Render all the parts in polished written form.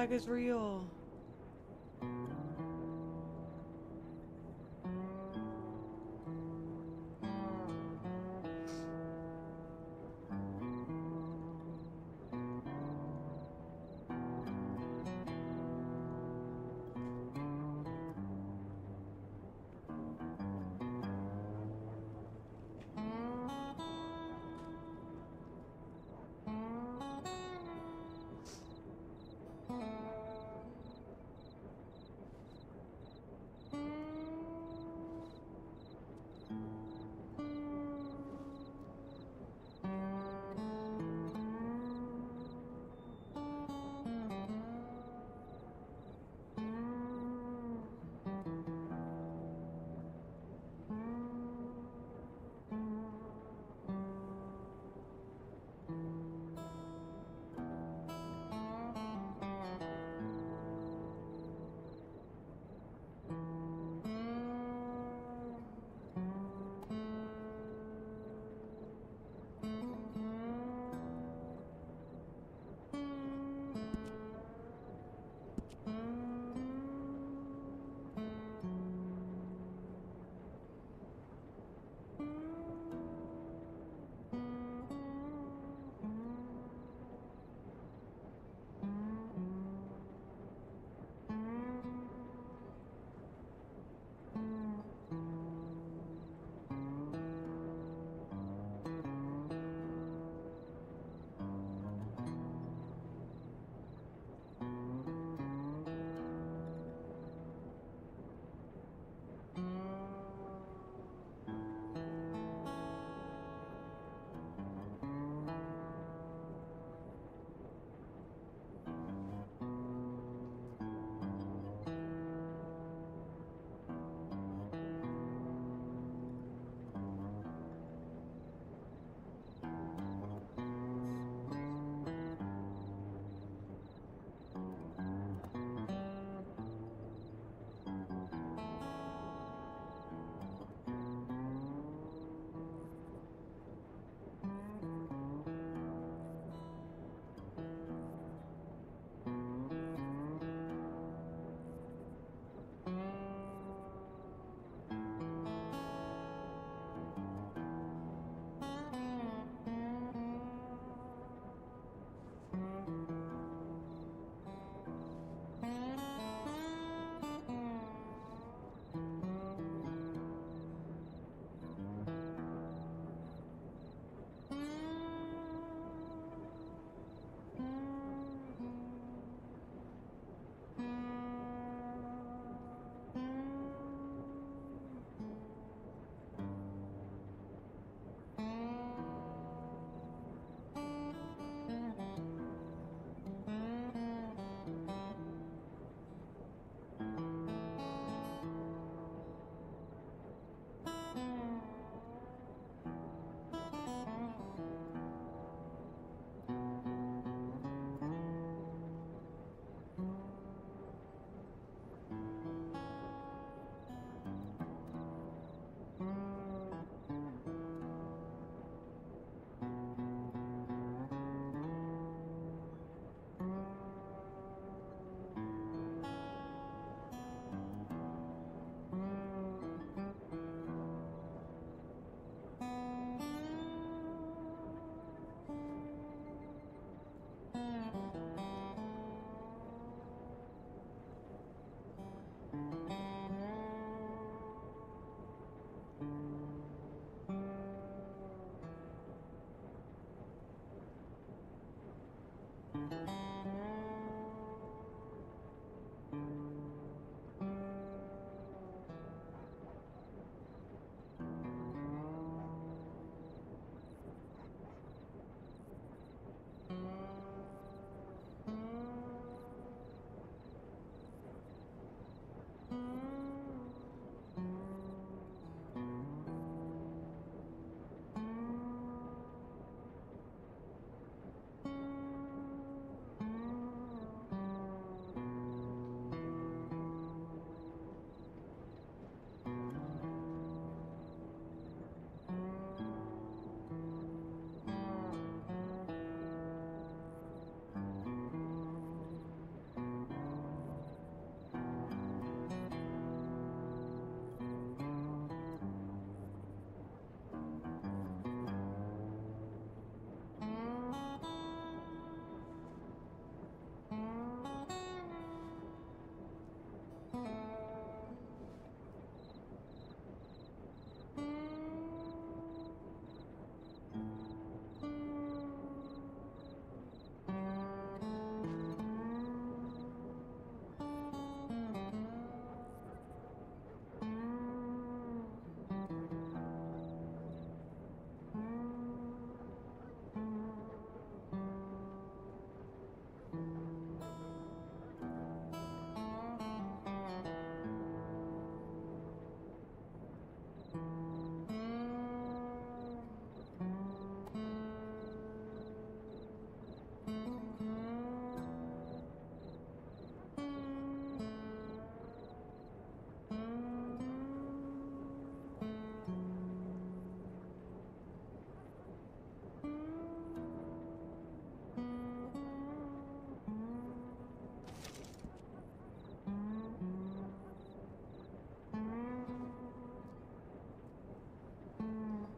lag is real.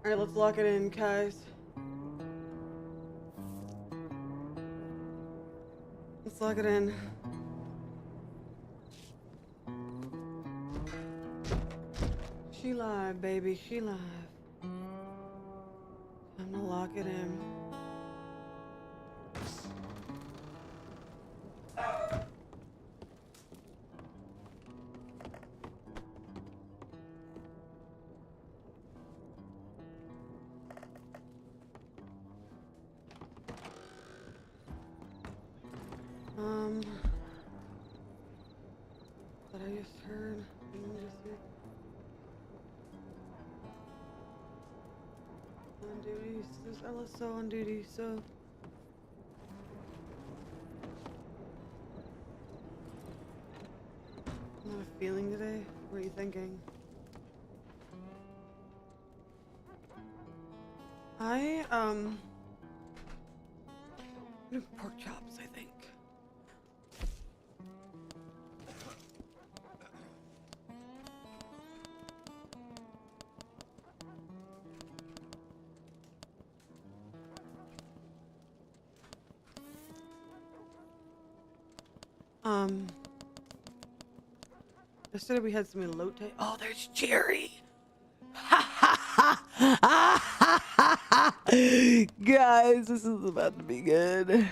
Alright, let's lock it in, guys. Let's lock it in. She live, baby. She live. Time to lock it in. That I just heard. Let me just see. On duty. There's LSO on duty, so. Not a feeling today. What are you thinking? I'm gonna pork chops, I think. Yesterday we had some elote. Oh, there's Jerry. Guys, this is about to be good.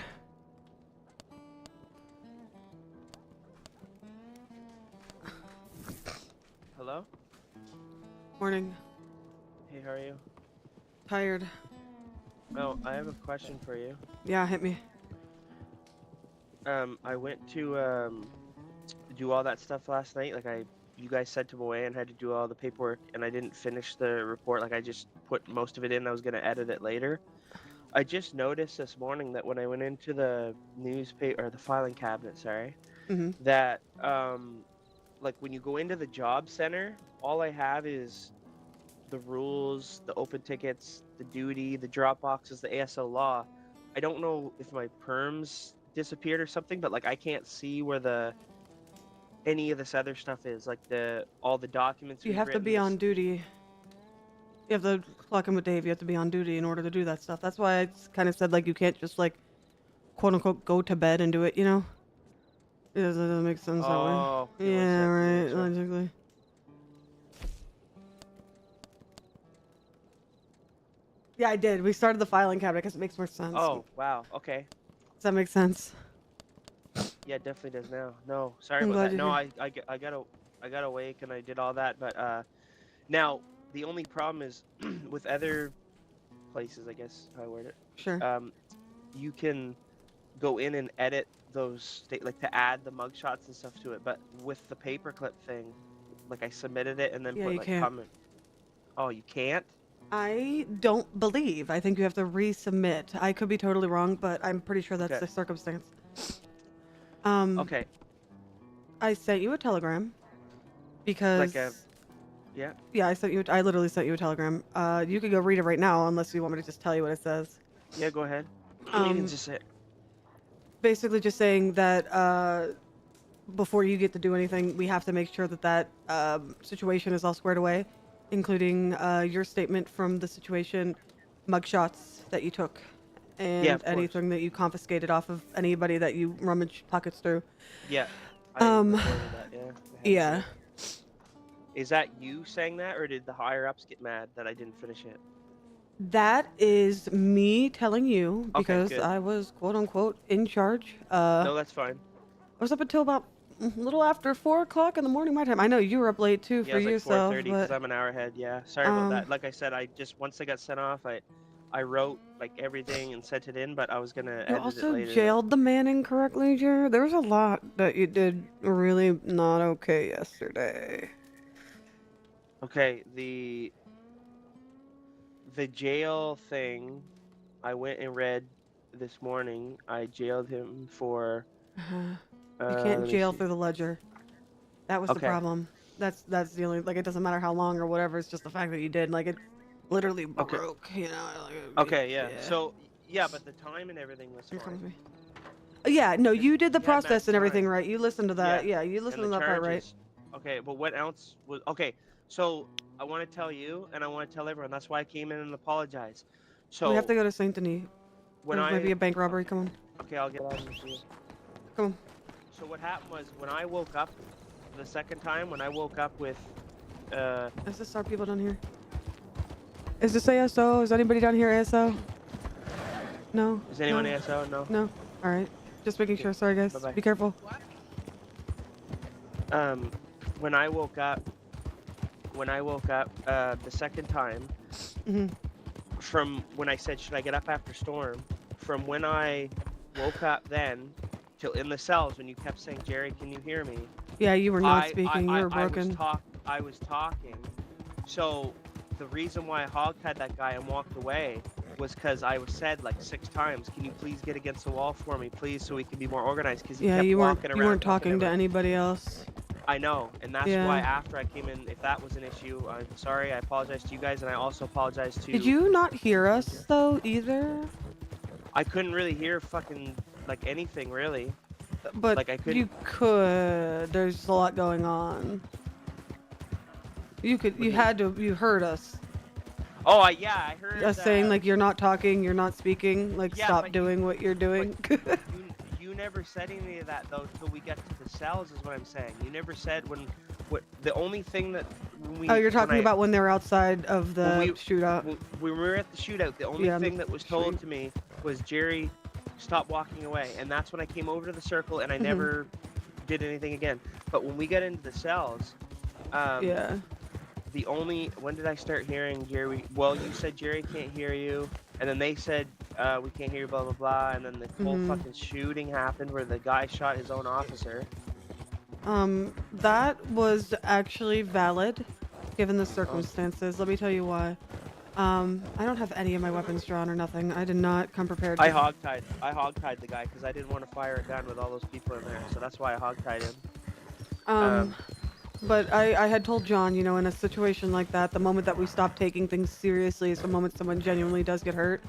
Hello? Morning. Hey, how are you? Tired. Oh, I have a question for you. Yeah, hit me. I went to do all that stuff last night. Like you guys sent him away and had to do all the paperwork, and I didn't finish the report. Like I just put most of it in. I was gonna edit it later. I just noticed this morning that when I went into the newspaper or the filing cabinet, sorry, that like when you go into the job center, all I have is the rules, the open tickets, the duty, the drop boxes, the ASO law. I don't know if my perms disappeared or something, but like I can't see where any of this other stuff is, like all the documents You we've have to written. be on duty. You have to clock in with Dave. You have to be on duty in order to do that stuff. That's why I kind of said, like, you can't just, like, quote-unquote, go to bed and do it, you know? It doesn't make sense that way. Oh, Yeah, right, logically. Yeah, I did. We started the filing cabinet because it makes more sense. Oh, wow. Okay. Does that make sense? Yeah, it definitely does now. No, sorry I'm about glad that. you're No, here. I got awake and I did all that, but now the only problem is with other places, I guess how I word it. Sure. You can go in and edit those like to add the mugshots and stuff to it, but with the paperclip thing, like I submitted it and then Yeah, put you like can't. comment. Oh, you can't? I don't believe. I think you have to resubmit. I could be totally wrong, but I'm pretty sure that's Okay. the circumstance. Okay. I sent you a telegram because yeah. yeah, I literally sent you a telegram. You could go read it right now unless you want me to just tell you what it says. Yeah, go ahead. You can just say. Basically just saying that before you get to do anything, we have to make sure that that situation is all squared away, including your statement from the situation, mugshots that you took, and Yeah, of course. anything that you confiscated off of anybody that you rummage pockets through. Yeah. I recorded that, yeah. Yeah. Is that you saying that, or did the higher ups get mad that I didn't finish it? That is me telling you because Okay, I was quote unquote in charge. No, that's fine. I was up until about a little after 4 o'clock in the morning my time. I know you were up late too for Yeah, it was like yourself, 4:30 because I'm an hour ahead. Yeah, sorry about that. Like I said, once I got sent off, I wrote like everything and sent it in, but I was gonna edit it later. You also jailed the man incorrectly, Jer. There was a lot that you did really not okay yesterday. Okay, the jail thing, I went and read this morning. I jailed him for. You can't jail through the ledger. That was the problem. That's the only, like, it doesn't matter how long or whatever. It's just the fact that you did. Like, it literally broke. You know. Like, okay. Yeah. So yeah, but the time and everything was fine. Yeah. No, you did the process and everything right. You listened to that. Yeah, you listened to that part right. Okay, but what else was okay? So I want to tell you, and I want to tell everyone. That's why I came in and apologized. We have So to go to Saint Denis. when There's maybe I a bank robbery. Come on. okay, I'll get on with you. Come on. So what happened was when I woke up the second time, when I woke up with Is this our people down here? Is this ASO? Is anybody down here ASO? No. is anyone No. ASO? No. No. All right. Just making sure. Sorry, guys. Bye-bye. Be careful. When I woke up the second time, Mhm. from when I said should I get up after storm, from when I woke up then till in the cells when you kept saying Jerry, can you hear me? Yeah, you were not speaking. You were broken. I was talking. So the reason why I hogtied that guy and walked away was because I was said like 6 times, can you please get against the wall for me, please, so we can be more organized? Because he Yeah, kept you walking around. weren't. You weren't talking to anybody else. I know, and that's Yeah. why after I came in, if that was an issue, I'm sorry. I apologize to you guys, and I also apologize to. Did you not hear us though either? I couldn't really hear fucking like anything really. But like I couldn't. you could. There's a lot going on. You could. You had to. You heard us. Oh, I heard. Us saying like you're not talking, you're not speaking. Like Yeah, stop but doing what you're doing. You never said any of that though till we get to the cells, is what I'm saying. You never said when. What the only thing that we. Oh, you're talking about when they were outside of the shootout. When we were at the shootout, the only Yeah, thing that was told to me was Jerry, stop walking away, and that's when I came over to the circle and I never did anything again. But when we got into the cells, Yeah. the only when did I start hearing Jerry? Well, you said Jerry can't hear you, and then they said we can't hear you, blah blah blah, and then the whole fucking shooting happened where the guy shot his own officer. That was actually valid, given the circumstances. Let me tell you why. I don't have any of my weapons drawn or nothing. I did not come prepared. I hogtied the guy because I didn't want to fire a gun with all those people in there, so that's why I hogtied him. But I had told John, you know, in a situation like that, the moment that we stop taking things seriously is the moment someone genuinely does get hurt.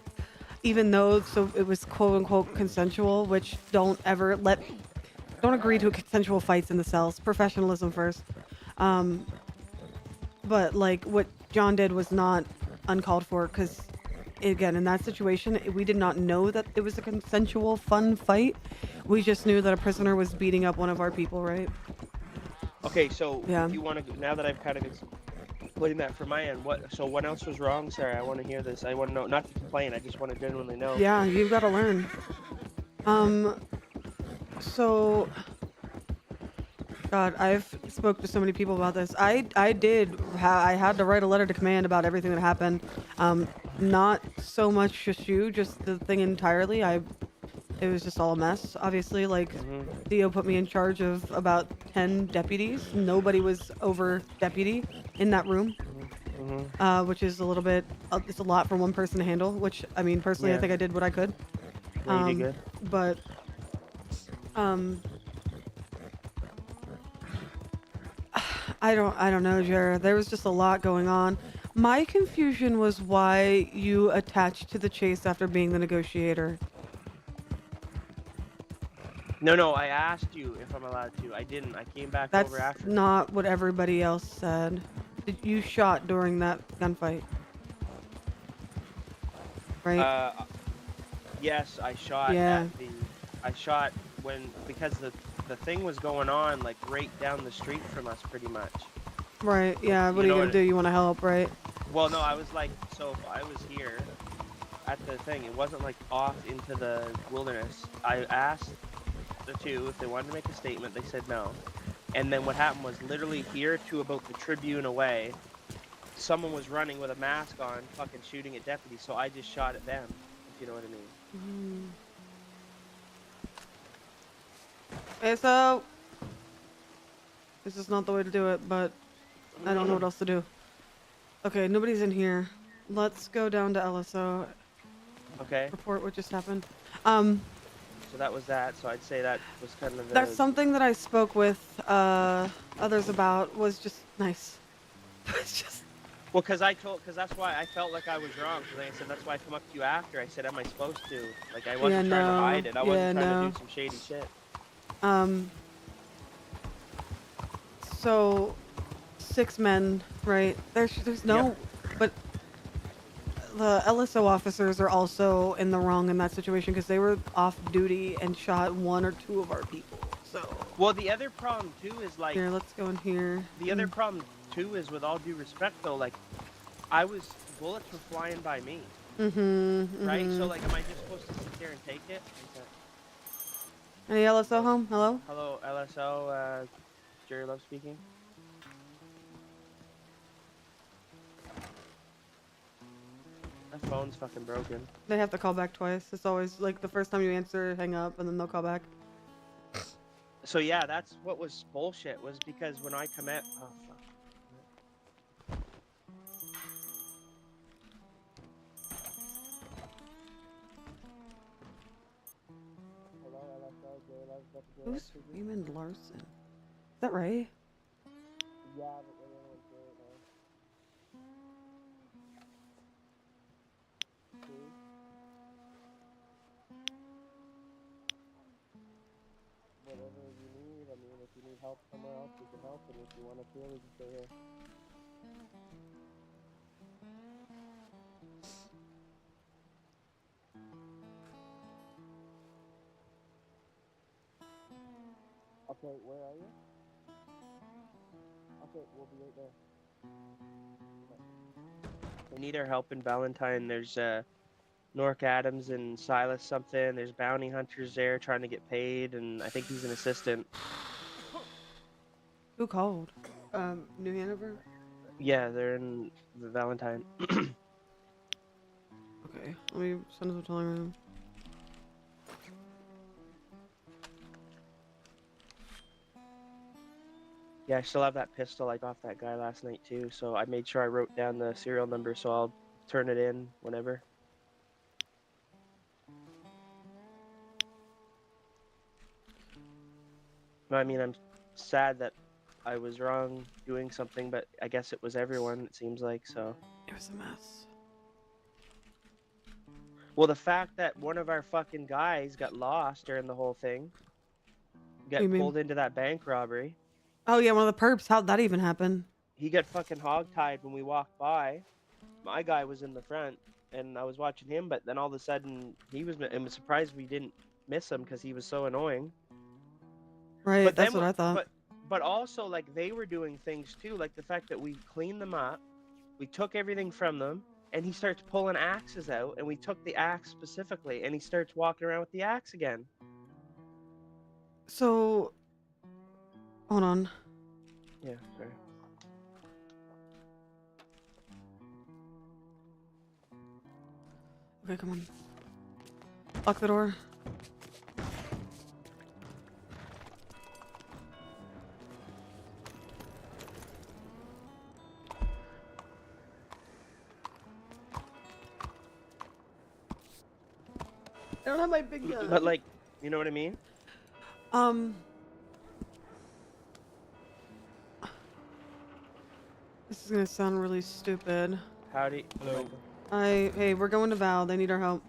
Even though it was quote unquote consensual, which don't agree to consensual fights in the cells. Professionalism first. But like what John did was not uncalled for because, again, in that situation, we did not know that it was a consensual, fun fight. We just knew that a prisoner was beating up one of our people, right? Okay, so Yeah. if you want to, now that I've kind of explained that from my end, what else was wrong, Sarah? I want to hear this. I want to know, not to complain. I just want to genuinely know. Yeah, you've got to learn. So, God, I've spoke to so many people about this. I had to write a letter to command about everything that happened. Not so much just you, just the thing entirely. It was just all a mess. Obviously, like Theo put me in charge of about 10 deputies. Nobody was over deputy in that room, which is a little bit. It's a lot for one person to handle. Which I mean, personally, I think I did what I could. Yeah, you did good. But I don't know, Jared. There was just a lot going on. My confusion was why you attached to the chase after being the negotiator. No, I asked you if I'm allowed to. I didn't. I came back over after. That's not what everybody else said. You shot during that gunfight, right? Yes, I shot. Yeah. I shot because the thing was going on like right down the street from us, pretty much. Right. Yeah. What are you gonna do? You want to help, right? Well, no. I was like, so if I was here at the thing, it wasn't like off into the wilderness. I asked the two if they wanted to make a statement. They said no. And then what happened was literally here to about the Tribune away, someone was running with a mask on, fucking shooting at deputies. So I just shot at them, if you know what I mean. Hey, so this is not the way to do it, but I don't know what else to do. Okay, nobody's in here. Let's go down to LSO. Okay. Report what just happened. So that was that. So I'd say that was kind of the... That's something that I spoke with others about. Was just nice. It's just. Well, because that's why I felt like I was wrong. Because I said that's why I come up to you after. I said, am I supposed to? Like I wasn't trying to hide it. I wasn't trying to do some shady shit. So 6 men, right? There's no, Yep. but the LSO officers are also in the wrong in that situation because they were off duty and shot 1 or 2 of our people. So Well, the other problem too is like here, let's go in here. the other problem too is, with all due respect though, like bullets were flying by me, right? So like, am I just supposed to sit there and take it? Any LSO home? Hello? Hello, LSO. Jerry Love speaking. My phone's fucking broken. They have to call back twice. It's always like the first time you answer, hang up, and then they'll call back. So yeah, that's what was bullshit. Was because when I come out, oh fuck. Who's Raymond Larson? Is that right? Yeah, but everyone's great now. Whatever you need, I mean, if you need help somewhere else, we can help, and if you want to feel, we can stay here. Okay, where are you? Okay, we'll be right there. They need our help in Valentine. There's Nork Adams and Silas something. There's bounty hunters there trying to get paid, and I think he's an assistant. Who called? New Hanover? Yeah, they're in the Valentine. Okay, let me send them a telegram. Yeah, I still have that pistol I got off that guy last night too, so I made sure I wrote down the serial number, so I'll turn it in whenever. I mean, I'm sad that I was wrong doing something, but I guess it was everyone, it seems like, so. It was a mess. Well, the fact that one of our fucking guys got lost during the whole thing, got You mean- pulled into that bank robbery. Oh yeah, one of the perps. How'd that even happen? He got fucking hogtied when we walked by. My guy was in the front, and I was watching him, but then all of a sudden, I'm surprised we didn't miss him because he was so annoying. Right, But that's then what I thought. But also, like, they were doing things too, like the fact that we cleaned them up, we took everything from them, and he starts pulling axes out, and we took the axe specifically, and he starts walking around with the axe again. So, hold on. Yeah, sorry. Okay, come on. Lock the door. I don't have my big gun. But, like, you know what I mean? This is gonna sound really stupid. Howdy. Hello. Hey, we're going to Val. They need our help.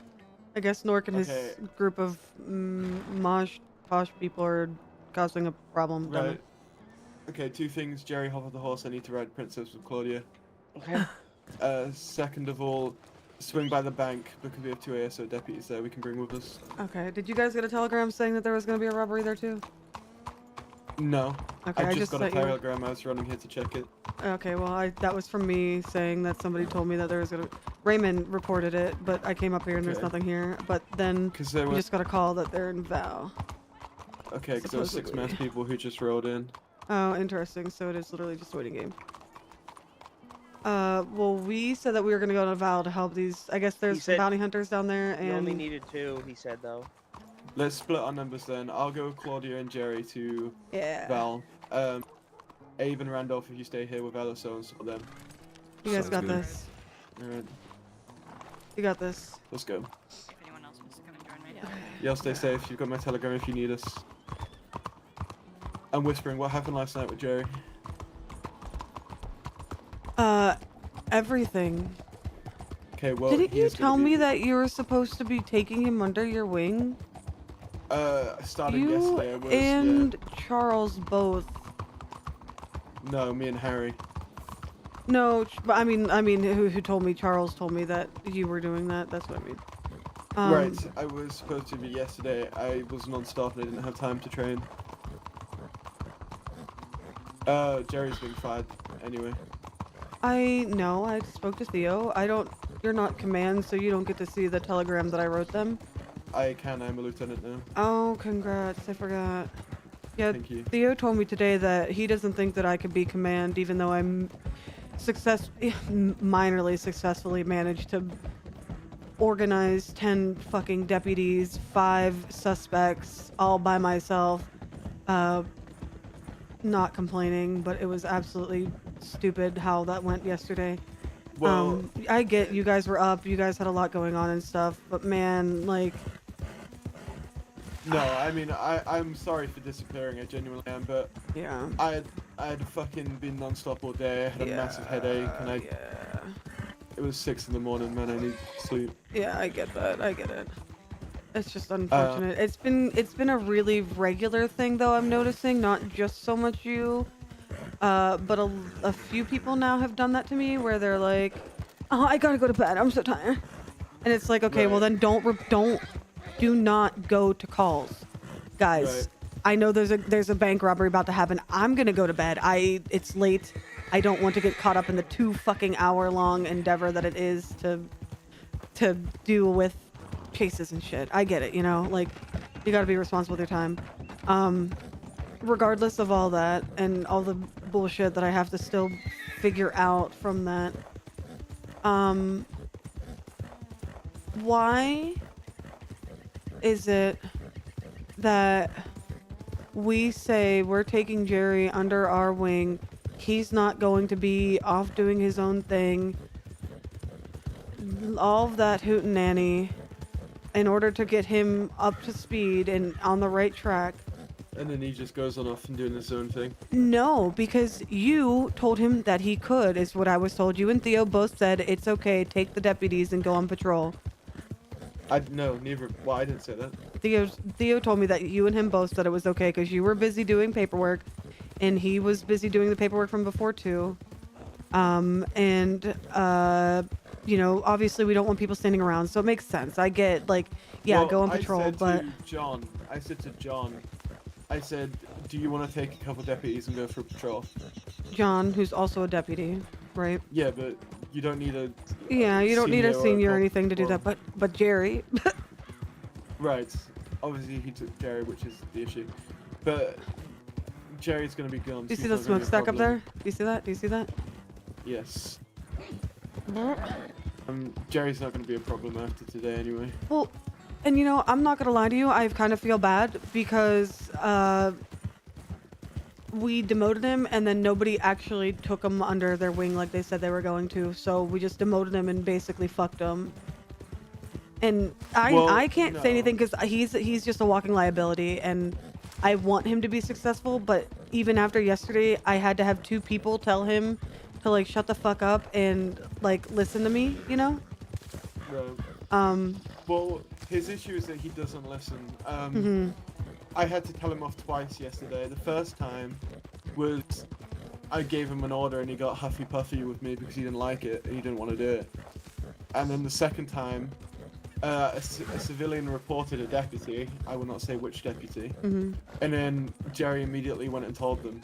I guess Nork and his Okay. group of posh people are causing a problem. down Right. Okay, two things. Jerry, hop off the horse. I need to ride Princess with Claudia. Okay. Second of all, swing by the bank because we have 2 ASO deputies there we can bring with us. there. Okay. Did you guys get a telegram saying that there was going to be a robbery there too? No. Okay, I just got a sent you- telegram. I was running here to check it. Okay, well, that was from me saying that somebody told me that there was gonna. Raymond reported it, but I came up here and there's Okay. nothing here. But then Because there we were... just got a call that they're in Val. Okay, because there were 6 mass supposedly. people who just rode in. Oh, interesting. So it is literally just a waiting game. Well, we said that we were gonna go to Val to help these. I guess there's said bounty hunters down there, You only and needed 2, he said, though. Let's split our numbers then. I'll go with Claudia and Jerry to yeah, Val. Abe and Randolph, if you stay here with LSO and support them. you guys Sounds got good. this. Alright, You got this. let's go. If anyone else wants to come and join me. Y'all stay safe. You've got my telegram if you need us. I'm whispering. What happened last night with Jerry? Everything. Okay, well. Didn't he you is gonna tell be- me that you were supposed to be taking him under your wing? Starting You yesterday, I was. and Charles both. No, me and Harry. No, but I mean, who told me? Charles told me that you were doing that. That's what I mean. Right, I was supposed to be yesterday. I was non-stop and I didn't have time to train. Jerry's being fired anyway. I know. I spoke to Theo. I don't. You're not command, so you don't get to see the telegram that I wrote them. I'm a lieutenant now. Oh, congrats! I forgot. Yeah, Thank you. Theo told me today that he doesn't think that I could be command, even though I'm minorly successfully managed to organize 10 fucking deputies, 5 suspects, all by myself. Not complaining, but it was absolutely stupid how that went yesterday. Well, I get you guys were up, you guys had a lot going on and stuff, but man, like... no, I mean, I'm sorry for disappearing, I genuinely am, but Yeah. I had fucking been non-stop all day, I had a massive headache, and Yeah. it was 6 in the morning, man, I need sleep. Yeah, I get that. I get it. It's just unfortunate. It's been a really regular thing though, I'm noticing, not just so much you. But a few people now have done that to me where they're like, "Oh, I gotta go to bed. I'm so tired." And it's like, okay, well then do not go to calls, guys. Right. I know there's a bank robbery about to happen. I'm gonna go to bed. It's late. I don't want to get caught up in the 2 fucking hour long endeavor that it is to deal with chases and shit. I get it, you know, like you gotta be responsible with your time. Regardless of all that and all the bullshit that I have to still figure out from that, why is it that we say we're taking Jerry under our wing, he's not going to be off doing his own thing, all of that hootenanny, in order to get him up to speed and on the right track? And then he just goes on off and doing his own thing. No, because you told him that he could, is what I was told. You and Theo both said it's okay, take the deputies and go on patrol. No, neither. Well, I didn't say that. Theo told me that you and him both said it was okay because you were busy doing paperwork, and he was busy doing the paperwork from before too. You know, obviously we don't want people standing around, so it makes sense. I get, like, yeah, Well, go on patrol, but... I said to John, I said, do you want to take a couple deputies and go for a patrol? John, who's also a deputy, right? Yeah, but you don't need a... Yeah, you don't need a senior or cop anything to do that, but Jerry... Right. Obviously he took Jerry, which is the issue. But Jerry's going to be gone. Do you so see he's the not gonna be a smokestack up problem. there? Do you see that? Do you see that? Yes. Jerry's not going to be a problem after today anyway. Well, and you know, I'm not gonna lie to you, I kind of feel bad because we demoted him and then nobody actually took him under their wing like they said they were going to, so we just demoted him and basically fucked him. And I can't say anything because he's just a walking liability, and I want him to be successful, but even after yesterday, I had to have 2 people tell him to, like, shut the fuck up and, like, listen to me, you know? Right. Well, his issue is that he doesn't listen. I had to tell him off twice yesterday. The first time was I gave him an order and he got huffy puffy with me because he didn't like it and he didn't want to do it. And then the second time, a civilian reported a deputy. I will not say which deputy. And then Jerry immediately went and told them.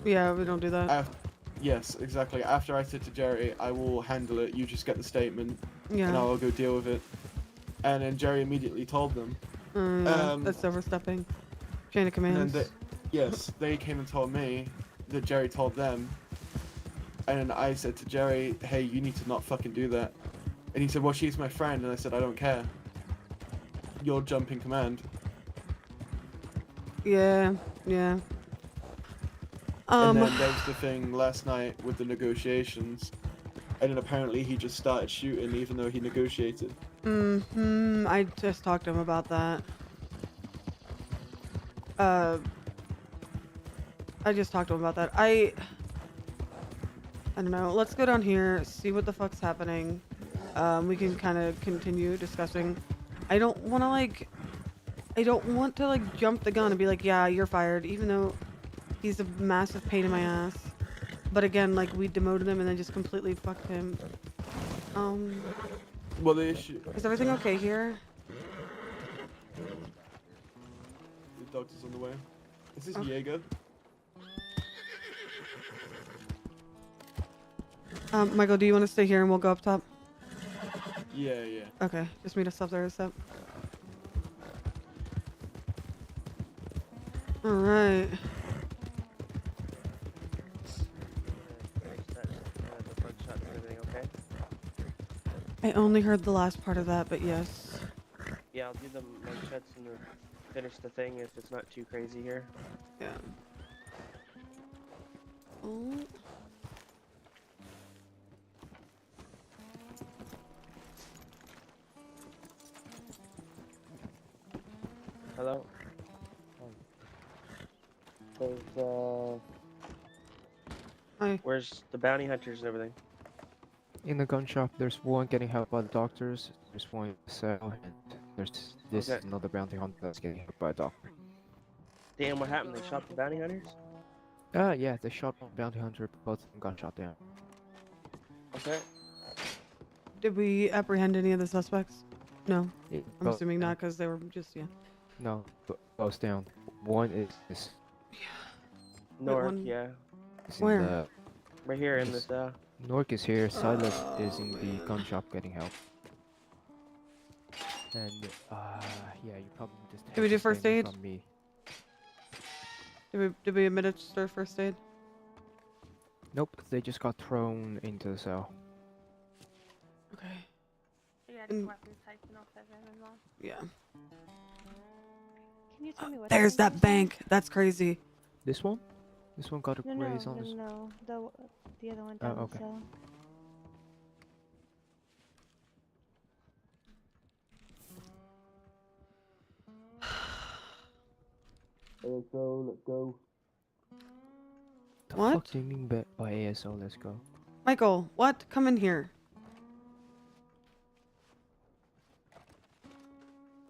Yeah, we don't do that. Yes, exactly. After I said to Jerry, I will handle it. You just get the statement, and I'll go deal with it. And then Jerry immediately told them. That's overstepping. Chain of commands. And yes, they came and told me that Jerry told them. And then I said to Jerry, hey, you need to not fucking do that. And he said, well, she's my friend. And I said, I don't care. You're jumping command. Yeah. And then there was the thing last night with the negotiations. And then apparently he just started shooting even though he negotiated. I just talked to him about that. I just talked to him about that. I don't know. Let's go down here, see what the fuck's happening. We can kind of continue discussing. I don't want to like jump the gun and be like, yeah, you're fired, even though he's a massive pain in my ass. But again, like we demoted him and then just completely fucked him. Well, the issue. Is everything okay here? The doctor's on the way. This is Oh. Jaeger. Michael, do you want to stay here and we'll go up top? Yeah, yeah. Okay, just meet us up there a step. Alright. The front shot and everything, okay? I only heard the last part of that, but yes. Yeah, I'll do the mugshots and finish the thing if it's not too crazy here. Yeah. Oh. Hello? There's, Hi. where's the bounty hunters and everything? In the gun shop, there's one getting helped by the doctors, there's one in the cell, and there's this Okay. another bounty hunter that's getting helped by a doctor. Damn, what happened? They shot the bounty hunters? Yeah, they shot one bounty hunter, both of them got shot down. Okay. Did we apprehend any of the suspects? No. It- I'm both assuming down. not because they were just, yeah. No, both down. One is North, one- yeah. in Where? the We're here in Yes. this, Nork is here, Silas is in the gun shop getting help. And yeah, you probably just Did we do have a first statement aid? from me. Did we administer first aid? Nope, they just got thrown into the cell. Okay. Yeah, And- weapons taken off everyone. Yeah. Can you tell me what? There's happened? that bank. That's crazy. This one? This one got a No, graze no, on his. no, no. The other one Oh, down okay. the cell. ASO, let's go. The What? fuck do you mean by ASO? Let's go. Michael, what? Come in here.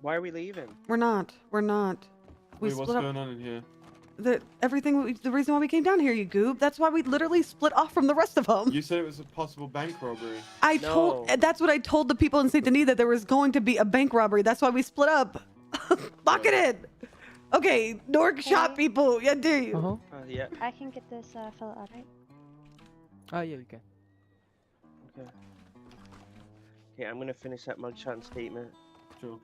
Why are we leaving? We're not. We're not. We Wait, what's split up. going on in here? The reason why we came down here, you goob. That's why we literally split off from the rest of them. You said it was a possible bank robbery. I No. told. That's what I told the people in Saint Denis, that there was going to be a bank robbery. That's why we split up. Lock it in. Okay, Nork shot Okay. people. Yeah, dare you? Uh huh. Yeah. I can get this fella out, right? Ah, yeah, you can. Okay. Okay, I'm gonna finish that mugshot and statement. Sure.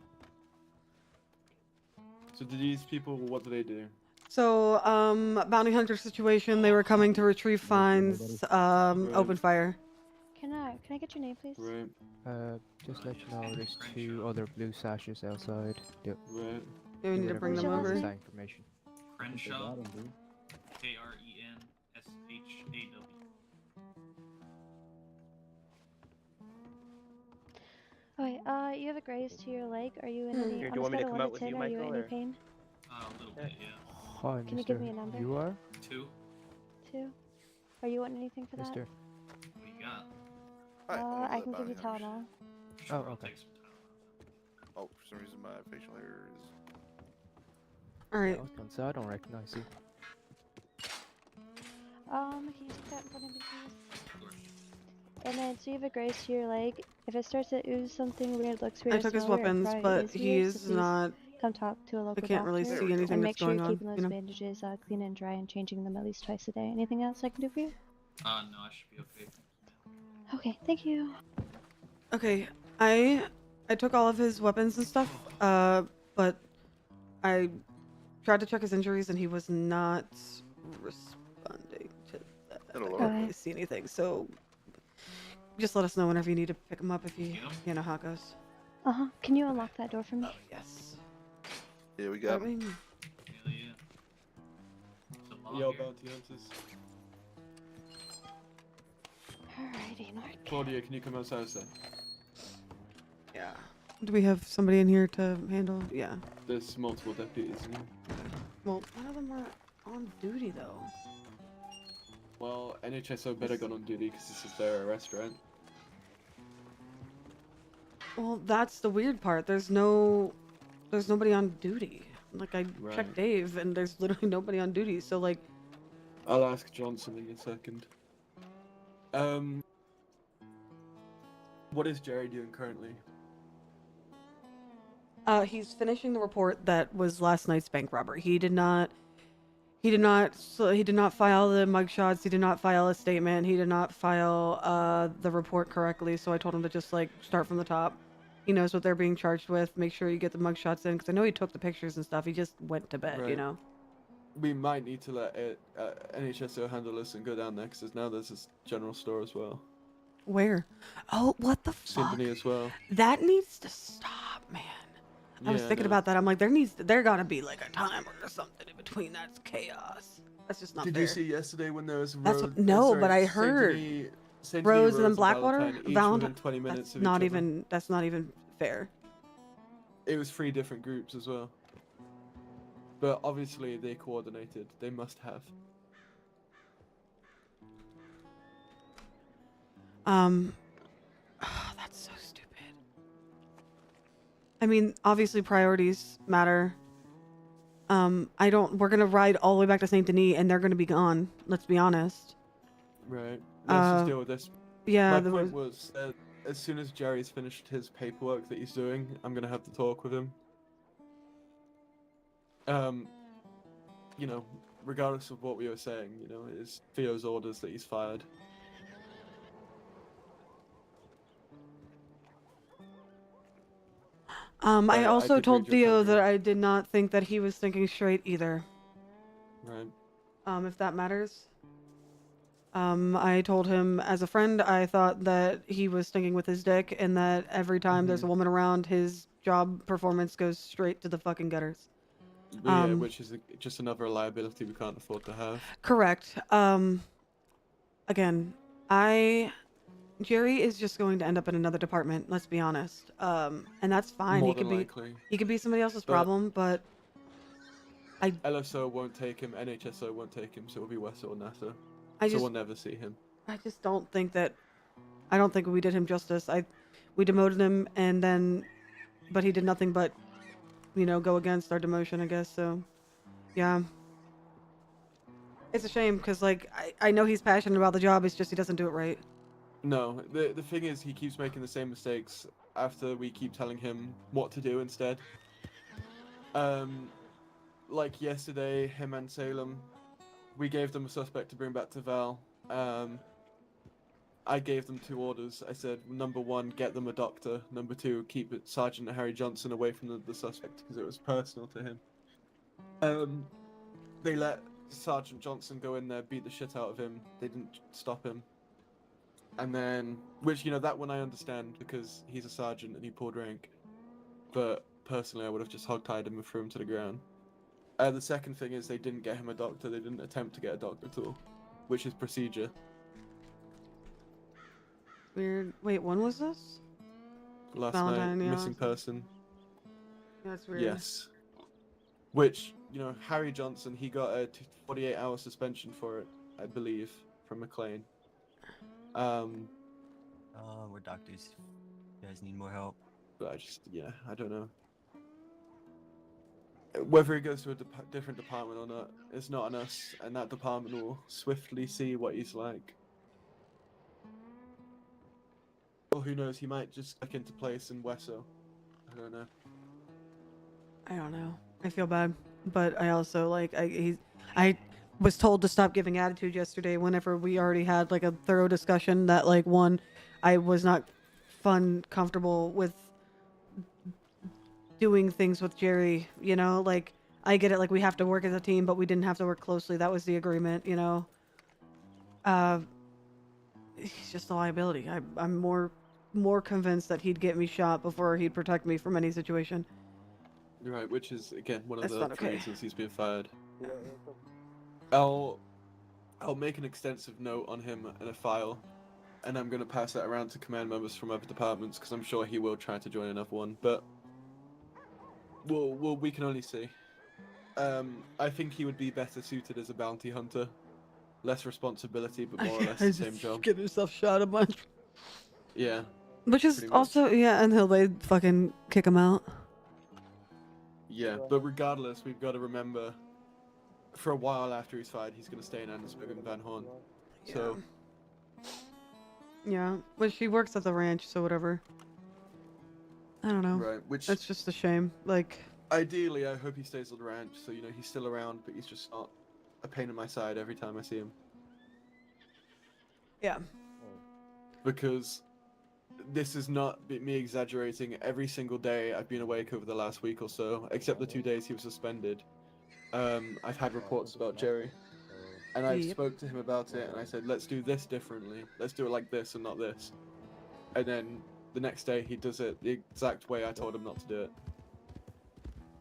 So did these people, what do they do? So, bounty hunter situation. They were coming to retrieve fines. Open fire. Can I get your name, please? Right, Just let you know, there's two other blue sashes outside. Yep. right. Yeah, we need to bring them What's your over. last That information. Crenshaw, Krenshashaw. Okay, you have a graze to your leg. Are you in Hmm. any? Here, On do you a want me scale to of come 1 out to with 10, you, are you in Michael, any or- pain? A little bit, yeah. Hi, Can you Mr. give me a number? You are? 2. 2. Are you wanting anything for that? Mr. What do you got? I can give you Tylenol. Sure, Oh, I'll okay. take some Tylenol. Oh, for some reason my facial hair is. All right. Welcome, so I don't recognize you. Can you stick that in front of me, please? Sure. And then, so you have a graze to your leg. If it starts to ooze something weird, looks weird, I took his smell weird, weapons, probably but is he weird, so is please not. come talk to a local I can't really doctor. see anything And that's make sure going you're on. keeping those You know. bandages clean and dry and changing them at least twice a day. Anything else I can do for you? No, I should be okay. Okay, thank you. Okay, I took all of his weapons and stuff. But I tried to check his injuries and he was not responding to that. I Hello. can't really see anything. So just let us know whenever you need to pick him up if you know how it goes. Can you unlock that door for me? Yes. Yeah, we got I him. mean, Hell yeah. It's a log Yo, here. bounty hunters. Alrighty, Nork. Claudia, can you come outside a sec? yeah. Do we have somebody in here to handle? Yeah. There's multiple deputies in here. Well, none of them are on duty though. Well, NHSO better gone on duty because this is their arrest, right? Well, that's the weird part. There's nobody on duty. Like I Right. checked Dave and there's literally nobody on duty. So like, I'll ask Johnson in a second. What is Jerry doing currently? He's finishing the report that was last night's bank robbery. He did not file the mugshots. He did not file a statement. He did not file the report correctly. So I told him to just like start from the top. He knows what they're being charged with. Make sure you get the mugshots in, because I know he took the pictures and stuff. He just went to bed, you Right. know. We might need to let NHSO handle this and go down there, because now there's this general store as well. Where? Oh, what the fuck? Symphony as well. That needs to stop, man. I was Yeah, thinking no. about that. I'm like, there gotta be like a timer or something in between. That's chaos. That's just not Did fair. you see yesterday when there was That's Rose? what- no, sorry, but I Saint heard. Denis- Saint Denis, Rose and then and Blackwater? Valentine, each Valentine? within 20 minutes That's of not each other. even. That's not even fair. It was 3 different groups as well. But obviously they coordinated. They must have. That's so stupid. I mean, obviously priorities matter. We're gonna ride all the way back to Saint Denis, and they're gonna be gone. Let's be honest. Right. Let's just Uh, deal with this. Yeah, My there point was that as soon as Jerry's finished his paperwork that he's doing, I'm gonna have to talk with him. You know, regardless of what we were saying, you know, it's Theo's orders that he's fired. I I also did told read your Theo that telegram. I did not think that he was thinking straight either. Right. If that matters. I told him as a friend, I thought that he was thinking with his dick, and that every time there's a woman around, his job performance goes straight to the fucking gutters. Yeah, which is just another liability we can't afford to have. Correct. Again, Jerry is just going to end up in another department, let's be honest. And that's fine. More than likely. He could be somebody else's But- problem, but LSO won't take him, NHSO won't take him, so it'll be Wesso or NASA. I So we'll just never see him. I just don't think that I don't think we did him justice. We demoted him, and then but he did nothing but, you know, go against our demotion, I guess. So yeah. It's a shame because like I know he's passionate about the job, it's just he doesn't do it right. No, the thing is, he keeps making the same mistakes after we keep telling him what to do instead. Like yesterday, him and Salem, we gave them a suspect to bring back to Val. I gave them 2 orders. I said, number 1, get them a doctor. Number 2, keep Sergeant Harry Johnson away from the suspect because it was personal to him. They let Sergeant Johnson go in there, beat the shit out of him. They didn't stop him. And then, which, you know, that one I understand because he's a sergeant and he pulled rank. But personally, I would have just hogtied him and threw him to the ground. The second thing is they didn't get him a doctor. They didn't attempt to get a doctor at all, which is procedure. Weird. Wait, when was this? Last Valentine, night, yeah. missing person. That's weird. Yes. Which, you know, Harry Johnson, he got a 48-hour suspension for it, I believe, from McLean. We're doctors. You guys need more help. But I don't know. Whether he goes to a different department or not, it's not on us, and that department will swiftly see what he's like. Or who knows, he might just click into place in Wesso. I don't know. I don't know. I feel bad, but I also like I was told to stop giving attitude yesterday whenever we already had like a thorough discussion that like one, I was not comfortable with doing things with Jerry, you know, like I get it, like we have to work as a team, but we didn't have to work closely. That was the agreement, you know. He's just a liability. I'm more convinced that he'd get me shot before he'd protect me from any situation. You're right, which is again one of That's the not okay. reasons he's been fired. I'll make an extensive note on him in a file, and I'm gonna pass that around to command members from other departments because I'm sure he will try to join another one. But we can only see. I think he would be better suited as a bounty hunter, less responsibility, but more or less the same job. Get himself shot a bunch. Yeah. Which is Pretty much. also yeah, until they fucking kick him out. Yeah, but regardless, we've got to remember, for a while after he's fired, he's going to stay in Andersburg and Van Horn. So, Yeah, but she works at the ranch, so whatever. I don't know. Right, which It's just a shame. Like, ideally I hope he stays on the ranch, so you know he's still around, but he's just not a pain in my side every time I see him. yeah. Because this is not me exaggerating. Every single day I've been awake over the last week or so, except the 2 days he was suspended. I've had reports about Jerry, and I Yep. spoke to him about it, and I said, let's do this differently. Let's do it like this and not this. And then the next day he does it the exact way I told him not to do it.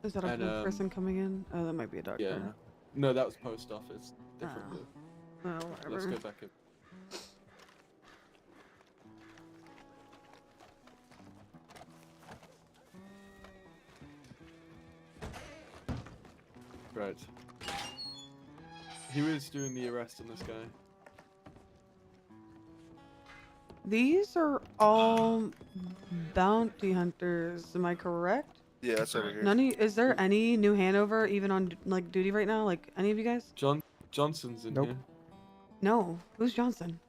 Is that a And, new person coming in? Oh, that might be a doctor. Yeah. No, that was post office. Differently. Oh, Let's whatever. go back up. Right. He was doing the arrest on this guy. These are all bounty hunters. Am I correct? Yeah, that's over here. Is there any New Hanover even on like duty right now? Like any of you guys? Johnson's in Nope. here. No. Who's Johnson?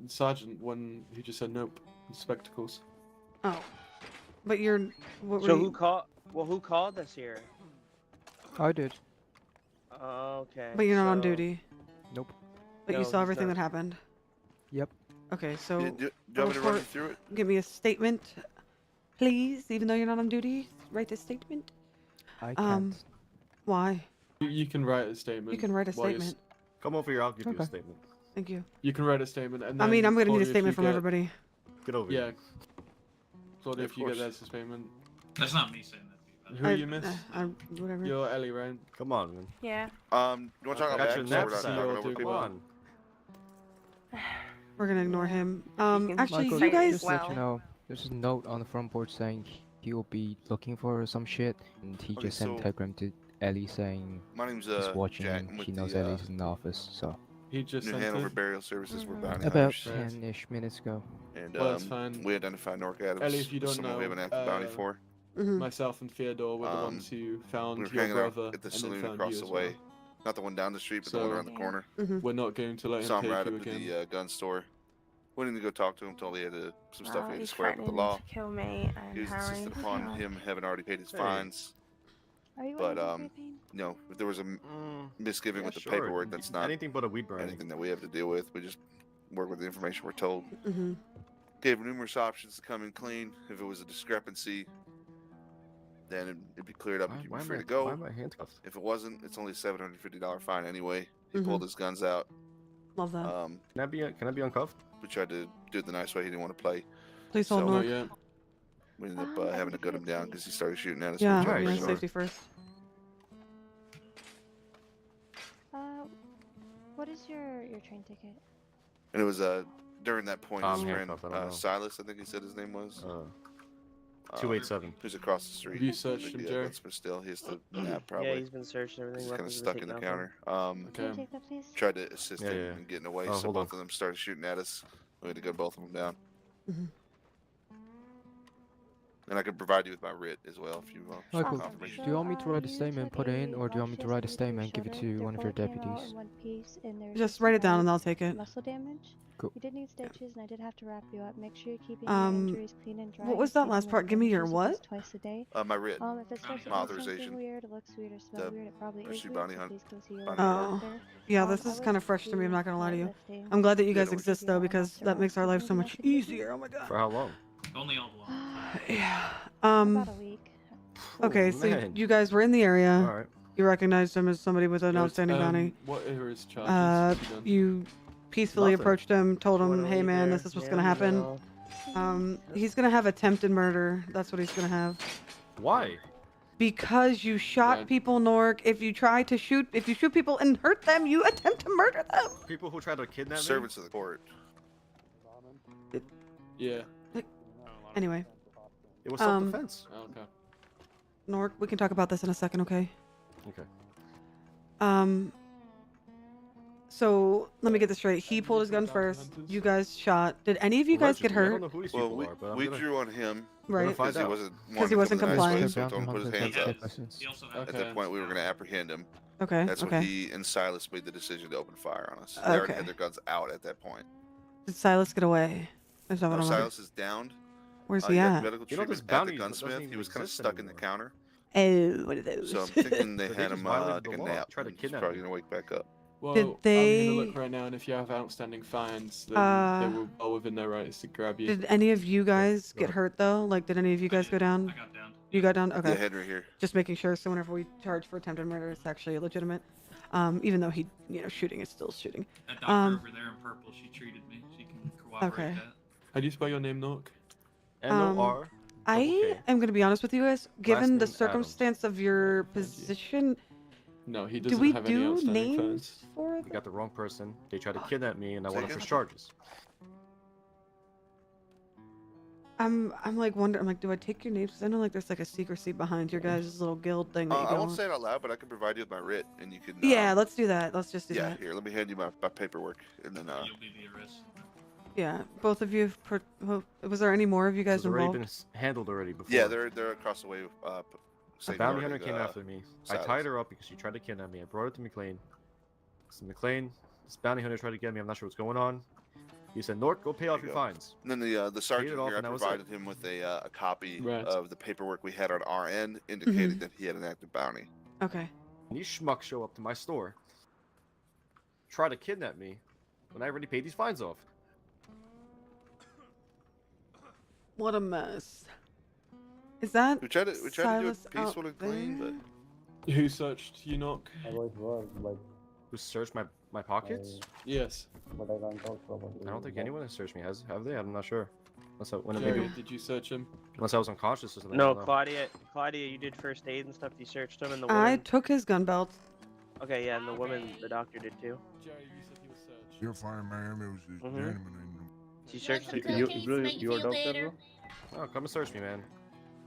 Sergeant, one who just said nope. Spectacles. Oh. But you're. What were So you... who called? Well, who called us here? I did. Okay. But you're not on so- duty. Nope. But you No, saw he's everything not. that happened. Yep. Okay, so Do you want me to run you report- through it? give me a statement, please. Even though you're not on duty, write a statement. I Um, can't. Why? You can write a statement. You can write a while you're statement. Come over here, I'll give you Okay. a statement. Thank you. You can write a statement, and I mean, then I'm gonna need Claudia, a if you statement from get- everybody. Get over Yeah. here. Claudia, Of if you get course. that statement. That's not me saying that to you. Who are you, miss? Whatever. You're Ellie, right? Come on, man. Yeah. You want to talk I about Got back your so we're not knapsack. talking over Come people? Come on. We're gonna ignore him. can Actually, Michael, you guys. just to let you know, there's a note on the front board saying he'll be looking for some shit, and he Okay, just sent a so- telegram to Ellie saying My name's he's watching Jack. him. I'm He with knows the Ellie's in the office, so. He just New sent Hanover it. Burial Services. We're bounty About hunters. 10-ish minutes ago. And Well, that's fine. we identified Nork Adams. Ellie, if you don't someone know, we have an active bounty for. Mhm. Myself and Theodore were the ones who found We were your hanging out brother at the and then saloon found across you the as way. well. Not the one down the street, but the one So- around the corner. We're not going to let him Saw him take right you up to again. the gun store. Went in to go talk to him. Told he had some stuff he had to He's square up with the threatening law. to kill me and He was Harry. insistent upon him having already paid his Hey. fines. Are you But, wearing a pain? No, if there was a misgiving Yeah, with the sure. paperwork, that's not anything but a weed burning. anything that we have to deal with. We just work with the information we're told. Mhm. Gave him numerous options to come in clean. If it was a discrepancy, then it'd be cleared up and you'd be free to Why go. am I handcuffed? If it wasn't, it's only a $750 fine anyway. He Mhm. pulled his guns out. Love that. Can I be uncuffed? We tried to do it the nice way. He didn't want to play. Please hold so- Not North. yet. We ended up I having to would gut him agree, down please. because he started shooting at us. Yeah, We tried to Right. yeah, ignore safety first. What is your train ticket? And it was during that point I'm his friend handcuffed, I don't know. Silas, I think he said his name was. 287. Who's across the street. Have you searched him, Jerry? But still, he has to nap Yeah, probably. he's been searching everything. He's kind of weapons have stuck been in the taken off him. counter. Can you Okay. take that, please? Tried to assist Yeah, him yeah. in getting away, Oh, so hold both on. of them started shooting at us. We had to gun both of them down. Mhm. And I could provide you with my writ as well if you want. some Michael, confirmation. do you want me to write a you statement, took put it in, a or do you want me to write a lash statement and to give it your to shoulder. one of They're your both came out deputies? in one piece, and there's Just just write it down slight and I'll take it. Muscle damage. Cool. You did need stitches, and I did have to wrap you up. Make sure you're keeping Um, your injuries clean and dry. what was and that taking last part? Give me your bandages at least what? Twice a day. My writ. If it starts to My do authorization. something weird, it looks weird or smells The weird, it probably is Pursuit weird, Bounty so Hunt. please go see your Bounty local Hunter. doctor. Yeah, I this is would kind of fresh to me. I'm do not gonna lie to you. lifting. I'm glad that you Yeah, guys don't worry. exist though, because that makes our life so much Anything else I can do for you? easier. Oh my god. For how long? Only all along. Yeah. About a week. Okay, Oh, so man. you guys were in the area. All right. You recognized him as somebody with an outstanding bounty. What are his charges? Uh, have you done? You peacefully Nothing. approached him, told him, Wanna "Hey leave man, there? this is what's Yeah, gonna happen." no. He's gonna have attempted murder. That's what he's gonna have. Why? Because you shot Right. people, Nork. If you shoot people and hurt them, you attempt to murder them. People who try to kidnap me? Servants of the court. Yeah. Anyway, It was Um, self-defense. Okay. Nork, we can talk about this in a second, okay? Okay. So let me get this straight. He pulled his gun first. You guys shot. Did any of you guys get Allegedly. I don't hurt? know who these Well, people are, but I'm we gonna... drew on him Right. Find because he out. wasn't 'Cause he wasn't wanting to come in the nice way, complying. so we told him to put his Bounty hands hunters up. have license. He also has At Okay. that point, we were going to apprehend him. Okay. That's okay. when he and Silas made the decision to open fire on us. They already Okay. had their guns out at that point. Did Silas get away? Is that what No, I'm Silas is downed. Where's He he had at? medical You know, this treatment at the bounty doesn't gunsmith. even He was kind of exist stuck in the anymore. counter. Oh, what are those? So I'm thinking they So they had just him violated like the a law, nap. tried to And he's kidnap probably him. gonna wake back up. Well, Did I'm they- gonna look right now, and if you have outstanding fines, then they Uh, were well within their rights to grab you. Did any of you guys go get ahead. hurt though? Like, did any of you guys go down? I got down. You got down? Yeah, Okay. Henry here. Just making sure. So whenever we charge for attempted murder, it's actually legitimate. Even though he, shooting is still shooting. That doctor over there in purple, she treated me. She can cooperate Okay. that. How do you spell your name, Nook? NOR. I am gonna be honest with you guys. Given name the Adams. circumstance of your position, No, he do doesn't we have any do outstanding names fines. for You them? got the wrong person. They tried to kidnap me, and I Say want to again? press charges. I'm like wondering. I'm like, do I take your names? 'Cause I know like there's like a secrecy behind your guys' little guild thing that you I go won't on. say it out loud, but I can provide you with my writ, and you can. Yeah, let's do that. Let's just do Yeah, that. here. Let me hand you my paperwork, and then. You'll be the arrest. Yeah, both of you. Was there any more of you guys It's already involved? been handled already before. Yeah, they're across the way. A bounty safeguarding, hunter came after me. I Silas. tied her up because she tried to kidnap me. I brought her to McLean. So McLean, this bounty hunter tried to get me. I'm not sure what's going on. He said, "Nort, go pay off you your go. fines." And then the sergeant it off here, I and that was it. provided him with a copy Right. of the paperwork we had on our end, indicating Mm-hmm. that he had an active bounty. Okay. And these schmucks show up to my store, try to kidnap me, when I already paid these fines off. What a mess. Is that We tried to do Silas it peaceful out and clean, there? but Who searched you, Nook? Who searched my pockets? Yes. I don't think anyone has searched me. Have they? I'm not sure. Jerry, did you search him? Unless I was unconscious or something. I No, don't know. Claudia, you did first aid and stuff. You searched him, and the I woman. took his gun belt. Okay, yeah, and the woman, the doctor did too. Jerry, you said he was searched. You're fine, ma'am. It was just Mhm. gentleman in She searched Like it. the cookies make you feel better. Oh, come and search me, man.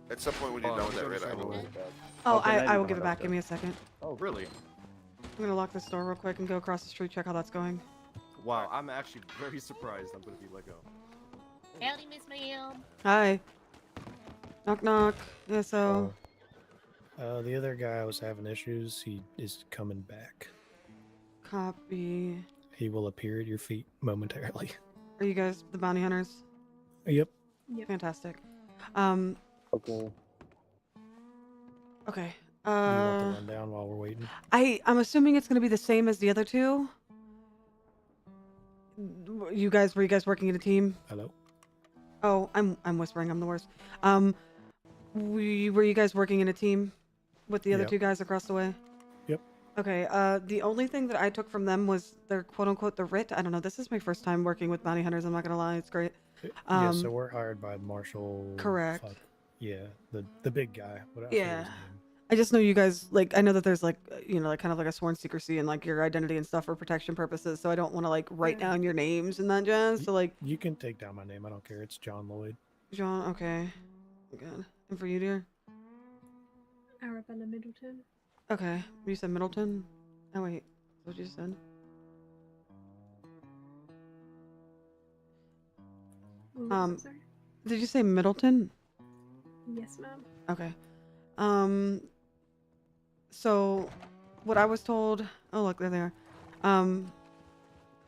at some point when you're Oh, done with let that me writ, I go will. to the- Oh, Okay, now I you will can give it head back. out Give me a second. Oh, really? I'm gonna lock this door real quick and go across the street, check how that's going. Wow, I'm actually very surprised I'm gonna be let go. Howdy, Miss Ma'am. Hi. Knock knock. Yeah, so The other guy was having issues. He is coming back. copy. He will appear at your feet momentarily. Are you guys the bounty hunters? Yep. Fantastic. Okay. Okay. You want to run down while we're waiting? I'm assuming it's gonna be the same as the other two. Were you guys working in a team? Hello. Oh, I'm whispering. I'm the worst. Were you guys working in a team with the other Yep. two guys across the way? Yep. Okay. The only thing that I took from them was their quote unquote the writ. I don't know. This is my first time working with bounty hunters. I'm not gonna lie. It's great. Yeah, so we're hired by Marshall. Correct. fuck, Yeah, the big guy. What, I forget Yeah. his name. I just know you guys like. I know that there's like like kind of like a sworn secrecy and like your identity and stuff for protection purposes. So I don't want to like write down your names and that jazz. So like You can take down my name. I don't care. It's John Lloyd. John. Okay. Good. And for you, dear. Arabella Middleton. Okay. You said Middleton. Oh wait. What you said? What was it, sorry? Did you say Middleton? Yes, ma'am. Okay. So, what I was told. Oh, look, there they are.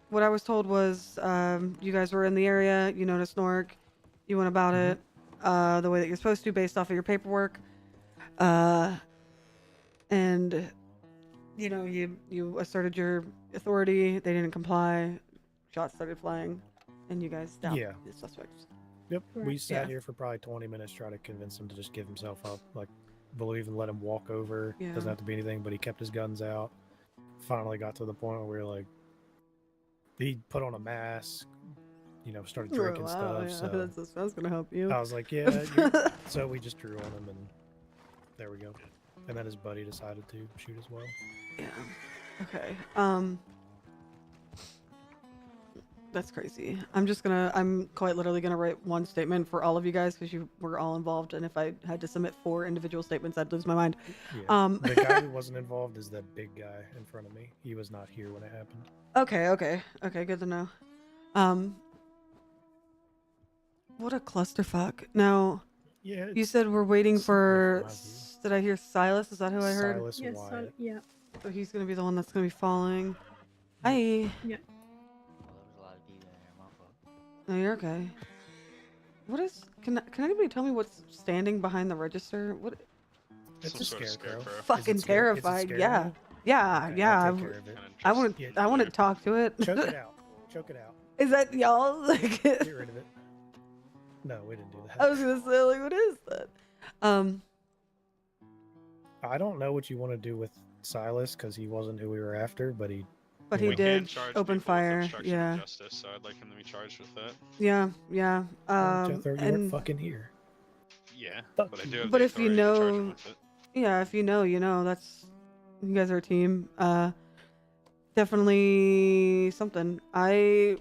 What I was told was, you guys were in the area. You noticed Nork. You went about it, the way that you're supposed to, based off of your paperwork. And, you asserted your authority. They didn't comply. Shots started flying, and you guys stopped Yeah. the suspects. Yep. We Correct. sat Yeah. here for probably 20 minutes trying to convince him to just give himself up. Like, we'll even let him walk over. Yeah. Doesn't have to be anything, but he kept his guns out. Finally got to the point where we were like, he put on a mask, started drinking Oh, stuff. yeah, So that's gonna help you. I was like, yeah. So we just drew on him, and there we go. And then his buddy decided to shoot as well. Yeah. Okay. That's crazy. I'm quite literally gonna write one statement for all of you guys because you were all involved, and if I had to submit 4 individual statements, I'd lose my mind. Yeah. The guy who wasn't involved is that big guy in front of me. He was not here when it happened. Okay. Good to know. What a clusterfuck. Now, Yeah. you said we're waiting it's for. my view. Did I hear Silas? Is that who I heard? Silas Yes, Wyatt. yeah. So he's gonna be the one that's gonna be falling. Hi. Yeah. Well, there was a lot of people in there, my fault. No, you're okay. What is? Can anybody tell me what's standing behind the register? What? It's Some a sort of scarecrow. scarecrow. Fucking Is it terrified. scared Yeah. now? Yeah. Okay, Yeah. I'll take care of it. I want Yeah, to. I want to talk to it. Choke it out. Choke it out. Is that y'all? Like, Get rid of it. No, we didn't do that. I was gonna say, like, what is that? I don't know what you want to do with Silas because he wasn't who we were after, but he. But he We did can charge open people with fire. obstruction Yeah. of justice, so I'd like him to be charged with that. Yeah. Yeah. Jethro, you weren't And fucking here. Yeah, Fuck but I do have but the if you authority to charge him know, with it. yeah, if you know, you know. That's you guys are a team. Definitely something. I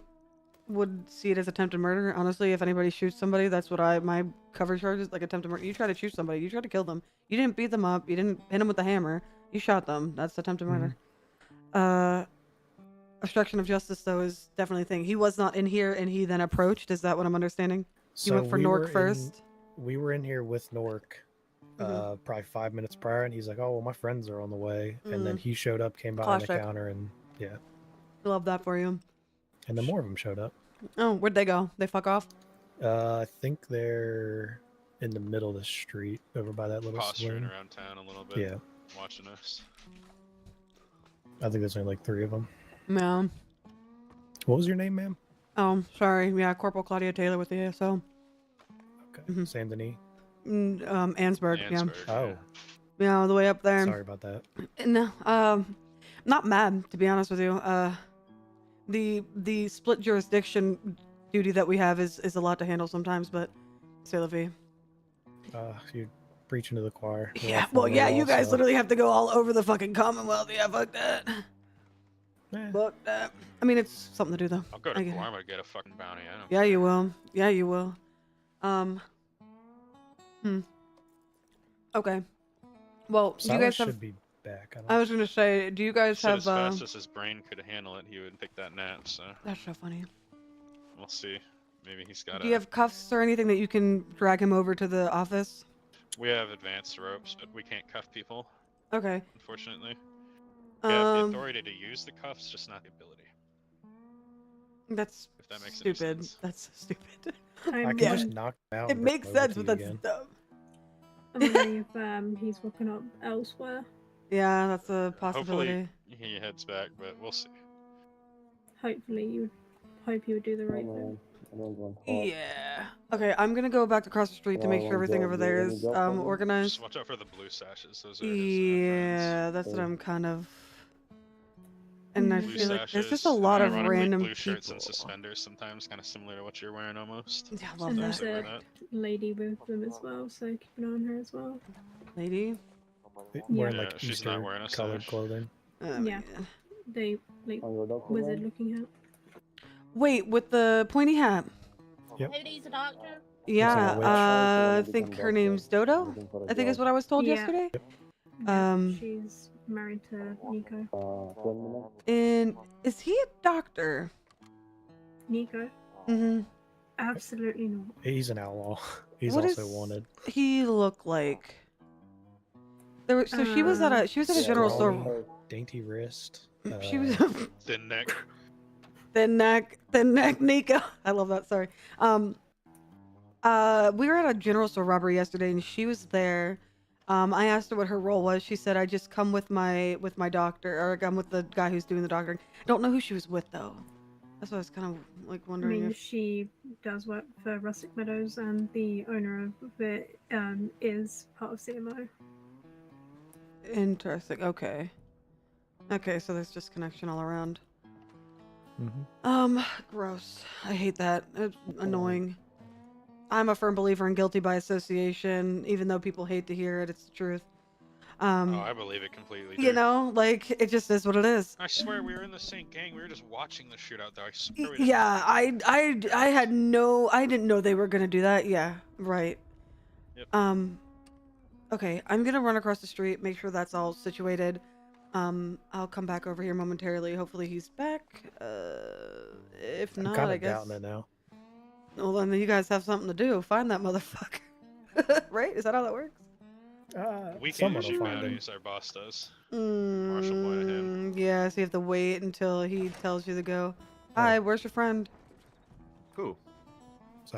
would see it as attempted murder. Honestly, if anybody shoots somebody, that's what my cover charge is, like attempted murder. You try to shoot somebody, you try to kill them. You didn't beat them up, you didn't hit them with the hammer. You shot them. That's attempted murder. Obstruction of justice, though, is definitely a thing. He was not in here, and he then approached. Is that what I'm understanding? You went for we Nork were first. We were in here with Nork probably 5 minutes prior, and he's like, "Oh, well, my friends are on the way," and then he showed up, came behind Clash the check. counter, and yeah, Love that for you. and then more of them showed up. Oh, where'd they go? They fuck off? I think they're in the middle of the street over by that little Posturing saloon. around town a little bit. Yeah, Watching us. I think there's only like 3 of them. Yeah. What was your name, ma'am? Oh, sorry. Yeah, Corporal Claudia Taylor with the ASO. Okay, Saint Denis. Ansburg, yeah. Oh, Yeah, all the way up there. sorry about that. No, not mad, to be honest with you. The split jurisdiction duty that we have is a lot to handle sometimes, but c'est la vie. You're preaching to the choir. We're Yeah, all well, following yeah, the you law, guys so- literally have to go all over the fucking Commonwealth. Yeah, fuck that. Fuck that. I mean, it's something to do, though. I'll go I to get it. Guarma to get a fucking bounty. I don't Yeah, you will. Yeah, you will. Okay. Well, do you Silas guys have... should be back. I was gonna say, do you guys Said have... as fast as his brain could handle it, he would take that nap, so That's so funny. we'll see. Maybe he's got Do you have cuffs or anything that you can drag him over to the office? We have advanced ropes, but we can't cuff people, Okay. unfortunately. We have the authority to use the cuffs, just not the ability. That's If that makes any stupid. sense. That's stupid. I can Yeah. just knock him out. It and bring makes him over sense, to but you that's again. dumb. I'm wondering if he's woken up elsewhere. Yeah, that's a possibility. Hopefully he heads back, but we'll see. Hopefully, you hope you would do the right thing. Yeah. Okay, I'm gonna go back across the street to make sure everything over there is organized. Just watch out for the blue sashes. Those are Yeah, that's what I'm kind of. And I blue feel like there's just a sashes, lot of ironically, random blue shirts people. and suspenders, sometimes kind of similar to what you're wearing almost. Yeah, I love And that. there's Something a like lady with them as well, so keep an eye on her as well. Lady. Wearing Yeah, like she's not Easter wearing a colored sash. coloring. Yeah, they like wizard looking hat. Wait, with the pointy hat. Who needs a doctor? Yeah, witch. I think her name's Dodo. I think is what I was told Yeah. yesterday. Yeah, she's married to Nico. And is he a doctor? Nico? Mm-hmm. Absolutely not. He's an outlaw. He's What also is wanted. he look like? There was, so she was at a general store. Scrawny, dainty wrist. She was Thin neck. thin neck Nico. I love that. Sorry. We were at a general store robbery yesterday, and she was there. I asked her what her role was. She said, "I just come with my doctor, or I'm with the guy who's doing the doctoring." I don't know who she was with though. That's what I was kind of like I wondering mean, if. she does work for Rustic Meadows, and the owner of it is part of CMO. Interesting. Okay. Okay, so there's just connection all around. Mm-hmm. Gross. I hate that. It's annoying. I'm a firm believer in guilty by association, even though people hate to hear it. It's the truth. Oh, I believe it completely. You dude. know, like it just is what it is. I swear we were in the same gang. We were just watching the shootout, though. I swear we didn't. Yeah, I had no, I didn't know they were gonna do that. Yeah, right. Yep. Okay, I'm gonna run across the street, make sure that's all situated. I'll come back over here momentarily. Hopefully he's back. If I'm not, kind I of guess. doubting it now. Well, then you guys have something to do. Find that motherfucker. Right? Is that how that works? We can someone will issue find him. bounties. Our boss does. Marshall Moynihan. Yeah, so you have to wait until he tells you to go. Hi, where's your friend? Who?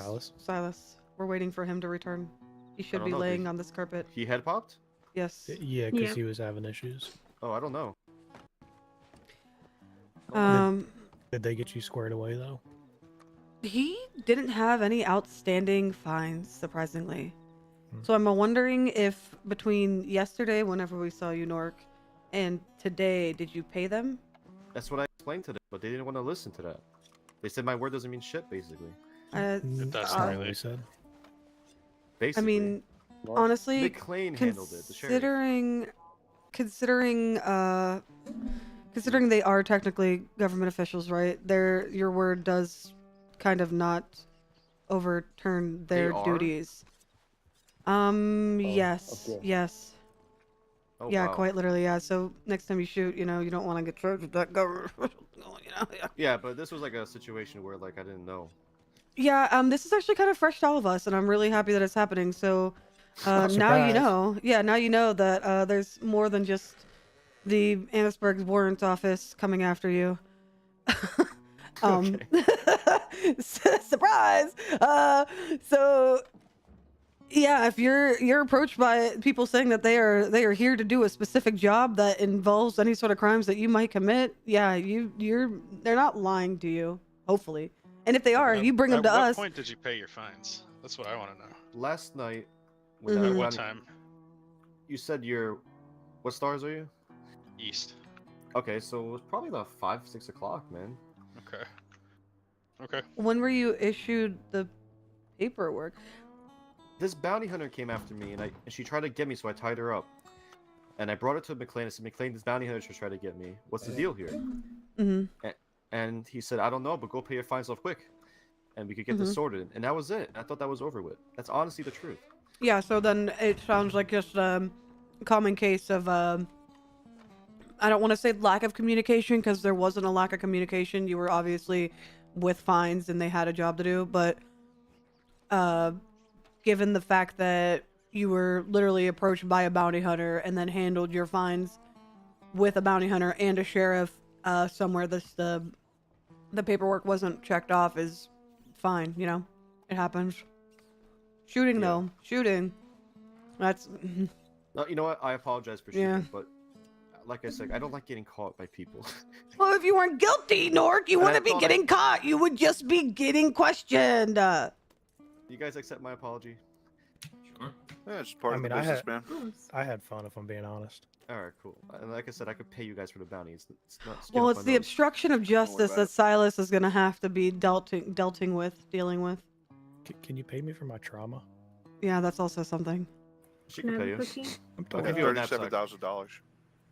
Silas. Silas. We're waiting for him to return. He should don't be know, laying dude. on this carpet. He head popped? Yes. Yeah, because Yeah. he was having issues. Oh, I don't know. Did they get you squared away though? He didn't have any outstanding fines, surprisingly. Hmm. So I'm wondering if between yesterday, whenever we saw you, Nork, and today, did you pay them? That's what I explained to them, but they didn't want to listen to that. They said my word doesn't mean shit, basically. It does not really. what we said. I Basically. mean, honestly, McLean handled it, the sheriff. considering they are technically government officials, right? Your word does kind of not overturn their are? duties. Yes, okay. yes. Oh, Yeah, wow. quite literally, yeah. So next time you shoot, you don't want to get charged with that government. Yeah. Yeah, but this was like a situation where like I didn't know. Yeah, this is actually kind of fresh to all of us, and I'm really happy that it's happening. So now you Surprise. know. Yeah, now you know that there's more than just the Annisburg warrant office coming after you. Surprise! So yeah, if you're approached by people saying that they are here to do a specific job that involves any sort of crimes that you might commit, yeah, they're not lying to you, hopefully. And if they are, you bring them to At us. what point did you pay your fines? That's what I want to know. Last night, when Mhm. At what time? You said what stars are you? East. Okay, so it was probably about 5, 6 o'clock, man. Okay. Okay. When were you issued the paperwork? This bounty hunter came after me, and she tried to get me, so I tied her up. And I brought her to McLean. I said, McLean, this bounty hunter trying to get me. What's the deal here? Mm-hmm. And he said, I don't know, but go pay your fines off quick. And we could get this sorted. And that was it. I thought that was over with. That's honestly the truth. Yeah, so then it sounds like just a common case of, I don't want to say lack of communication, because there wasn't a lack of communication. You were obviously with fines and they had a job to do, but given the fact that you were literally approached by a bounty hunter and then handled your fines with a bounty hunter and a sheriff somewhere, the paperwork wasn't checked off is fine, it happens. Shooting though, shooting, that's No, you know what? I apologize for shooting, Yeah. but like I said, I don't like getting caught by people. well, if you weren't guilty, Nork, you And I wouldn't be thought getting caught. You would just be getting questioned. You guys accept my apology? Yeah, it's part I of mean, the business, man. I had fun, if I'm being honest. All right, cool. And like I said, I could pay you guys for the bounty. It's not. skin Well, off it's my the nose. obstruction of justice about that it. Silas is gonna have to be dealing with. Can you pay me for my trauma? Yeah, that's also something. She can pay you. Cookie? I'm I'll talking give you a $37,000.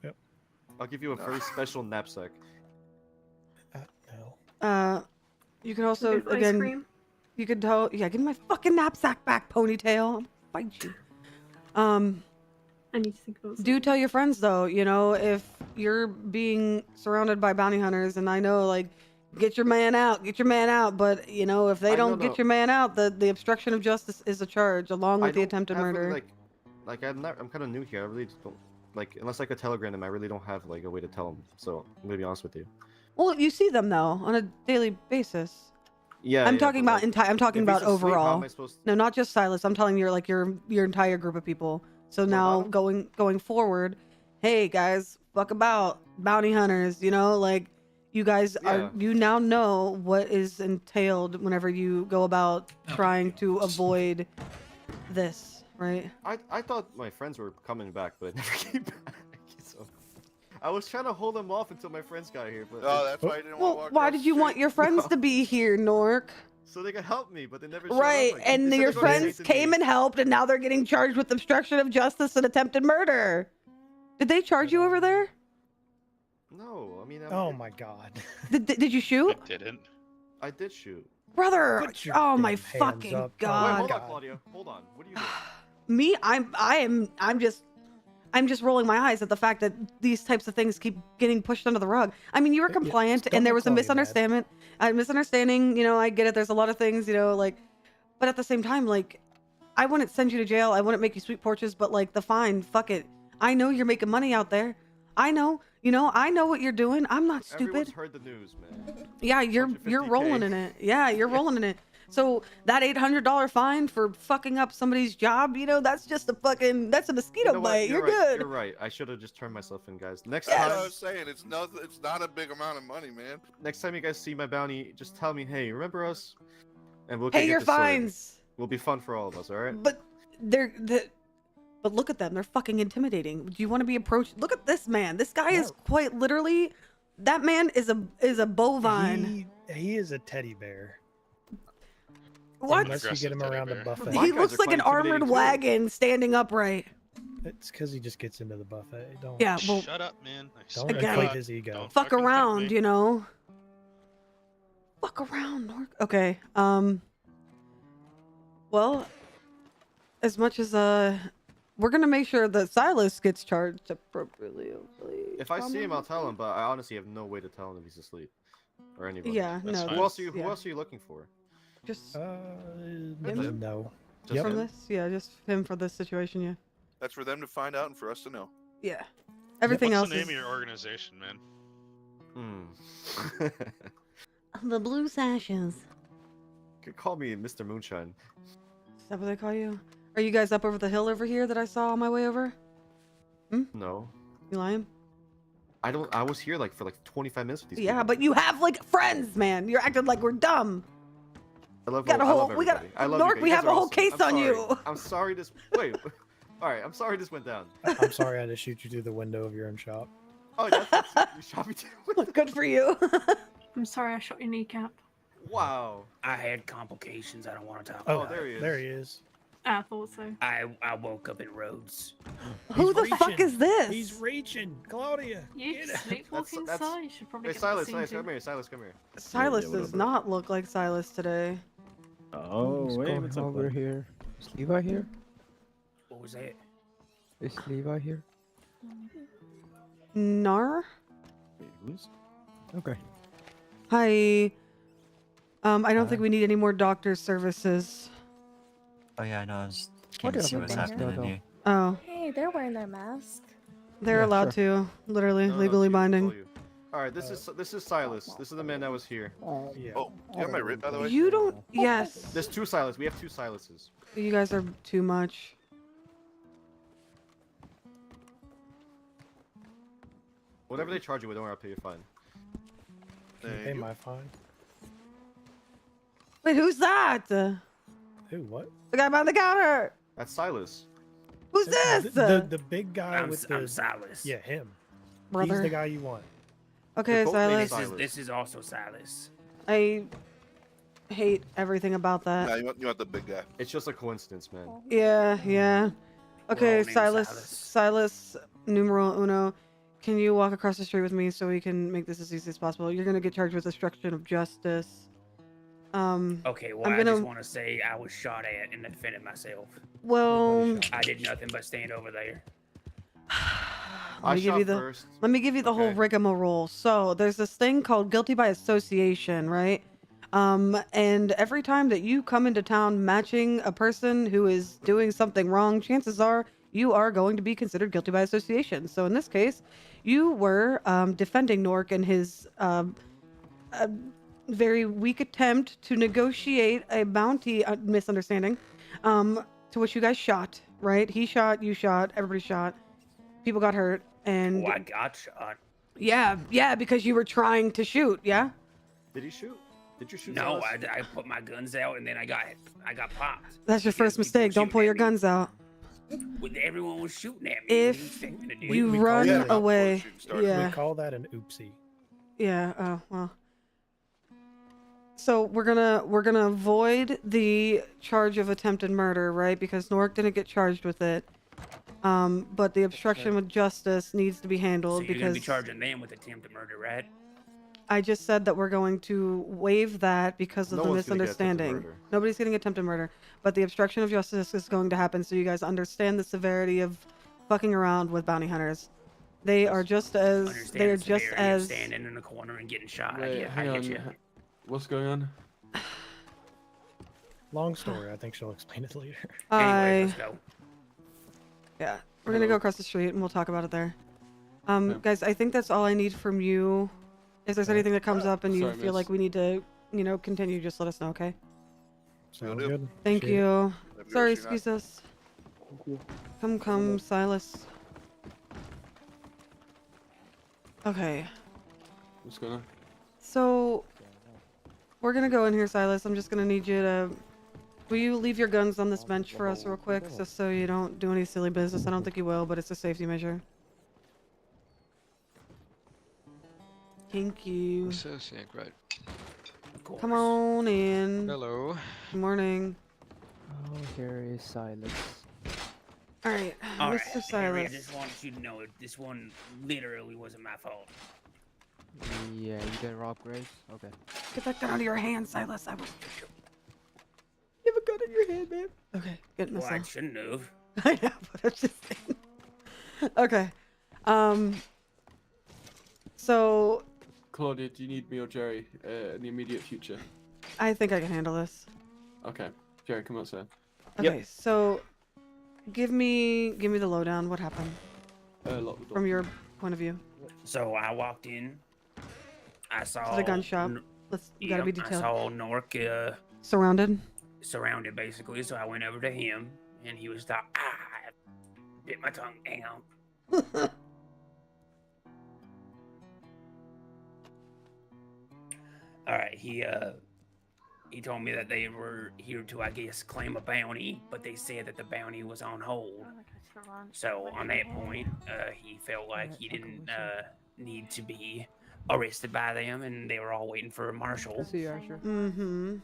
knapsack. I'll give you a very special knapsack. no. You could also Good ice again, cream? you could tell, yeah, give me my fucking knapsack back, ponytail. I'll fight you. I need to think about Do tell your friends though, if you're being surrounded by bounty hunters, and I know like get your man out, but if they don't get your man out, the obstruction of justice is a charge along with the attempted murder. I'm kind of new here. I really just don't unless I could telegram them. I really don't have a way to tell them. So I'm gonna be honest with you. Well, you see them though on a daily basis. Yeah. I'm talking about I'm talking if he's about asleep, how overall. am I supposed to- No, not just Silas. I'm telling you like your entire group of people. So now going forward, hey guys, fuck about bounty hunters, you guys you now know what is entailed whenever you go about trying to avoid this, right? I thought my friends were coming back, but it never came back. So I was trying to hold them off until my friends got here, but Oh, that's why I didn't want to Well, walk why across did the you want street. your friends to be here, Nork? so they could help me, but they never showed Right, up. and They said your they're gonna friends say to came me- and helped, and now they're getting charged with obstruction of justice and attempted murder. Did they charge you over there? No, I mean. Oh my god. Did you shoot? I didn't. I did shoot. Brother, Put your oh my damn hands fucking up. Oh, Wait, god. hold on, Claudia. Hold on. What are you doing? Me, I'm just rolling my eyes at the fact that these types of things keep getting pushed under the rug. I mean, you were Yeah, compliant, don't and there make was a Claudia mad. misunderstanding. I get it. There's a lot of things, but at the same time, I wouldn't send you to jail. I wouldn't make you sweep porches, but the fine, fuck it. I know you're making money out there. I know, I know what you're doing. I'm not stupid. Everyone's heard the news, man. Yeah, you're 150K. rolling in it. Yeah, you're rolling in it. So that $800 fine for fucking up somebody's job, you know, that's just that's a mosquito You know what? bite. You're right. good. You're right. I should have just turned myself in, guys. Next That's time, what I was saying. It's not a big amount of money, man. next time you guys see my bounty, just tell me, hey, remember us? And we'll Pay get your this sorted. fines. Will be fun for all of us. All right. But but look at them. They're fucking intimidating. Do you want to be approached? Look at this man. This guy is quite literally. That man is a bovine. He is a teddy bear. What? Unless you get him around the buffet. He looks like an armored wagon standing upright. It's because he just gets into the buffet. Don't. Yeah, well, Shut up, man. Don't Again, inflate his ego. Don't fuck fucking around, tempt me. you know. Fuck around, Nork. Okay. Well, as much as we're gonna make sure that Silas gets charged appropriately. Hopefully. If I see him, I'll tell him. But I honestly have no way to tell him if he's asleep, or anybody. Yeah, That's no. fine. Who else are you? yeah. Who else are you looking for? Just No. Just from him? this, yeah, just him for this situation, yeah. That's for them to find out and for us to know. Yeah. Everything What's else the name is of your organization, man? the Blue Sashes. Could call me Mr. Moonshine. Is that what they call you? Are you guys up over the hill over here that I saw on my way over? No, You lying? I don't. I was here for 25 minutes with these Yeah, people. but you have like friends, man. You're acting like we're dumb. I love. got a I whole- love we got- everybody. I love Nork, you guys. we You have guys a are whole awesome. case I'm on sorry. you. I'm sorry. This. Wait. All right. I'm sorry. This went down. I'm sorry I had to shoot you through the window of your own shop. Oh, that's you shot me too. Good for you. I'm sorry I shot your kneecap. Wow. I had complications I don't want to talk Oh, about. there he is. There he is. I thought so. I woke up in Rhodes. Who the fuck is this? He's reaching, Claudia. You sleepwalk That's- inside. You should probably Hey, get Silas. that Silas, seen come to. here. Silas, come here. Silas Yeah, does whatever. not look like Silas today. Oh, What's wait, going what's on over buddy? here? Is Levi here? What was that? Is Levi here? Nar? Wait, who's? Okay. Hi. I don't think we need any more doctor services. Oh yeah, no, I was What came to is see it, what's mask happening though? in here. Oh, Hey, they're wearing their mask. they're Yeah, allowed to. Literally, No, legally she- binding. told you. All right. This is Silas. This is the man that was here. Yeah. Oh, you got my writ, by the way? You don't. Yes. There's two Silas. We have two Silases. You guys are too much. Whatever they charge you with, don't worry, I'll pay you fine. Can you Thank pay you. my fine? Wait, who's that? The Who? What? guy behind the counter. That's Silas. Who's this? The big guy I'm, with I'm the Silas. yeah him. Brother. He's the guy you want. Okay, They're both named Silas. Silas. This is also Silas. I hate everything about that. Nah, you want the big guy. It's just a coincidence, man. Yeah, yeah. Okay, named Silas. Silas. Silas, numero uno. Can you walk across the street with me so we can make this as easy as possible? You're gonna get charged with obstruction of justice. Okay, well, I'm I gonna- just want to say I was shot at and I defended myself. Well, I did nothing but stand over there. let me give you the first. let me give you the whole Okay. rigmarole. So there's this thing called guilty by association, right? And every time that you come into town matching a person who is doing something wrong, chances are you are going to be considered guilty by association. So in this case, you were defending Nork in his very weak attempt to negotiate a bounty misunderstanding, to which you guys shot, right? He shot, you shot, everybody shot. People got hurt, and Oh, I got shot. yeah, because you were trying to shoot, yeah? Did he shoot? Did you shoot? No, Silas? I put my guns out and then I got popped. That's your Because first people mistake. Don't shooting pull at your me. guns out. When everyone was shooting at me. If what do you expect me to do? you we run call that- away, started. yeah, We call that an oopsie. yeah. Oh well. So we're gonna avoid the charge of attempted murder, right? Because Nork didn't get charged with it. But the obstruction with justice needs to be So handled you're gonna be because charging them with attempted murder, right? I just said that we're going to waive that because of No the one's gonna get attempted misunderstanding. murder. Nobody's getting attempted murder, but the obstruction of justice is going to happen, so you guys understand the severity of fucking around with bounty hunters. They are just as Understand they are the just severity of as standing in the corner and getting shot. Wait, I hang get on. you. What's going on? Long story. I think she'll explain it later. Anyway, let's I go. yeah. We're gonna go Hello. across the street and we'll talk about it there. Okay. Guys, I think that's all I need from you. If there's Okay. anything that comes up and you Sorry, feel miss. like we need to, continue, just let us know, okay? Sounds do. good. Thank Appreciate it. you. Have a good Sorry, rest of your excuse us. Come, Silas. Okay, What's going on? so we're gonna go in here, Silas. I'm just gonna need you to. Will you leave your guns on this bench for us real quick, just so you don't do any silly business? I don't think you will, but it's a safety measure. Thank you. Associate, right? Of course. Come on in. Hello. Good morning. Oh, here is Silas. All right, All right, Mr. Harry, I Silas. just want you to know this one literally wasn't my fault. Yeah, you didn't rob Grace? Okay. Get that gun out of your hand, Silas. I will shoot you. You have a gun in your hand, man. Okay, get in the Well, I cell. shouldn't have. I know, but I'm just saying. Okay. So Claudia, do you need me or Jerry in the immediate future? I think I can handle this. Okay. Jerry, come outside. Okay, so give me the lowdown. What happened Lock the door. from your point of view? So I walked in. I saw To the gun shop. You gotta be I detailed. saw Nork Surrounded. surrounded basically, so I went over to him, and he was like, I bit my tongue down. All right, he told me that they were here to, I guess, claim a bounty, but they said that the bounty was on hold. So on that point, he felt like he didn't need to be arrested by them, and they were all waiting for a marshal. See you, Asher. Mm-hmm.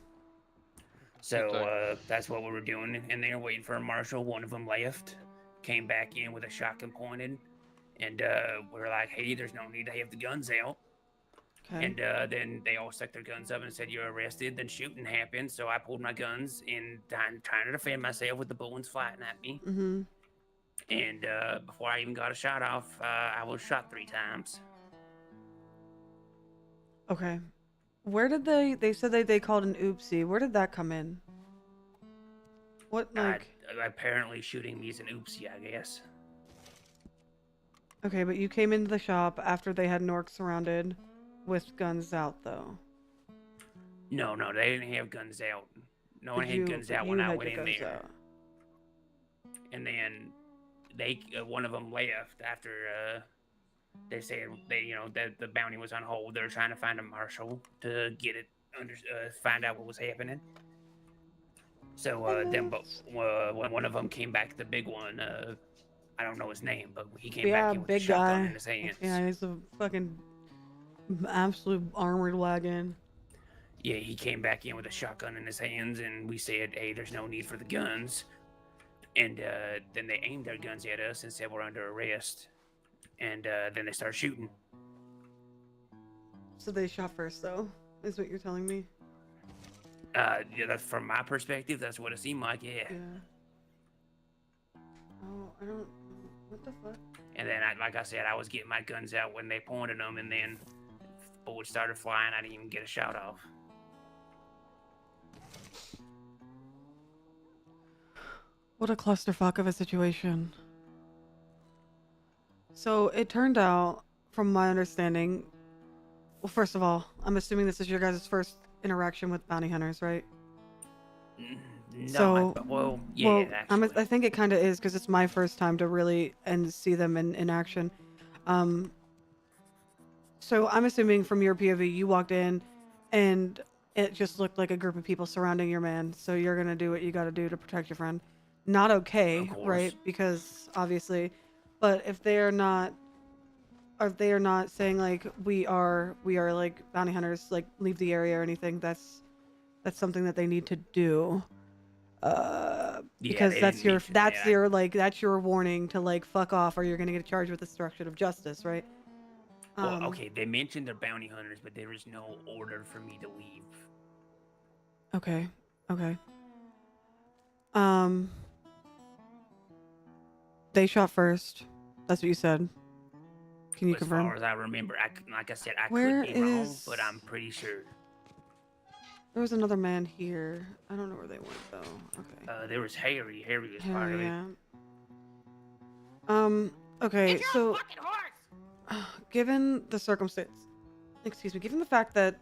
So that's what we were doing, and they were waiting for a marshal. One of them left, came back in with a shotgun pointed, and we were like, "Hey, there's no need to have the guns out." Okay. And then they all stuck their guns up and said, "You're arrested." Then shooting happened, so I pulled my guns and trying to defend myself with the bullets flying at me. Mm-hmm. And before I even got a shot off, I was shot 3 times. Okay. Where did they said they called an oopsie. Where did that come in? What, like... Apparently shooting me is an oopsie, I guess. Okay, but you came into the shop after they had Nork surrounded with guns out, though. No, they didn't have guns out. No one But had guns out you when I had went your in guns there. out. And then one of them left after they said that the bounty was on hold. They were trying to find a marshal to get it find out what was happening. So then when one of them came back, the big one, I don't know his name, but he came back in with a big shotgun guy. in his hands. Yeah, he's a fucking absolute armored wagon. Yeah, he came back in with a shotgun in his hands, and we said, "Hey, there's no need for the guns." And then they aimed their guns at us and said we're under arrest. And then they started shooting. So they shot first, though, is what you're telling me? Yeah, that's from my perspective. That's what it seemed like. Yeah. Oh, I don't... What the fuck? And then, like I said, I was getting my guns out when they pointed them, and then bullets started flying. I didn't even get a shot off. What a clusterfuck of a situation. So it turned out, from my understanding, well, first of all, I'm assuming this is your guys' first interaction with bounty hunters, right? No, yeah, actually. I think it kind of is because it's my first time to really see them in action. So I'm assuming from your POV, you walked in, and it just looked like a group of people surrounding your man. So you're gonna do what you got to do to protect your friend. Not okay, right? Because obviously, but if they are not saying like we are like bounty hunters, like leave the area or anything, that's something that they need to do. Because that's your warning to like fuck off, or you're gonna get charged with obstruction of justice, right? Well, okay, they mentioned they're bounty hunters, but there is no order for me to leave. Okay. They shot first. That's what you said. Can you confirm? As far as I remember, like I said, I Where could be wrong, is- but I'm pretty sure. There was another man here. I don't know where they went though. Okay. There was Harry. Harry was part of it. Yeah. Okay, so given the given the fact that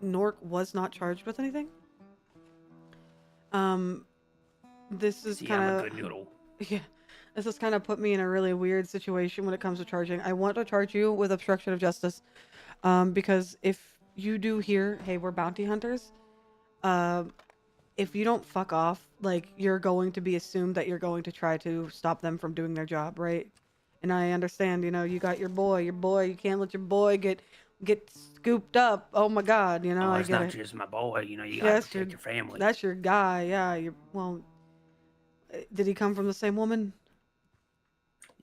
Nork was not charged with anything, This is See, kind I'm a of good noodle. yeah. This has kind of put me in a really weird situation when it comes to charging. I want to charge you with obstruction of justice, because if you do hear, hey, we're bounty hunters, if you don't fuck off, like, you're going to be assumed that you're going to try to stop them from doing their job, right? And I understand, you know, you got your boy, you can't let your boy get scooped up. Oh my God, you know, Oh, I it's get not it. just my boy. You know, you Yeah, gotta that's protect your family. That's your guy, yeah. Well, did he come from the same woman?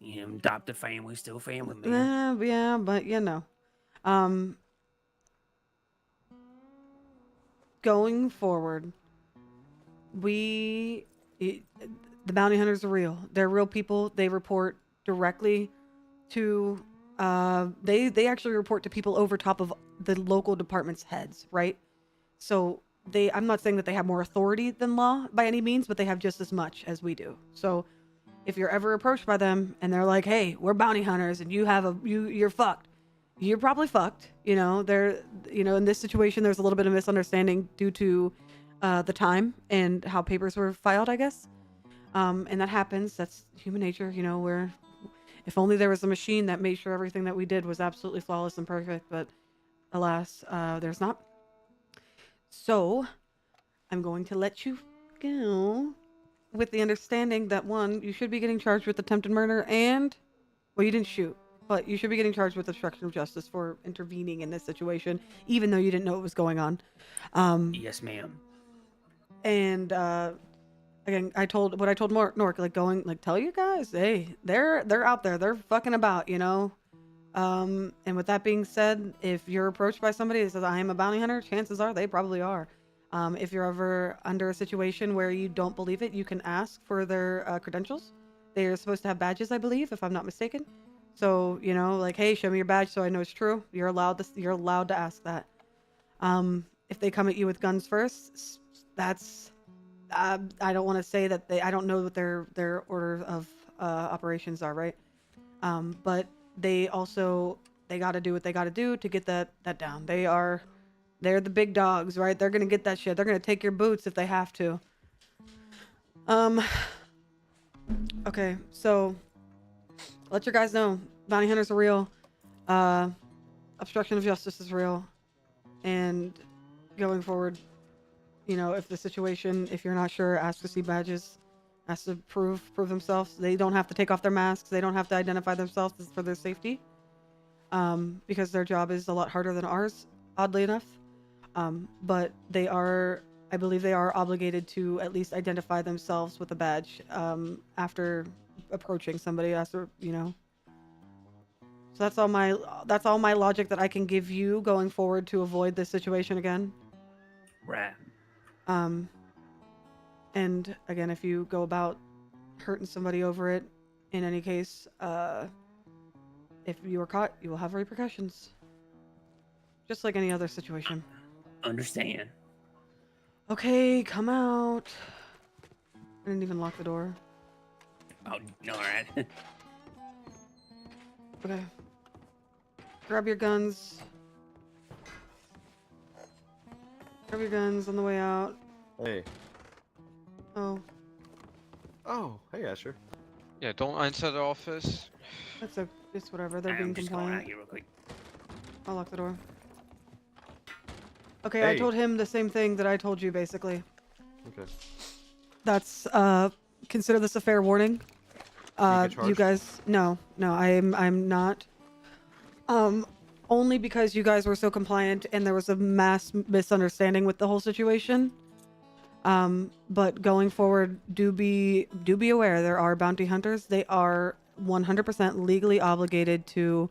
You know, adopted family, still family, man. Yeah, but you know, going forward, the bounty hunters are real. They're real people. They report directly to, they actually report to people over top of the local department's heads, right? So I'm not saying that they have more authority than law by any means, but they have just as much as we do. So if you're ever approached by them and they're like, hey, we're bounty hunters and you're fucked, you're probably fucked. You know, in this situation, there's a little bit of misunderstanding due to the time and how papers were filed, I guess. And that happens. That's human nature. You know, where if only there was a machine that made sure everything that we did was absolutely flawless and perfect, but alas, there's not. So I'm going to let you go with the understanding that, one, you should be getting charged with attempted murder and, well, you didn't shoot, but you should be getting charged with obstruction of justice for intervening in this situation, even though you didn't know what was going on. Yes, ma'am. And again, I told Nork, like, tell you guys, hey, they're out there, they're fucking about, you know. And with that being said, if you're approached by somebody that says, I am a bounty hunter, chances are they probably are. If you're ever under a situation where you don't believe it, you can ask for their credentials. They are supposed to have badges, I believe, if I'm not mistaken. So, you know, like, hey, show me your badge so I know it's true. You're allowed to ask that. If they come at you with guns first, that's I don't want to say that I don't know what their order of operations are, right? But they got to do what they got to do to get that down. They're the big dogs, right? They're going to get that shit. They're going to take your boots if they have to. Okay, so let your guys know. Bounty hunters are real. Obstruction of justice is real. And going forward, you know, if you're not sure, ask to see badges. Ask to prove themselves. They don't have to take off their masks. They don't have to identify themselves for their safety. Because their job is a lot harder than ours, oddly enough. But I believe they are obligated to at least identify themselves with a badge after approaching somebody, you know. So that's all my logic that I can give you going forward to avoid this situation again. Right. And again, if you go about hurting somebody over it, in any case, if you are caught, you will have repercussions. Just like any other situation. Understand. Okay, come out. I didn't even lock the door. Oh, no, all right. Okay. Grab your guns. Grab your guns on the way out. Hey. Oh. Oh, hey, Asher. Yeah, don't enter the office. It's whatever. They're being just going out compliant. here real quick. I'll lock the door. Okay, Hey. I told him the same thing that I told you, basically. Okay. That's consider this a fair warning. You guys, no, I'm not. Only because you guys were so compliant and there was a mass misunderstanding with the whole situation. But going forward, do be aware there are bounty hunters. They are 100% legally obligated to,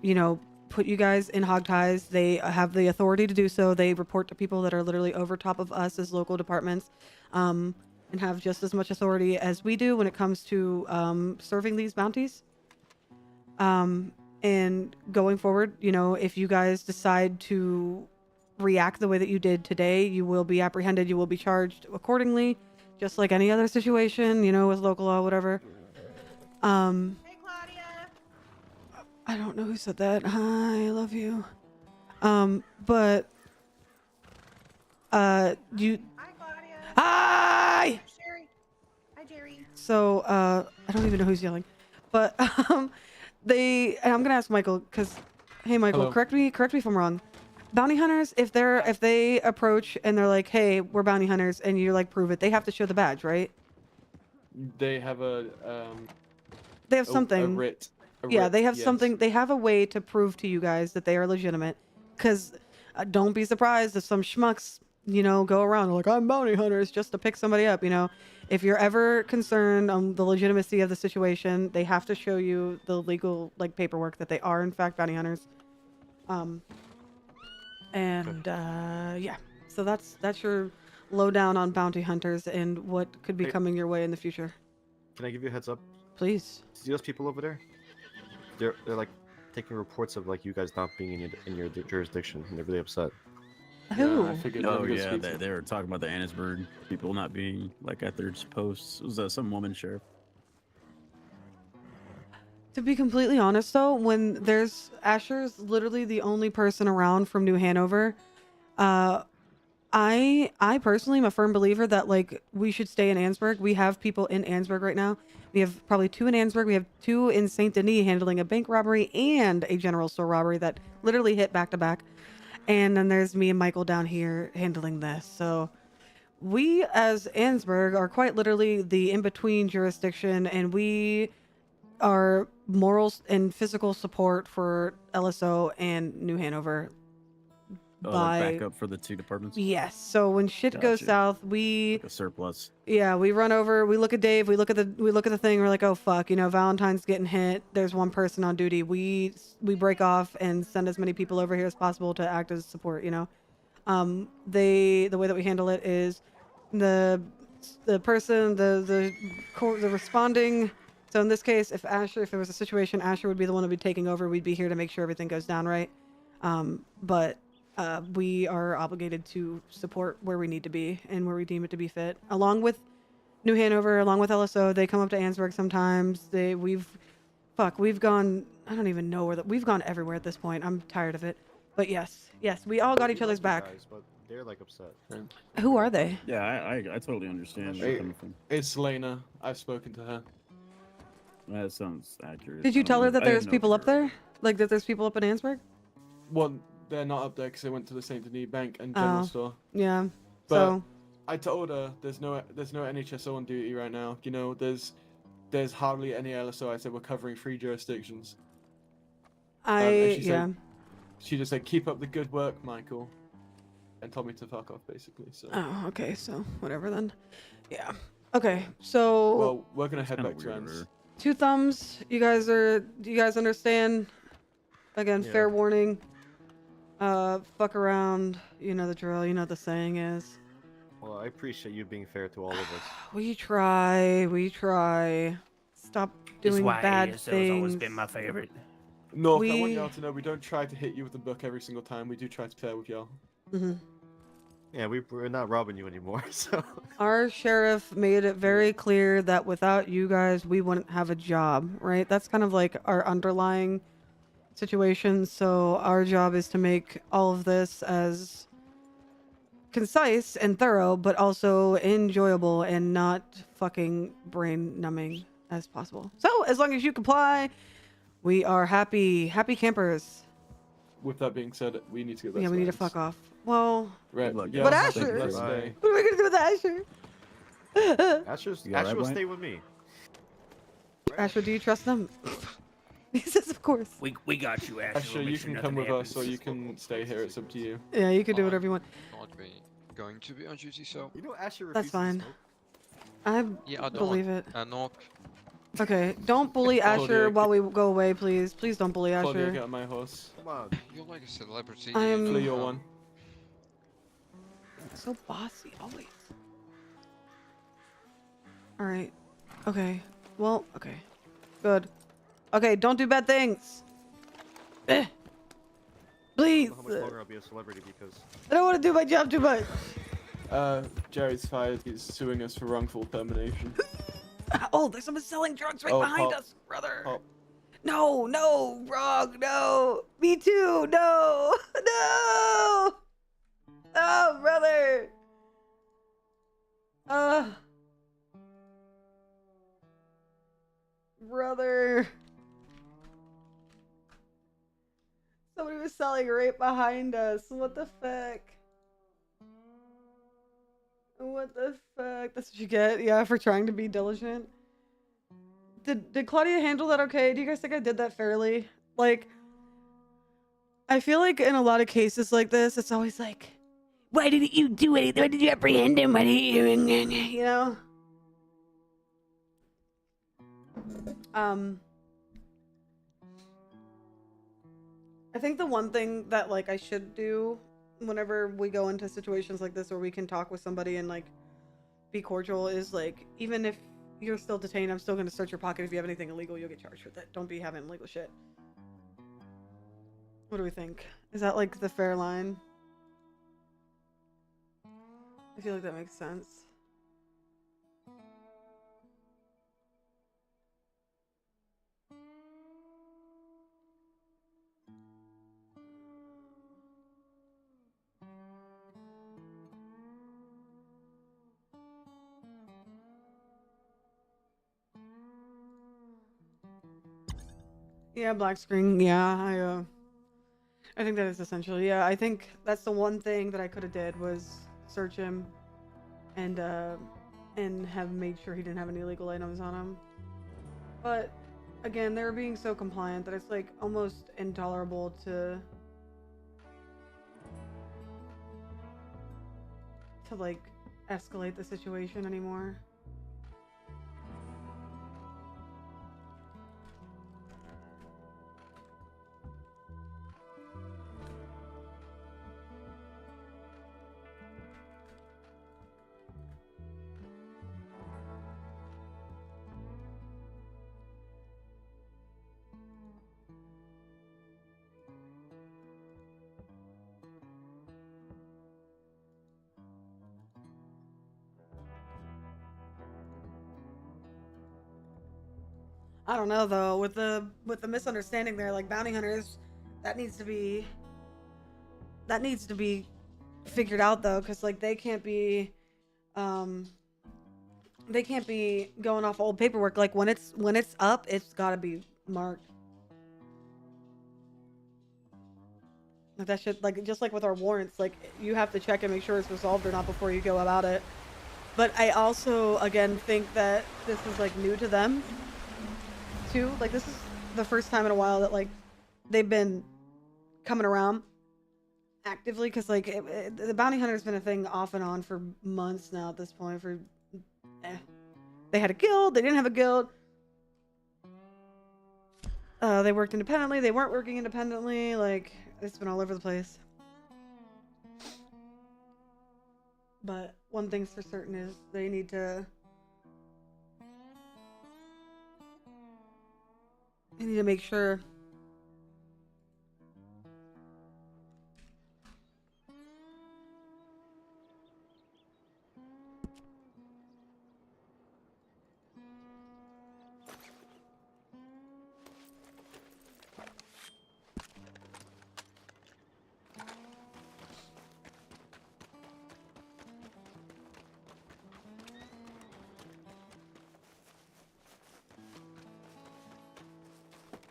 you know, put you guys in hog ties. They have the authority to do so. They report to people that are literally over top of us as local departments, and have just as much authority as we do when it comes to serving these bounties. And going forward, you know, if you guys decide to react the way that you did today, you will be apprehended. You will be charged accordingly, just like any other situation, you know, with local law, whatever. Hey, Claudia. I don't know who said that. Hi, I love you. But you. Hi, Claudia. Hi. Hi. Sherry. Hi, Jerry. So, I don't even know who's yelling, but and I'm gonna ask Michael because, hey, Michael, Hello. correct me if I'm wrong. Bounty hunters, if they approach and they're like, hey, we're bounty hunters, and you're like, prove it, they have to show the badge, right? They have They have a something. writ. Yeah, they have yes. something. They have a way to prove to you guys that they are legitimate. Because don't be surprised if some schmucks, go around like, I'm bounty hunters just to pick somebody up. If you're ever concerned on the legitimacy of the situation, they have to show you the legal paperwork that they are in fact bounty hunters. Yeah. So that's your lowdown on bounty hunters and what could be Hey. coming your way in the future. Can I give you a heads up? Please. See those people over there? They're like taking reports of like you guys not being in your jurisdiction, and they're really upset. Who? Oh yeah, they were talking about the Annisburg people not being at their posts. Was that some woman sheriff? To be completely honest, though, when there's Asher's literally the only person around from New Hanover, I personally am a firm believer that we should stay in Annesburg. We have people in Annesburg right now. We have probably 2 in Annesburg. We have 2 in Saint Denis handling a bank robbery and a general store robbery that literally hit back to back. And then there's me and Michael down here handling this. So we as Annesburg are quite literally the in-between jurisdiction, and we are moral and physical support for LSO and New Hanover. Like backup for the 2 departments. Yes. So when shit goes Gotcha. south, we A surplus. yeah, we run over, we look at Dave, we look at the thing, we're like, oh fuck, Valentine's getting hit. There's one person on duty. We break off and send as many people over here as possible to act as support. The way that we handle it is the person, the responding. So in this case, if there was a situation, Asher would be the one to be taking over. We'd be here to make sure everything goes down right. But we are obligated to support where we need to be and where we deem it to be fit. Along with New Hanover, along with LSO, they come up to Annesburg sometimes. We've gone, I don't even know we've gone everywhere at this point. I'm tired of it. But yes, we all got each other's back. Guys, but they're upset. Who are they? Yeah, I totally understand where you're coming from. It's Lena. I've spoken to her. That sounds accurate. Did you tell her that I didn't there's know people if up there? That there's people up in Annesburg? Well, they're not up there because they went to the Saint Denis Bank and General Store. Yeah. But So I told her there's no NHSO on duty right now. There's hardly any LSO. I said we're covering 3 jurisdictions. And she just said keep up the good work, Michael, and told me to fuck off basically. So. Oh, okay. So whatever then. Yeah. Okay. So. Well, we're gonna head back to Anns. 2 thumbs. Do you guys understand? Again, fair warning. Fuck around. You know the drill. You know what the saying is. Well, I appreciate you being fair to all of us. We try. Stop doing bad ASO's things. always been my favorite. North, I want y'all to know we don't try to hit you with the book every single time. We do try to be fair with y'all. Mm-hmm. Yeah, we're not robbing you anymore, so. Our sheriff made it very clear that without you guys, we wouldn't have a job, right? That's kind of like our underlying situation. So our job is to make all of this as concise and thorough, but also enjoyable and not fucking brain numbing as possible. So as long as you comply, we are happy campers. With that being said, we need to get back. Yeah, we need to fuck off. Well, right. But Asher, what are we gonna do with Asher? Asher will stay with me. Asher, do you trust them? He says, of course. We got you, Asher. Asher, you can come with us, or you can stay here. It's up to you. Yeah, you can do whatever you want. Not going to be on duty, so. Asher That's fine. I believe it. Knock. Okay, don't bully Asher while we go away, please. Please don't bully Claudia, Asher. get on my horse. Come on. You're like a celebrity. I am. Flee your one. So bossy, always. Alright. Okay. Well, okay. Good. Okay, don't do bad things. Please. I don't know how much longer I'll be a celebrity because. I don't want to do my job too much. Jerry's fired. He's suing us for wrongful termination. Oh, there's someone selling drugs right behind Pop. us, brother. Pop. No, wrong, no. Me too, no. Oh, brother. brother. Somebody was selling right behind us. What the fuck? What the fuck? That's what you get, yeah, for trying to be diligent. Did Claudia handle that okay? Do you guys think I did that fairly? Like, I feel like in a lot of cases like this, it's always like, why didn't you do anything? Why did you apprehend him? Why didn't you, you know? I think the one thing that, like, I should do whenever we go into situations like this where we can talk with somebody and, like, be cordial is, like, even if you're still detained, I'm still going to search your pocket. If you have anything illegal, you'll get charged with it. Don't be having illegal shit. What do we think? Is that, like, the fair line? I feel like that makes sense. Yeah, black screen. Yeah, I think that is essential. Yeah, I think that's the one thing that I could have did was search him and have made sure he didn't have any illegal items on him. But again, they were being so compliant that it's like almost intolerable to like escalate the situation anymore. I don't know though, with the misunderstanding there, like bounty hunters, that needs to be figured out though, because like they can't be going off old paperwork. Like when it's up, it's gotta be marked. Like that shit, like just like with our warrants, like you have to check and make sure it's resolved or not before you go about it. But I also again think that this is like new to them too. Like this is the first time in a while that like they've been coming around actively, because like the bounty hunter's been a thing off and on for months now at this point. They had a guild, they didn't have a guild, they worked independently, they weren't working independently, like it's been all over the place. But one thing's for certain is they need to make sure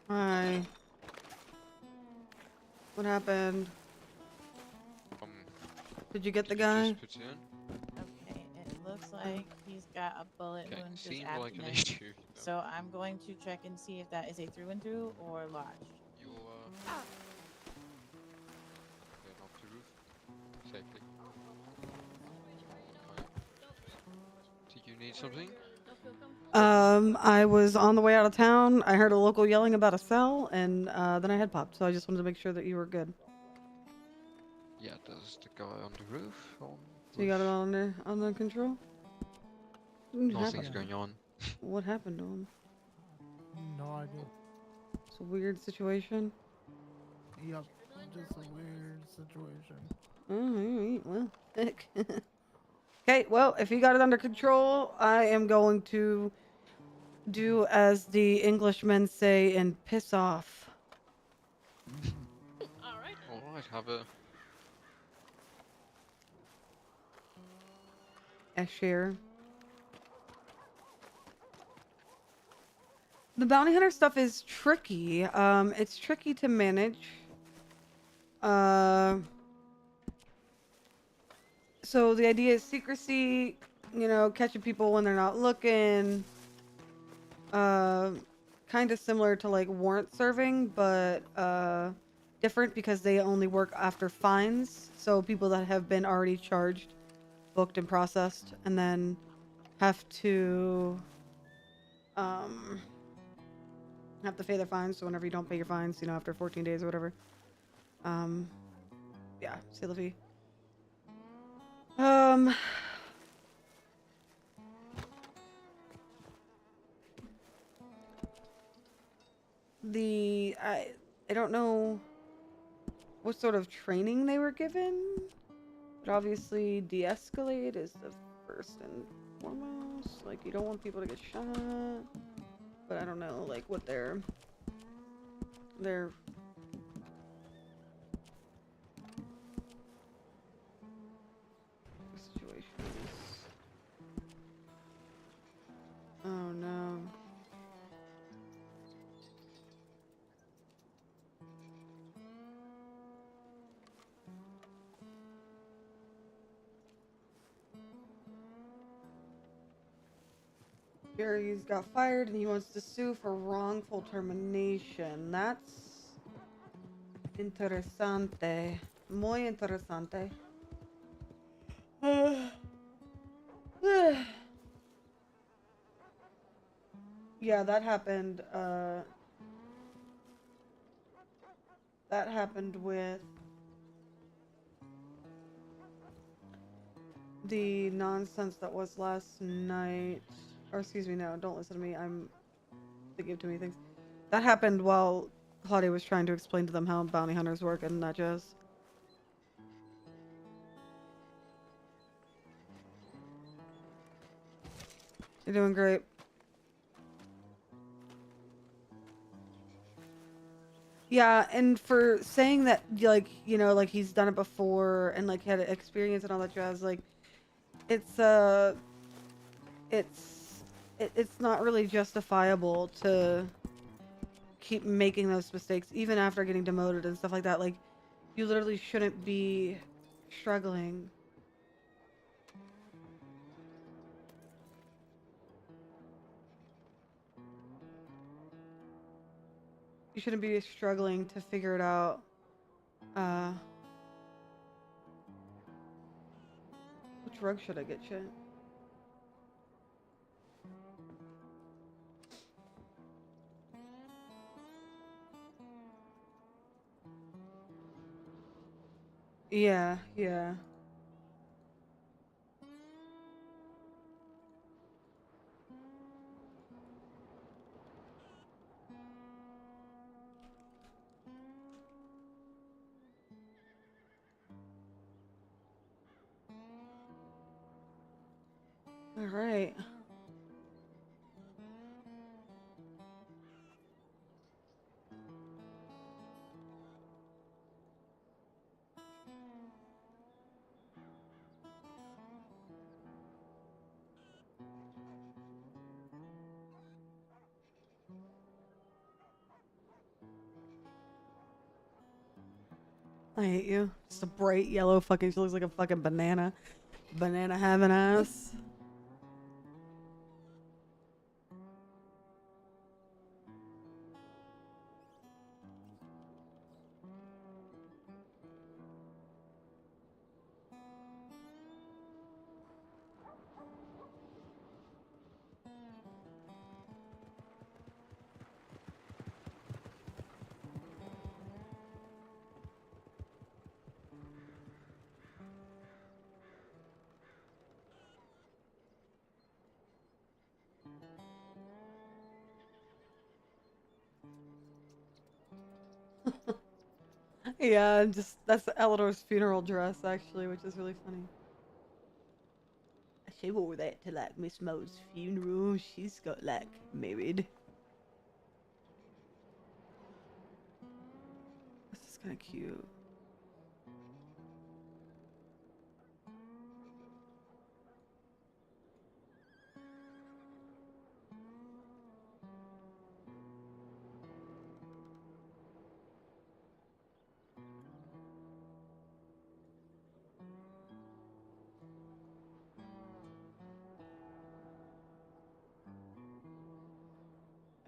Hi. What happened? Did you get the guy? Okay, it looks like he's got a bullet wound to his seemed like an abdomen. issue. So I'm going to check and see if that is a through and through or lodged. You'll get off the roof safely. Did you need something? I was on the way out of town. I heard a local yelling about a cell, and then I head popped. So I just wanted to make sure that you were good. Yeah, there's the guy on the roof. So you got it all under control? Nothing's going on. What happened to him? No idea. It's a weird situation. Yep, just a weird situation. Alright, well, heck. Okay, well, if you got it under control, I am going to do as the Englishmen say and piss off. Alright, have a... Ashir. The bounty hunter stuff is tricky. It's tricky to manage. So the idea is secrecy, you know, catching people when they're not looking. Kind of similar to like warrant serving, but different because they only work after fines. So people that have been already charged, booked, and processed, and then have to pay their fines. So whenever you don't pay your fines, you know, after 14 days or whatever, yeah, c'est la vie. I don't know what sort of training they were given, but obviously de-escalate is the first and foremost. Like, you don't want people to get shot, but I don't know, like, what their situation is. Oh no. Gary's got fired and he wants to sue for wrongful termination. That's interesante. Muy interesante. Yeah, that happened with the nonsense that was last night. Or excuse me, no, don't listen to me. I'm thinking of too many things. That happened while Claudia was trying to explain to them how bounty hunters work and that jazz. You're doing great. Yeah, and for saying that, like, you know, like he's done it before and like had experience and all that jazz, like, it's not really justifiable to keep making those mistakes even after getting demoted and stuff like that. Like, you literally shouldn't be struggling. You shouldn't be struggling to figure it out. Which drug should I get, shit? Yeah, yeah. All right. I hate you. Just a bright yellow fucking, she looks like a fucking banana. Banana having ass. Yeah, just that's Eleanor's funeral dress actually, which is really funny. She wore that to like Miss Mo's funeral. She's got like married. This is kind of cute.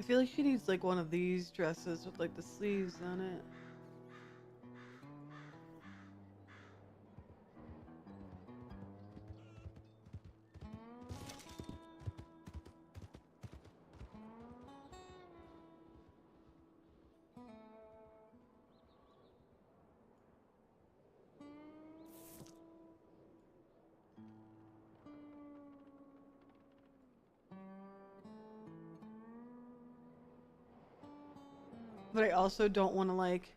feel like she needs like one of these dresses with like the sleeves on it. But I also don't want to like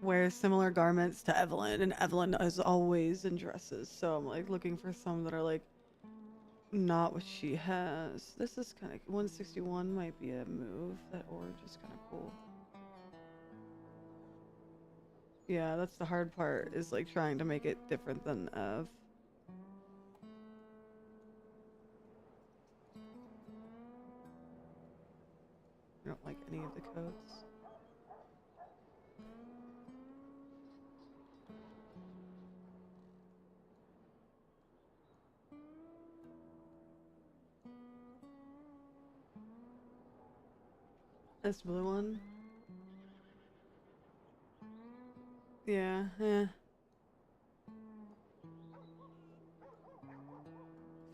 wear similar garments to Evelyn, and Evelyn is always in dresses, so I'm like looking for some that are like not what she has. This is kind of 161 might be a move. That orange is kind of cool. Yeah, that's the hard part, is like trying to make it different than Ev. I don't like any of the coats. This blue one. Yeah, yeah. I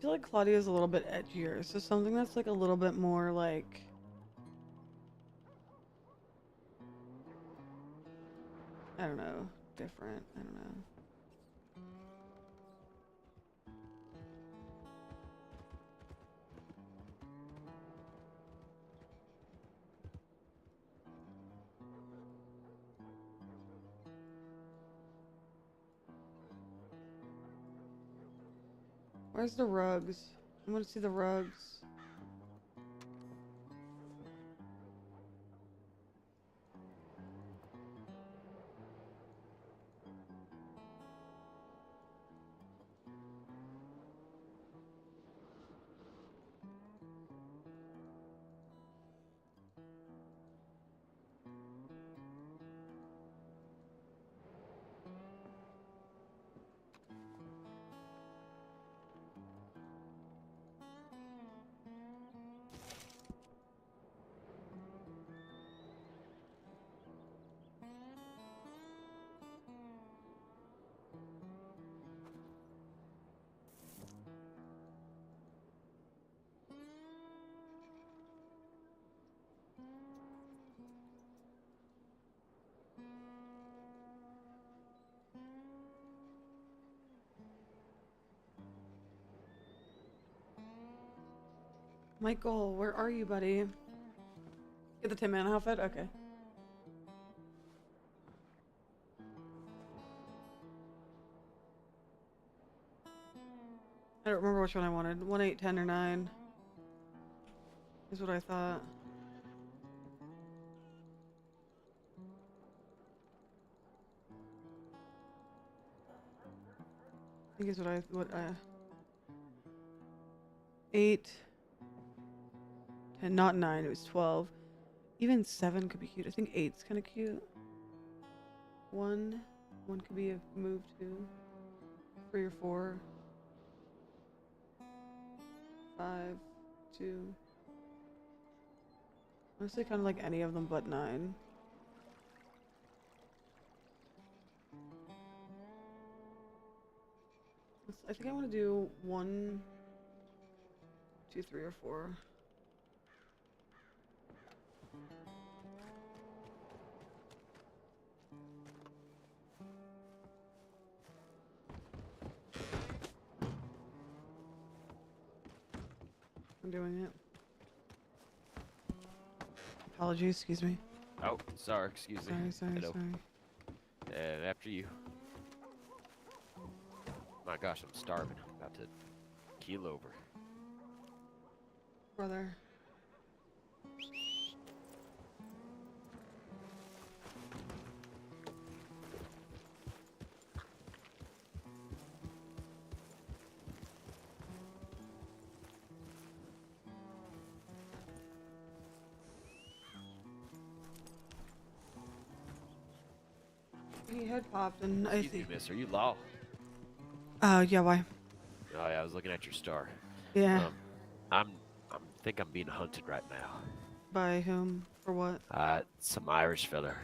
feel like Claudia's a little bit edgier, so something that's like a little bit more like... I don't know, different, I don't know. Where's the rugs? I want to see the rugs. Michael, where are you, buddy? Get the Tin Man outfit? Okay. I don't remember which one I wanted. 1, 8, 10, or 9 is what I thought. I think is what I 8, 10, not 9, it was 12. Even 7 could be cute. I think 8's kind of cute. 1 could be a move too. 3 or 4. 5, 2. Honestly, kind of like any of them but 9. I think I want to do 1, 2, 3, or 4. I'm doing it. Apologies, excuse me. Oh, sorry, excuse me. Sorry, Hello. sorry. And after you. My gosh, I'm starving. I'm about to keel over. Brother. He had popped and I Excuse me, think... miss, are you Law? Yeah, why? Oh yeah, I was looking at your star. Yeah. I think I'm being hunted right now. By whom? For what? Some Irish fella.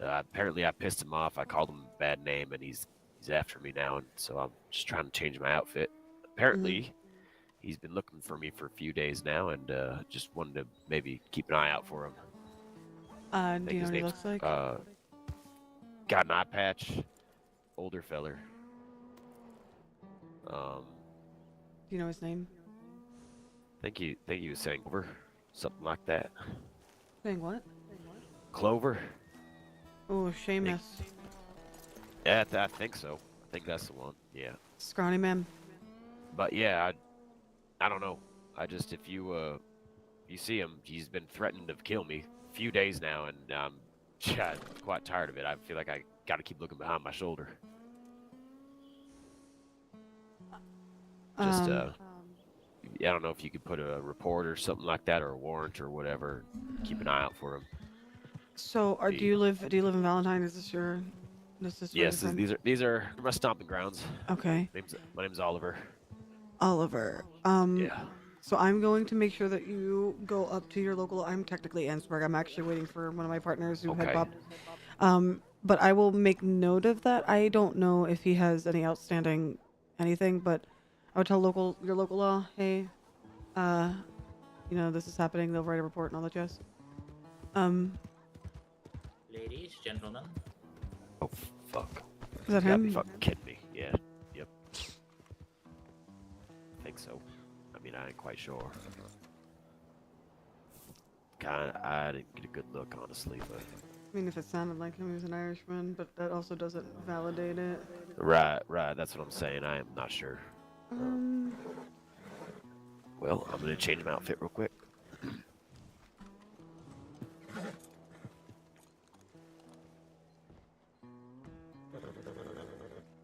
Apparently I pissed him off. I called him a bad name, and he's after me now, and so I'm just trying to change my outfit. Apparently, he's been looking for me for a few days now, and just wanted to maybe keep an eye out for him. Do you know what he looks like? Got an eye patch, older feller. Do you know his name? Think he was saying Clover, something like that. Saying what? Clover. Oh, Seamus. Yeah, I think so. I think that's the one. Yeah. Scrawny man. But yeah, I don't know. I just if you see him, he's been threatening to kill me a few days now, and I'm quite tired of it. I feel like I got to keep looking behind my shoulder. Just I don't know if you could put a report or something like that, or a warrant or whatever. Keep an eye out for him. So, do you live in Valentine? Is this your? Yes, these are my stomping grounds. Okay. My name's Oliver. Oliver. Yeah. So I'm going to make sure that you go up to your local. I'm technically Ansberg. I'm actually waiting for one of my partners who had popped. But I will make note of that. I don't know if he has any outstanding anything, but I would tell your local law, hey, this is happening. They'll write a report and all that jazz. Ladies, gentlemen. Oh fuck. Is that you gotta him? be fucking kidding me. Yeah. Yep. I think so. I mean, I ain't quite sure. I didn't get a good look, honestly, but. I mean, if it sounded like him, he was an Irishman, but that also doesn't validate it. Right. That's what I'm saying. I am not sure. Well, I'm gonna change my outfit real quick.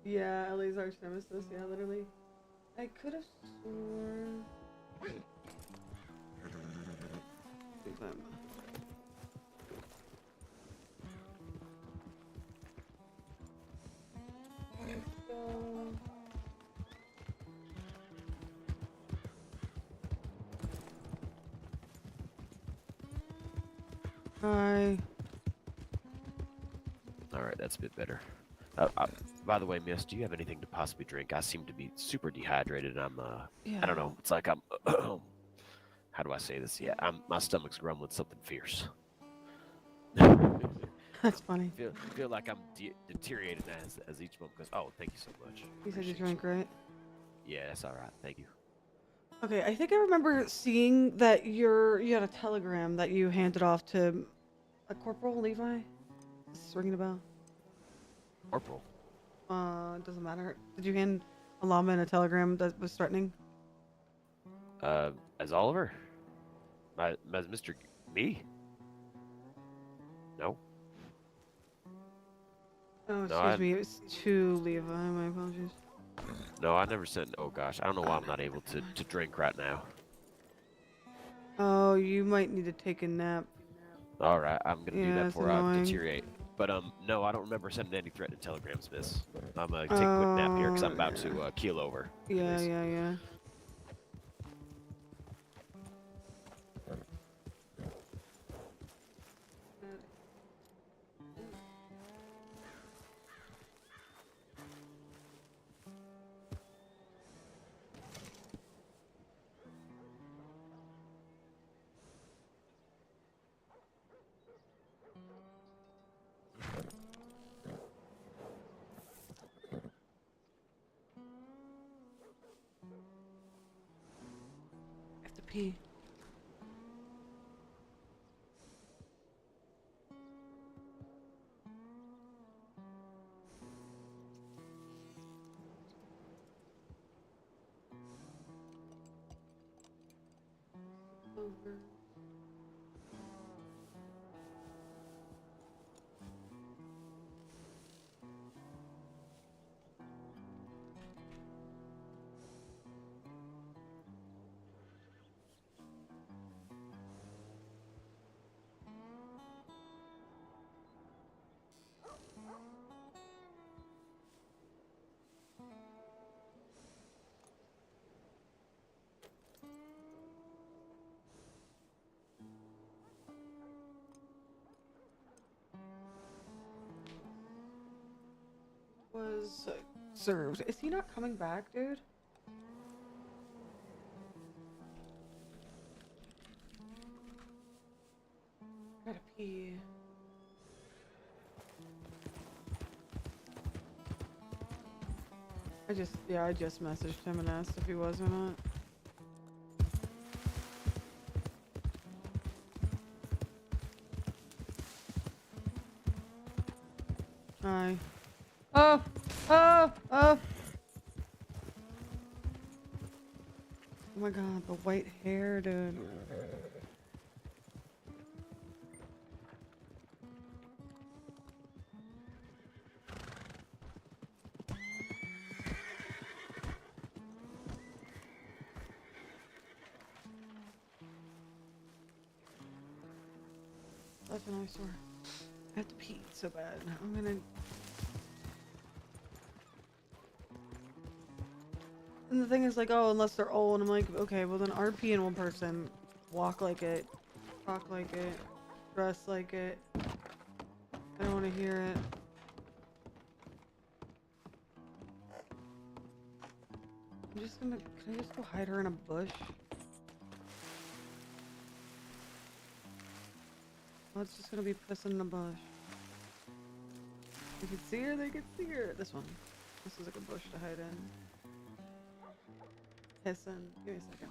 Yeah, LA's arch nemesis. Yeah, literally. I could have sworn. Hi. Alright, that's a bit better. By the way, miss, do you have anything to possibly drink? I seem to be super dehydrated, and I'm, I don't know, it's like I'm, how do I say this? Yeah, my stomach's grumbling something fierce. That's funny. Feel like I'm deteriorating as each moment goes. Oh, thank you so much. You said you drank, right? Yeah, that's alright, thank you. Okay, I think I remember seeing that you had a telegram that you handed off to a Corporal Levi. Is this ringing a bell? Corporal? It doesn't matter. Did you hand a lawman a telegram that was threatening? As Oliver? As Mr. Me? No. Oh, excuse me. It was to Levi. My apologies. No, I never sent. Oh gosh, I don't know why I'm not able to drink right now. Oh, you might need to take a nap. All right, I'm gonna do that before I annoying. deteriorate. But no, I don't remember sending any threatening telegrams, miss. I'm gonna take a quick nap here because I'm about to keel over. Yeah, yeah. I have to pee. Over. was served. Is he not coming back, dude? Gotta pee. I just messaged him and asked if he was or not. Hi. Oh! Oh! Oh! Oh my god, the white hair, dude. That's an eyesore. I have to pee so bad. I'm gonna. And the thing is, like, oh, unless they're old, I'm like, okay, well then RP in one person, walk like it, talk like it, dress like it. I don't want to hear it. I'm just gonna. Can I just go hide her in a bush? Oh, it's just gonna be pissing in a bush. You can see her, they can see her. This one. This is like a bush to hide in. Pissing. Give me a second.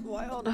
Wild. Okay.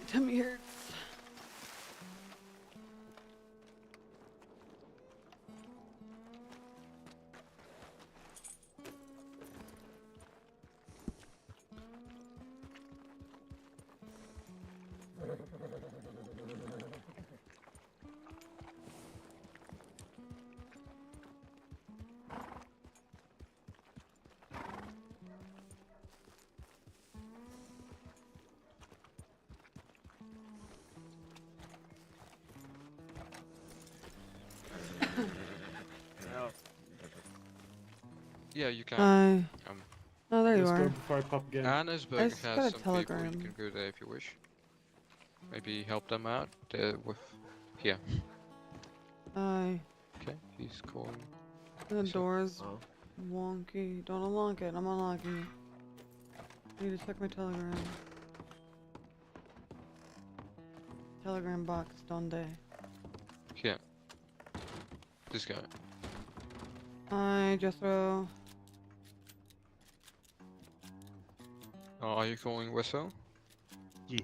tummy hurts. Yeah, you can. Oh, there you Let's go are. before I pop again. Annesburg I just got a has some people telegram. you can go there if you wish. Maybe help them out with here. Aye. Okay, he's calling. The door's wonky. Don't unlock it. I'm unlocking. I need to check my telegram. Telegram box, donde? Here. This guy. Hi, Jethro. Are you calling Wessel? Yeah.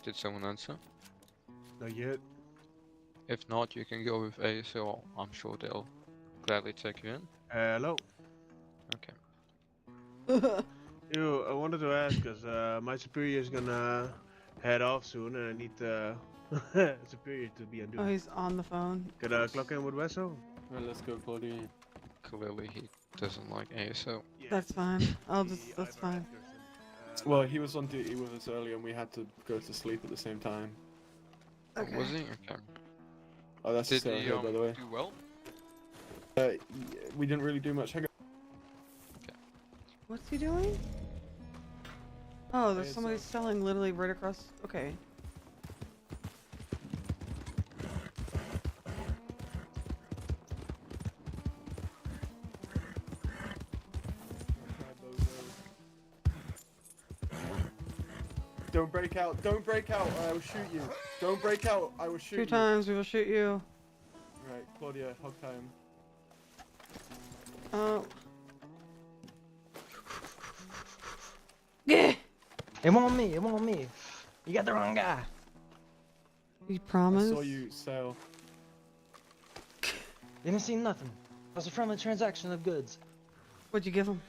Did someone answer? Not yet. If not, you can go with ASL. I'm sure they'll gladly take you in. Hello. Okay. Yo, I wanted to ask, cause my superior is gonna head off soon, and I need superior to be on duty. Oh, he's on the phone. Could I clock in with Wessel? Well, let's go, Claudia. Clearly, he doesn't like ASL. That's fine. That's fine. Well, he was on duty with us earlier, and we had to go to sleep at the same time. Okay. Was he? Okay. Oh, that's Did Sarah he here, by the way. do well? We didn't really do much. Hang on. What's he doing? Oh, there's It's, somebody selling literally right across. Okay. Don't break out! Don't break out! Or I will shoot you! Don't break out! I will shoot you! 2 times we will shoot you. Right, Claudia, hog time. Oh. Yeah. It won't me. It won't me. You got the wrong guy. You promise? I saw you sell. Didn't see nothing. It was a friendly transaction of goods. What'd you give him?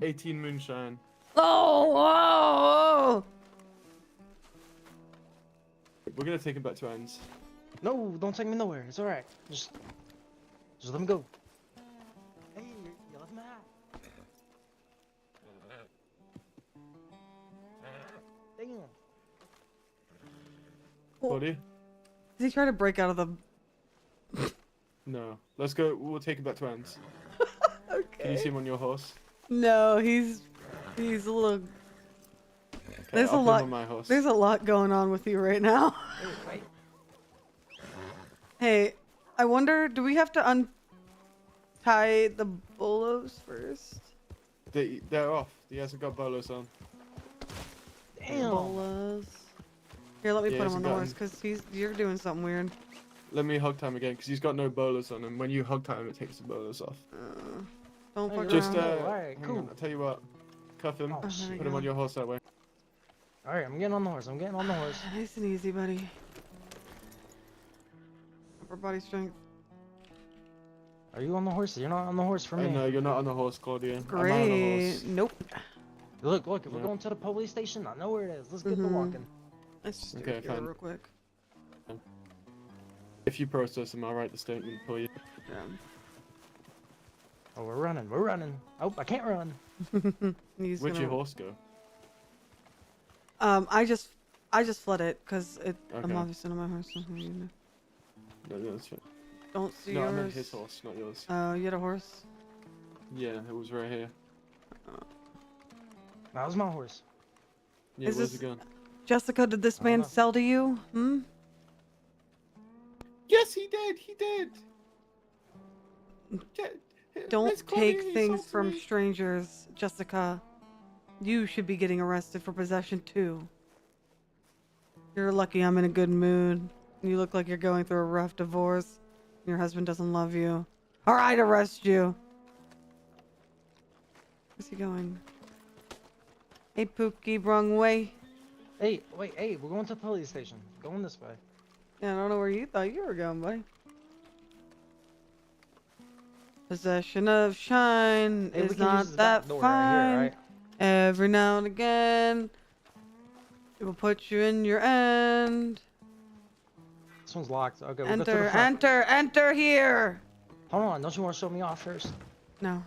18 moonshine. Oh! We're gonna take him back to ends. No, don't take me nowhere. It's alright. Just let me go. Hey, you left my hat. Damn. Claudia? Did he try to break out of the... No. Let's go. We'll take him back to ends. Okay. Can you see him on your horse? No, he's a little... Okay, There's I'll a put him lot. on my horse. There's a lot going on with you right now. Hey, I wonder, do we have to untie the bolos first? They're off. He hasn't got bolos on. Damn. Bolos. Here, let me Yeah, put him he's on the got horse, because you're doing something weird. Let me hog time again, because he's got no bolos on him. When you hog time, it takes the bolos off. Don't fuck Just, around. Alright, hang cool. on, I'll tell you what. Cuff him. Oh, Put shit. him on your horse that way. Alright, I'm getting on the horse. I'm getting on the horse. Nice and easy, buddy. Upper body strength. Are you on the horse? You're not on the horse for me. No, you're not on the horse, Claudia. I'm on the Great. horse. Nope. Look, if we're Yeah. going to the police station, I know where it is. Let's get to walking. Let's just do Okay, it here fine. real quick. If you process him, I'll write the statement for you. Yeah. Oh, we're running. We're running. Oh, I can't run. He's Where'd your gonna- horse go? I just fled it because I'm Okay. obviously on my horse. So you know. No, that's fine. Don't see No, yours. I meant his horse, not yours. Oh, you had a horse? Yeah, it was right here. That was my horse. Yeah, Is where's this- it going? Jessica, did this man sell to you? Hmm? Yes, he did. He did. Don't Miss Claudia, take he things sold to from me. strangers, Jessica. You should be getting arrested for possession too. You're lucky I'm in a good mood. You look like you're going through a rough divorce. Your husband doesn't love you. Or I'd arrest you. Where's he going? Hey, Pookie, wrong way. Hey, wait, hey, we're going to the police station. Going this way. Yeah, I don't know where you thought you were going, buddy. Possession of shine Hey, we is can use not this that back door fine. right here, right? Every now and again, it will put you in your end. This one's locked. Okay, we'll go to Enter, the front. enter here. Hold on, don't you want to show me off first? No.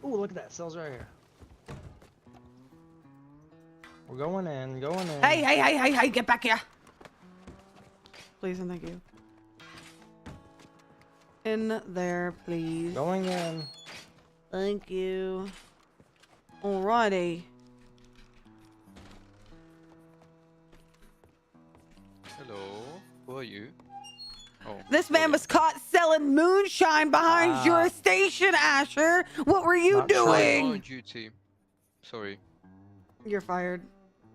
Ooh, look at that. Cells right here. We're going in, going in. Hey, get back here. Please and thank you. In there, please. Going in. Thank you. Alrighty. Hello, who are you? Oh, This man was caught selling moonshine behind your station, Asher. What were you I'm doing? on duty. Sorry. You're fired.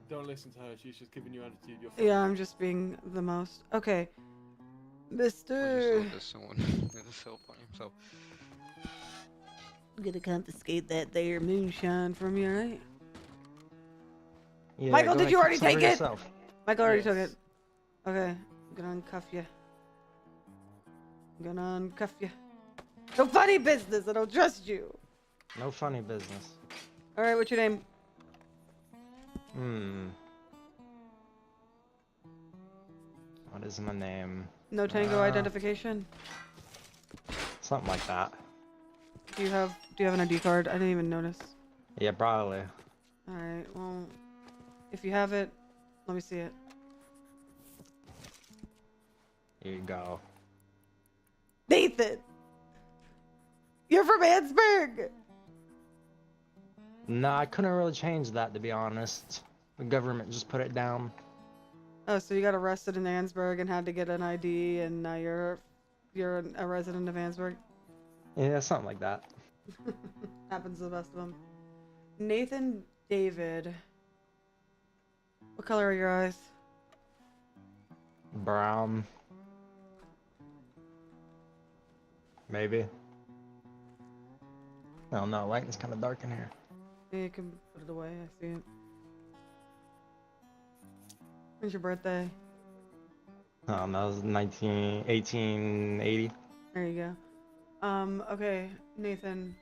Don't listen to her. She's just giving you attitude. You're fired. Yeah, I'm just being the most. Okay. I just Mister. saw there's someone with a cell phone himself. I'm gonna confiscate that there moonshine from you, right? Yeah, Michael, go did ahead, you keep already some for take it? yourself. Michael already took Yes. it. Okay. I'm gonna uncuff you. I'm gonna uncuff you. No funny business. I don't trust you. No funny business. Alright, what's your name? What is my name? No tango identification? Something like that. Do you have an ID card? I didn't even notice. Yeah, probably. Alright, well, if you have it, let me see it. Here you go. Nathan! You're from Ansburg! No, I couldn't really change that, to be honest. The government just put it down. Oh, so you got arrested in Ansburg and had to get an ID, and now you're a resident of Ansburg? Yeah, something like that. Happens to the best of them. Nathan David. What color are your eyes? Brown. Maybe. Oh no, lighting's kind of dark in here. Yeah, you can put it away, I see it. When's your birthday? Oh no, it was 1880. There you go. Okay, Nathan.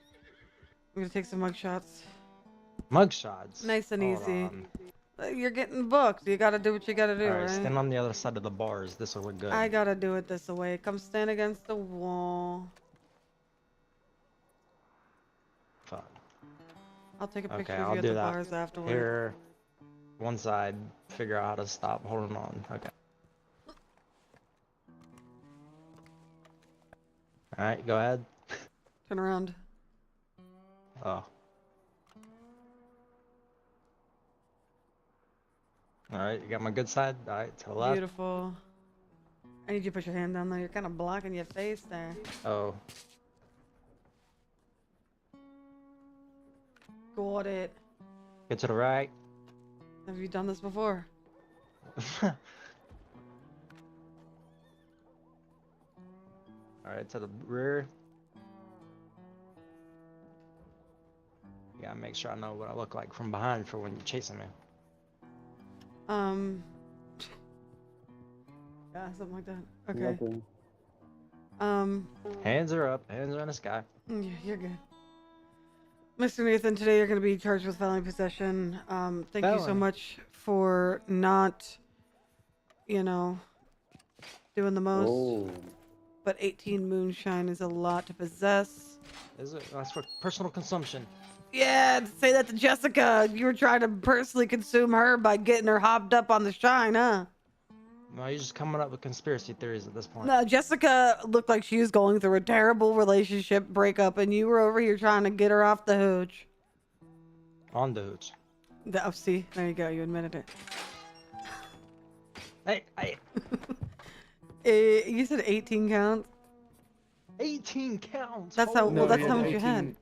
I'm gonna take some mug shots. Mug shots. Nice and Hold easy. on. You're getting booked. You gotta do what you gotta do, All right, right? stand on the other side of the bars. This will look good. I gotta do it this way. Come stand against the wall. Fine. I'll take a picture Okay, of I'll you at do the that. bars afterward. Here, one side. Figure out how to stop holding on. Okay. All right, go ahead. Turn around. Oh. All right, you got my good side. All right, to the left. Beautiful. I need you to put your hand down there. You're kind of blocking your face there. Oh. Got it. Get to the right. Have you done this before? All right, to the rear. You gotta make sure I know what I look like from behind for when you're chasing me. Yeah, something like that. Okay. Hands are up. Hands are in the sky. Yeah, you're good. Mr. Nathan, today you're going to be charged with felony possession. Thank you so Felony. much for not, doing the most. Oh. But 18 moonshine is a lot to possess. Is it? That's for personal consumption. Yeah, say that to Jessica. You were trying to personally consume her by getting her hopped up on the shine, huh? No, you're just coming up with conspiracy theories at this point. No, Jessica looked like she was going through a terrible relationship breakup, and you were over here trying to get her off the hooch. On the hooch. Oh, see, there you go. You admitted it. Hey. You said 18 counts. 18 counts. That's how. Holy Well, that's he how had much you 18 had.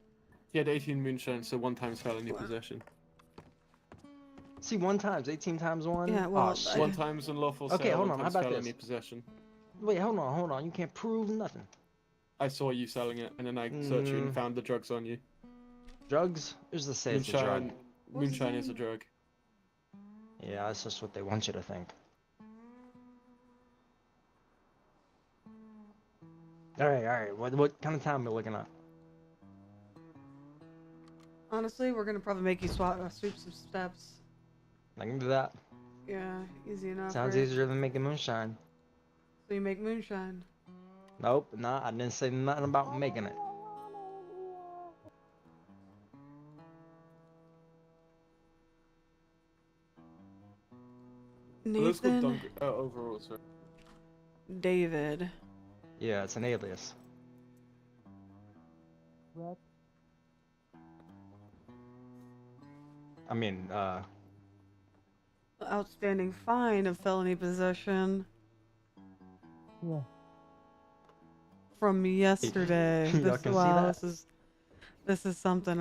He had 18 moonshine, so 1 times felony possession. See, 1 times, 18 times 1. Yeah, well, oh, shit. 1 times unlawful Okay, sale, hold 1 on. How times about felony this? possession. Wait, hold on. You can't prove nothing. I saw you selling it, and then I searched you and found the drugs on you. Drugs? Who's to say it's a drug? Moonshine is a drug. Yeah, that's just what they want you to think. Alright. What kind of time are we looking at? Honestly, we're gonna probably make you sweep some steps. I can do that. Yeah, easy enough. Sounds right? easier than making moonshine. So you make moonshine. Nope, nah, I didn't say nothing about making it. Let's go Nathan. overall, sorry. David. Yeah, it's an alias. I mean, Outstanding fine of felony possession. Yeah. From yesterday. Y'all This, can see wow, that? this is something,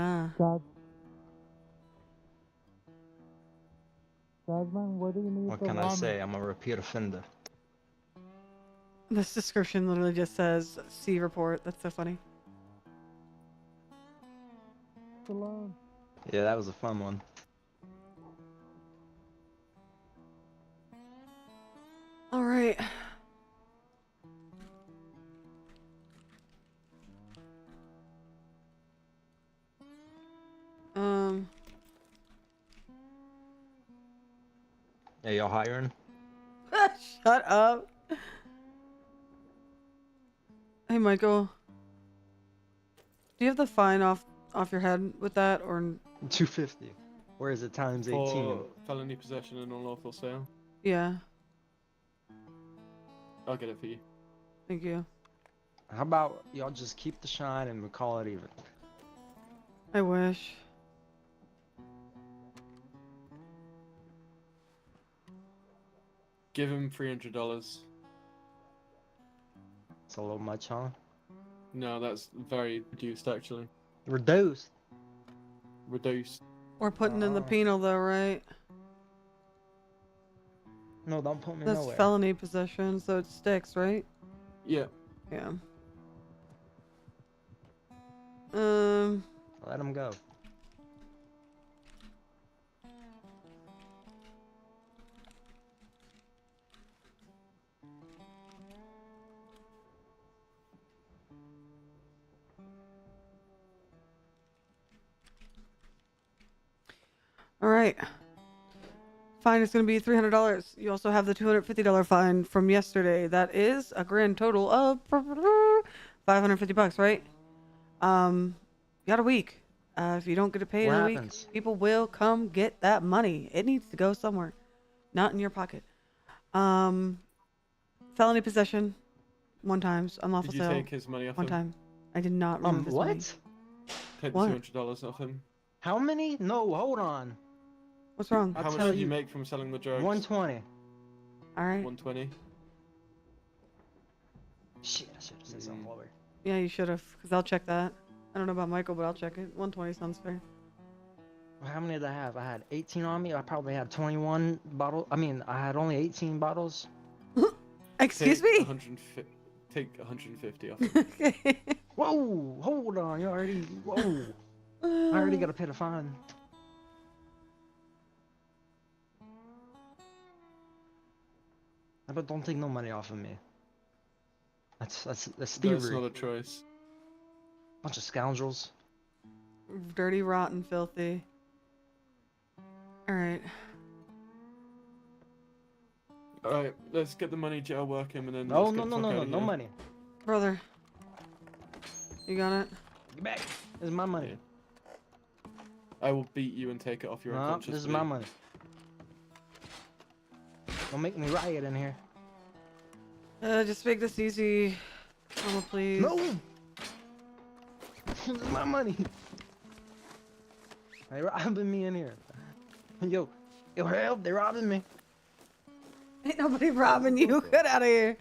Jasmine, what do you need what for can I ramen? say? I'm a repeat offender. This description literally just says C report. That's so funny. Alone. Yeah, that was a fun one. All right. Yeah, y'all hiring? Shut up. Hey, Michael. Do you have the fine off your head with that, or 250. Where is it times 18? For felony possession and unlawful sale. yeah? I'll get it for you. Thank you. How about y'all just keep the shine and we call it even? I wish. Give him $300. It's a little much, huh? No, that's very reduced actually. Reduced. Reduced. We're putting in the penal though, right? No, don't put me That's nowhere. felony possession, so it sticks, right? Yeah. Yeah. Let him go. All right. Fine is going to be $300. You also have the $250 fine from yesterday. That is a grand total of $550, right? You got a week. If you don't get it paid What in a week, happens? people will come get that money. It needs to go somewhere, not in your pocket. Felony possession, 1 time. Unlawful Did you sale, take his money off 1 him? time. I did not remove his what? money. Take What? the $200 off him. How many? No, hold on. What's wrong? How much did you make from selling the drugs? 120. All right. 120. Shit, I should have said something lower. Yeah, you should have, because I'll check that. I don't know about Michael, but I'll check it. 120 sounds fair. How many did I have? I had 18 on me. I probably had 21 bottles. I mean, I had only 18 bottles. Excuse Take me? 150, take 150 off him. Whoa, hold on. You already. Whoa. I already got to pay the fine. But don't take no money off of me. That's thievery. That's not a choice. Bunch of scoundrels. Dirty, rotten, filthy. All right. Alright, let's get the money, jail work him, and then No, let's no, get no, the fuck no, out no, of no here. money. Brother. You got it? Get back. This is my money. I will beat you and take it off your No, unconscious this is body. my money. Don't make me riot in here. Just make this easy. Mama, please. No! This is my money. They robbing me in here. Yo, help! They robbing me. Ain't nobody robbing you. Get out of here.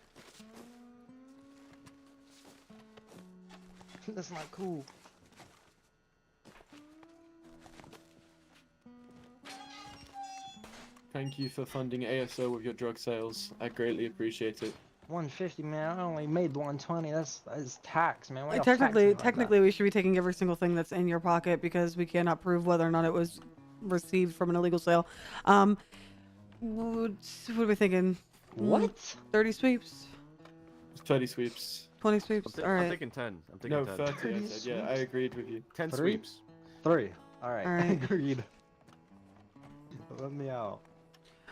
That's not cool. Thank you for funding ASO with your drug sales. I greatly appreciate it. 150, man. I only made 120. That's tax, man. Why y'all Technically, taxing like that? technically, we should be taking every single thing that's in your pocket because we cannot prove whether or not it was received from an illegal sale. What are we thinking? What? 30 sweeps? 30 sweeps. 20 sweeps? I'm Alright. thinking 10. I'm thinking No, 10. 30 I 30 said. Yeah, I sweeps? agreed with you. 10 Three? sweeps. 3. Alright. Alright. Agreed. Let me out.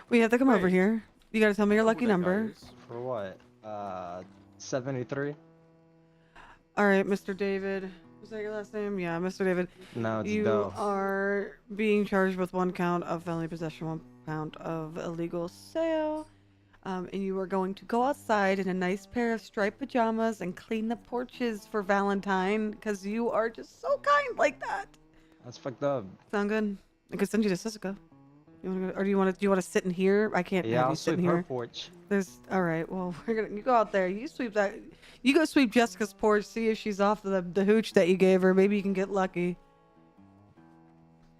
We have to come over Wait. here. You gotta tell me your I know lucky who that guy number. is. For what? 73? Alright, Mr. David. Was that your last name? Yeah, Mr. David. No, it's You Dove. are being charged with 1 count of felony possession, 1 count of illegal sale. And you are going to go outside in a nice pair of striped pajamas and clean the porches for Valentine, because you are just so kind like that. That's fucked up. Sound good? I could send you to Sisika. You wanna go, or do you want to sit in here? I can't Yeah, have I'll you sit sweep in her here. porch. There's all right. Well, you go out there. You sweep that. You go sweep Jessica's porch. See if she's off the hooch that you gave her. Maybe you can get lucky.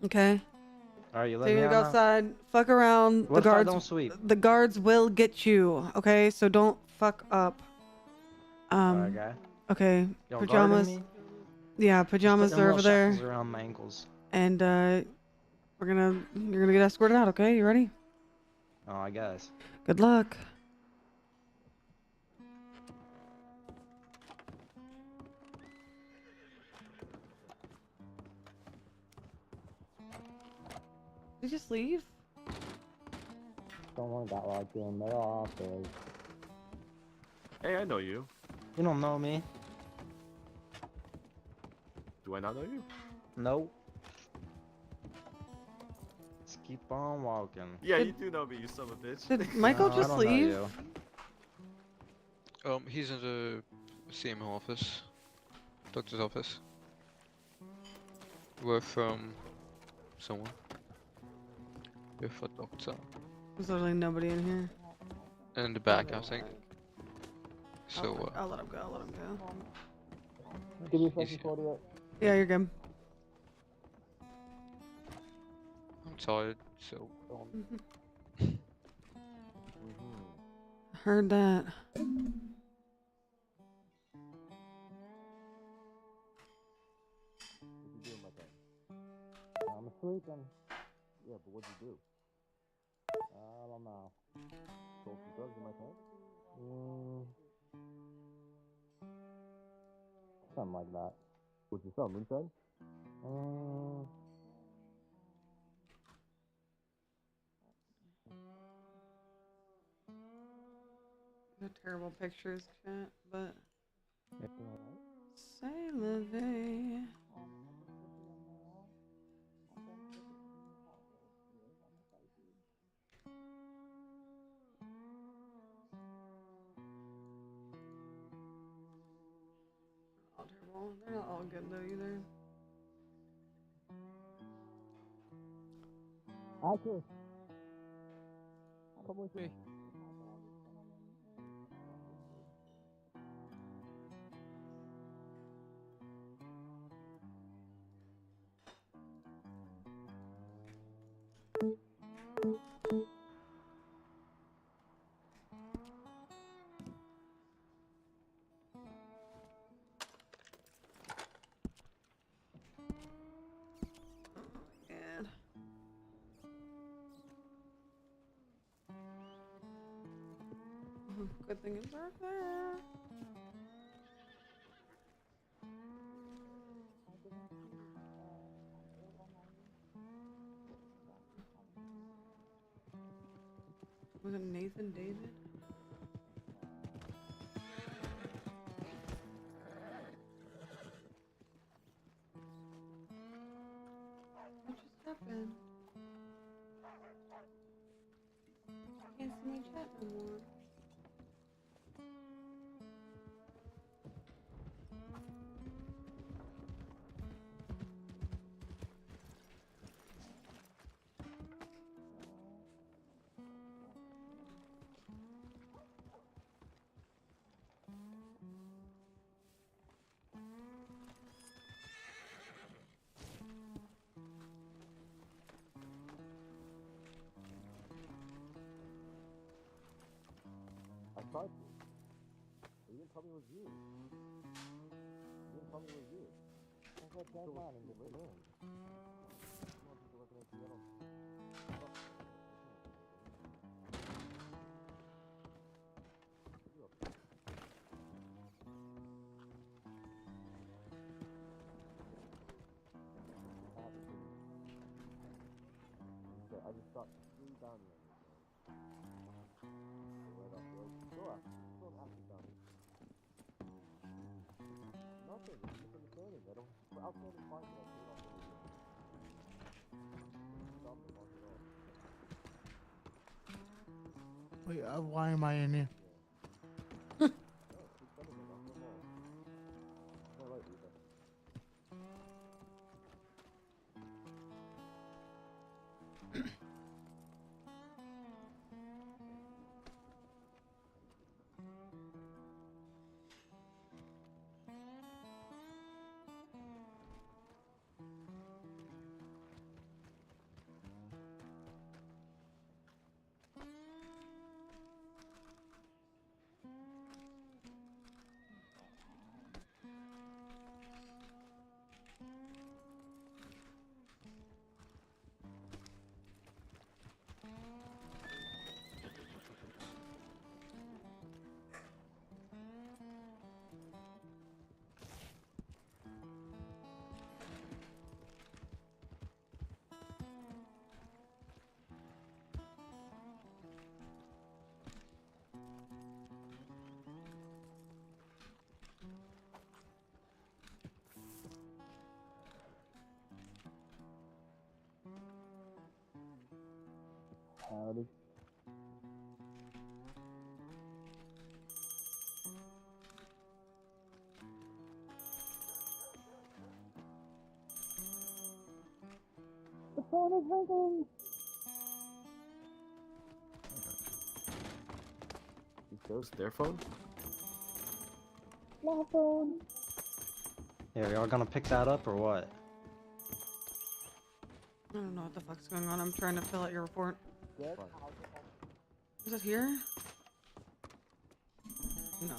Okay. Alright, you So let you're me gonna out go now? outside. Fuck around. What The if I guards. don't sweep? The guards will get you. Okay. So don't fuck up. Alright, guy. Okay. Y'all Pajamas. guarding me? Yeah, Just put pajamas them are little over there. shackles around my ankles. And you're gonna get escorted out. Okay. You ready? Oh, I guess. Good luck. Did you just leave? Someone got locked in their office. Hey, I know you. You don't know me. Do I not know you? Nope. Let's keep on walking. Yeah, you do know me, you son of a bitch. Did Michael No, I just don't know leave? you. He's in the CMO office. Doctor's office. With someone. With a doctor. There's literally nobody in here. In the back, I think. So, I'll let him go. I'll let him go. Give me a he's second, here. Yeah, you're good. I'm tired, so. Heard that. What you doing, my friend? I'm sleeping. Yeah, but what'd you do? I don't know. Sold some drugs in my tent? Something like that. What'd you sell, moonshine? No terrible pictures, chat, but. Everything alright? Say la vie. All terrible. They're not all good though either. Arthur! Come with me. God. Good thing it's dark there. Was it Nathan David? What just happened? I can't see my chat no more. I tried to. You didn't tell me it was you. You didn't tell me it was you. I said tag on in the room. Come on, people looking at you. I don't... I just shot 3 bounty hunters. Right off the road. Still an active bounty. Nothing. It's misunderstanding. I don't. For outstanding fines that I paid off the video. Stop the mark at all. Wait, why am I in here? No, keep sending them. Knock them all. Is that right, Rita? Howdy. The phone is ringing! Those their phone? My phone! Yeah, y'all gonna pick that up or what? I don't know what the fuck's going on. I'm trying to fill out your report. Dead? Is it here? No.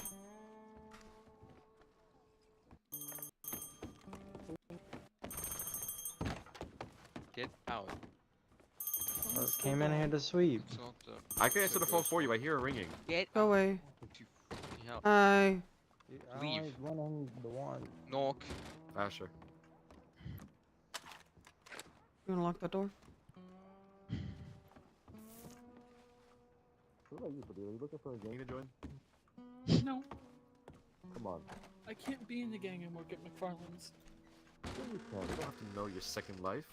Get out. I came in here to sweep. I can answer the phone for you. I hear it ringing. Go away. Help. Hi. Leave. The one. Knock. Ah, sure. You wanna lock that door? What about you, Padilla? You looking for a gang to join? No, Come on. I can't be in the gang and work at McFarland's. You can. You don't have to know your second life.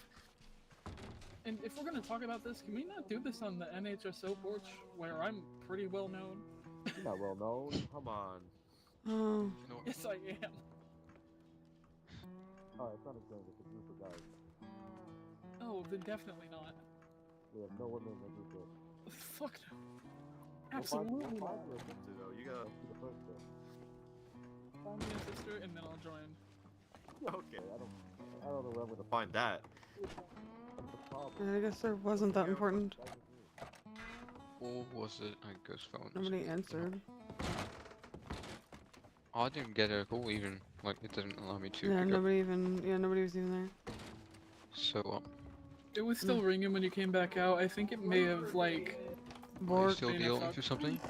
And if we're gonna talk about this, can we not do this on the NHSO porch, where I'm pretty well known? You're not well known. Come on. Oh. Yes, I am. Alright, it's not a gang. It's a group of guys. Oh, then definitely not. We have no women in the group. Fuck no. We'll Absolutely find not. you a sister, though. You gotta be the first though. Find me a sister and then I'll join. Okay. I don't know where I'm gonna Find that. That's the problem. I guess there wasn't that important. Or was it a ghost phone? Nobody answered. I didn't get a call even. Like, it didn't allow me to. Yeah, pick up. nobody even. Yeah, nobody was even there. So, It was still ringing when you came back out. I think it may have, like... are you still dealing with something?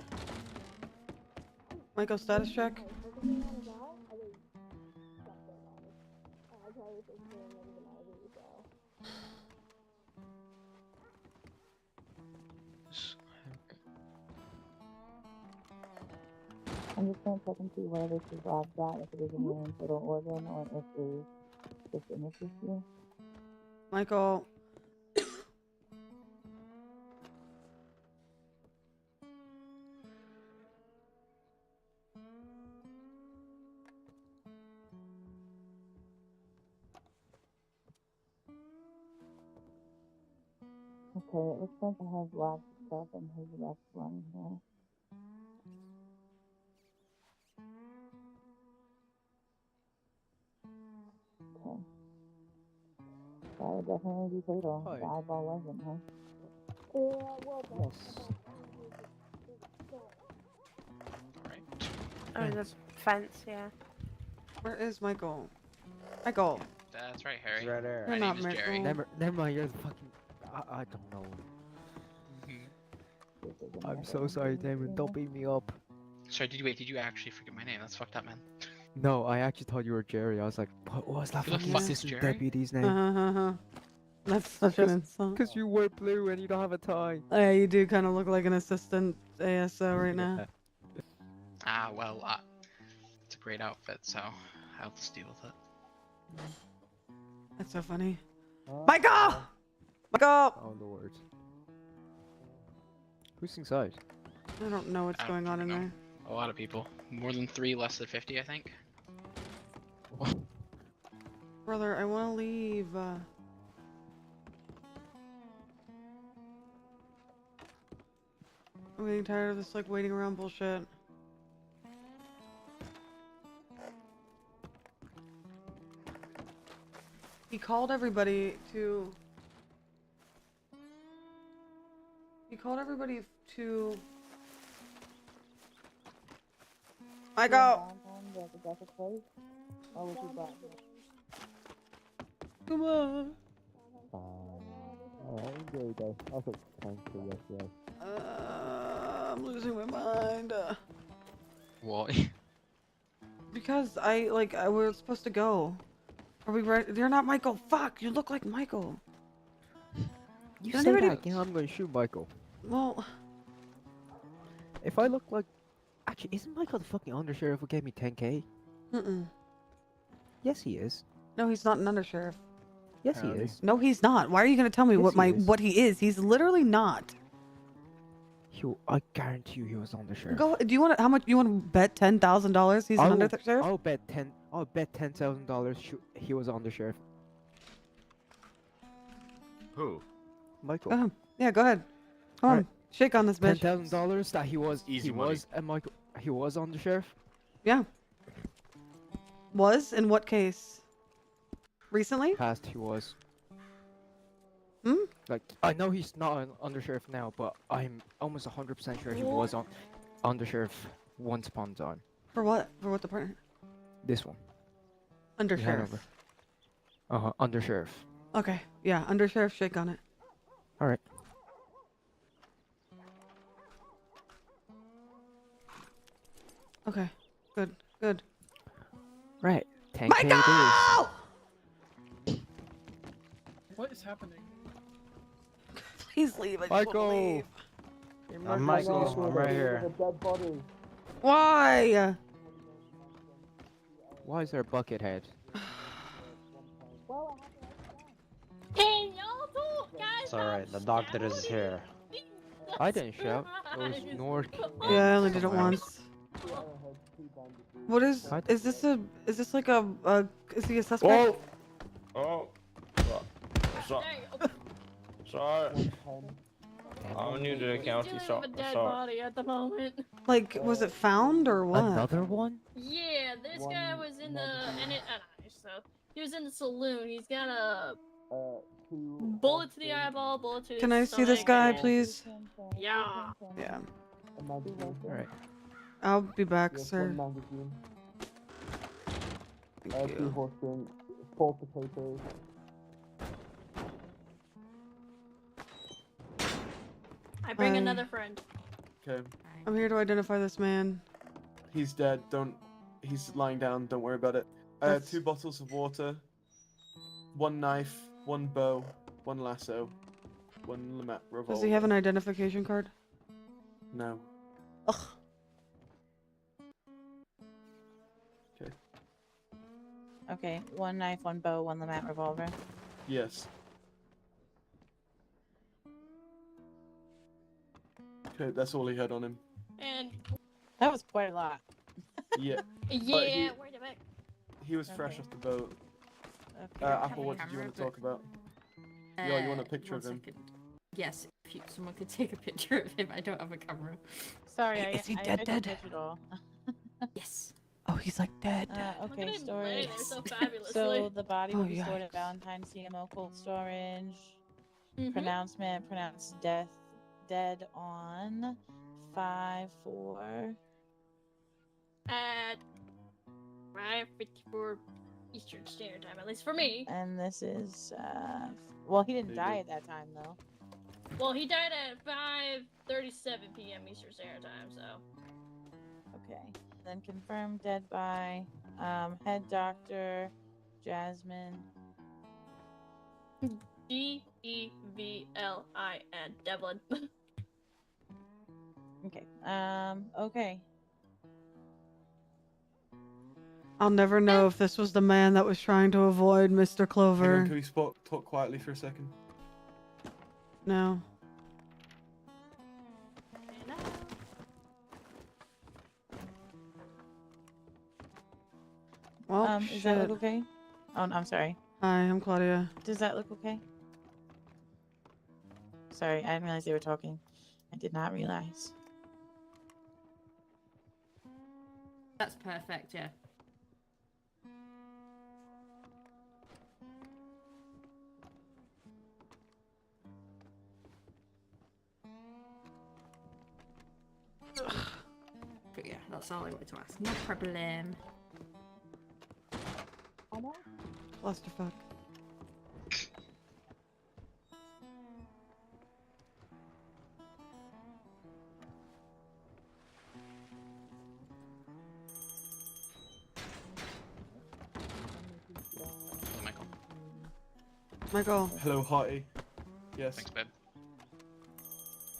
Michael, status check. I'm just going to check and see where this is logged at, if it is in your internal organ or if it's just an issue. Michael. Okay, it looks like I have lab stuff in his left lung here. Okay. That would definitely be fatal. The eyeball wasn't, huh? Yes. Oh, the fence, yeah. Where is Michael? Michael. That's right, Harry. He's right there. You're My not name is Jerry. Michael. Never mind, you're the fucking... I don't know. I'm so sorry, Damon. Don't beat me up. Sorry, did you actually forget my name? That's fucked up, man. No, I actually thought you were Jerry. I was like, what was that Who the fucking fuck is assistant Jerry? deputy's name? That's such an insult. Because you wear blue and you don't have a tie. Yeah, you do kind of look like an assistant ASO right now. Ah, well, it's a great outfit, so I'll just deal with it. That's so funny. Michael! Michael! Oh lord. Who's inside? I don't know what's going on in there. A lot of people. More than 3, less than 50, I think. Brother, I want to leave. I'm getting tired of this, like, waiting around bullshit. He called everybody to... Michael! Come on! Alright, there you go. Also, thanks for yes. I'm losing my mind. Why? Because we're supposed to go. Are we ready? You're not Michael. Fuck, you look like Michael. You Did say anybody- that again, I'm gonna shoot Michael. Well... If I look like... Actually, isn't Michael the fucking undersheriff who gave me 10k? Mm-mm. Yes, he is. No, he's not an undersheriff. Yes, he is. No, he's not. Why are you gonna tell me Yes, what he is? He's literally not. I guarantee you he was undersheriff. Go. Do you want how much? You want to bet $10,000? He's an undersheriff. I'll bet $10,000 he was undersheriff. Who? Michael. Yeah, go ahead. Come on, shake on this bitch. $10,000 that he was money. Michael. He was undersheriff. Yeah. Was in what case? Recently? Past he was. Hmm? Like I know he's not an undersheriff now, but I'm almost 100% sure he was on undersheriff once upon a time. For what? For what department? This one. Undersheriff. Undersheriff. Okay. Yeah, undersheriff. Shake on it. All right. Okay. Good. Good. Right. 10k Michael! What is happening? Please leave. I just Michael! want to leave. I'm Michael. I'm right here. Why? Why is there a bucket head? Hey, y'all talk, guys. It's alright. The doctor is here. I didn't shout. It was Nork. Yeah, I only did it once. What is? Is this like a? Is he a suspect? Oh. Sorry. I'm new to the county, so a dead sorry. body at the moment. Like, was it found or what? Another one? Yeah, this guy was in the so he was in the saloon. He's got a bullet to the eyeball, bullet to his Can I see this stomach, guy, and- please? Yeah. Yeah. Alright. I'll be back, sir. Thank you. Horseman, 4 potatoes. I bring Hi. another friend. Okay. I'm here to identify this man. He's dead. He's lying down. Don't worry about it. 2 bottles of water, 1 knife, 1 bow, 1 lasso, 1 revolver. Does he have an identification card? No. Ugh. Okay. Okay, 1 knife, 1 bow, 1 Lamat revolver. Yes. Okay, that's all he had on him. And That was quite a lot. Yeah. yeah, wait a minute. He was fresh off the boat. Okay. Apple, what did you want to talk about? Yeah, you want a picture of him? Yes, if someone could take a picture of him. I don't have a camera. Sorry, Is he I dead, took dead? digital. Yes. Oh, he's like dead. Okay, They're storage. so fabulously. So the body will Oh, be stored yikes. at Valentine's CMO cold storage. Mhm. Pronouncement pronounced dead on 5/4. At 5:54 Eastern Standard Time, at least for me. And this is well, he didn't There you die go. at that time though. Well, he died at 5:37 p.m. Eastern Standard Time, so. Okay. Then confirmed dead by head doctor Jasmine. Devlin. Devlin. Okay. Okay. I'll never know if this was the man that was trying to avoid Mr. Hang Clover. on, can we talk quietly for a second? No. Well, Is that look shit. okay? Oh, no, I'm sorry. Hi, I'm Claudia. Does that look okay? Sorry, I didn't realize they were talking. I did not realize. That's perfect, yeah. But yeah, that's all I wanted to ask. No problem. Clusterfuck. Michael. Michael. Hello, Hottie. Yes. Thanks, babe.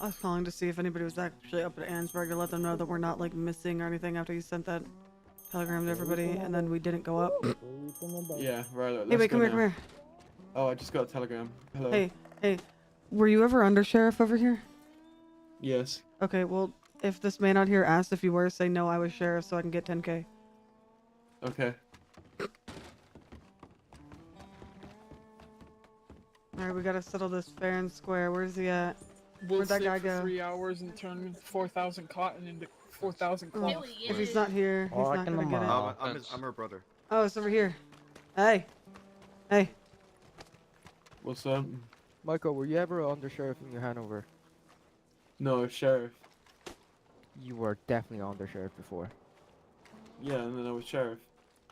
I was calling to see if anybody was actually up at Ansburg to let them know that we're not like missing or anything after you sent that telegram to everybody, and then we didn't go up. Yeah, right. Hey, wait, come here, come here. Oh, I just got a telegram. Hello. Hey, were you ever under sheriff over here? Yes. Okay, well, if this man out here asked if you were, say no, I was sheriff, so I can get 10K. Okay. Alright, we gotta settle this fair and square. Where's he at? We'll Where'd that sit guy for go? 3 hours and turn 4,000 cotton into 4,000 Oh, cloth. if he's not here, he's not gonna get it. I'm her brother. Oh, it's over here. Hey. Hey. What's up? Michael, were you ever under sheriff in New Hanover? No, sheriff. You were definitely under sheriff before. Yeah, and then I was sheriff.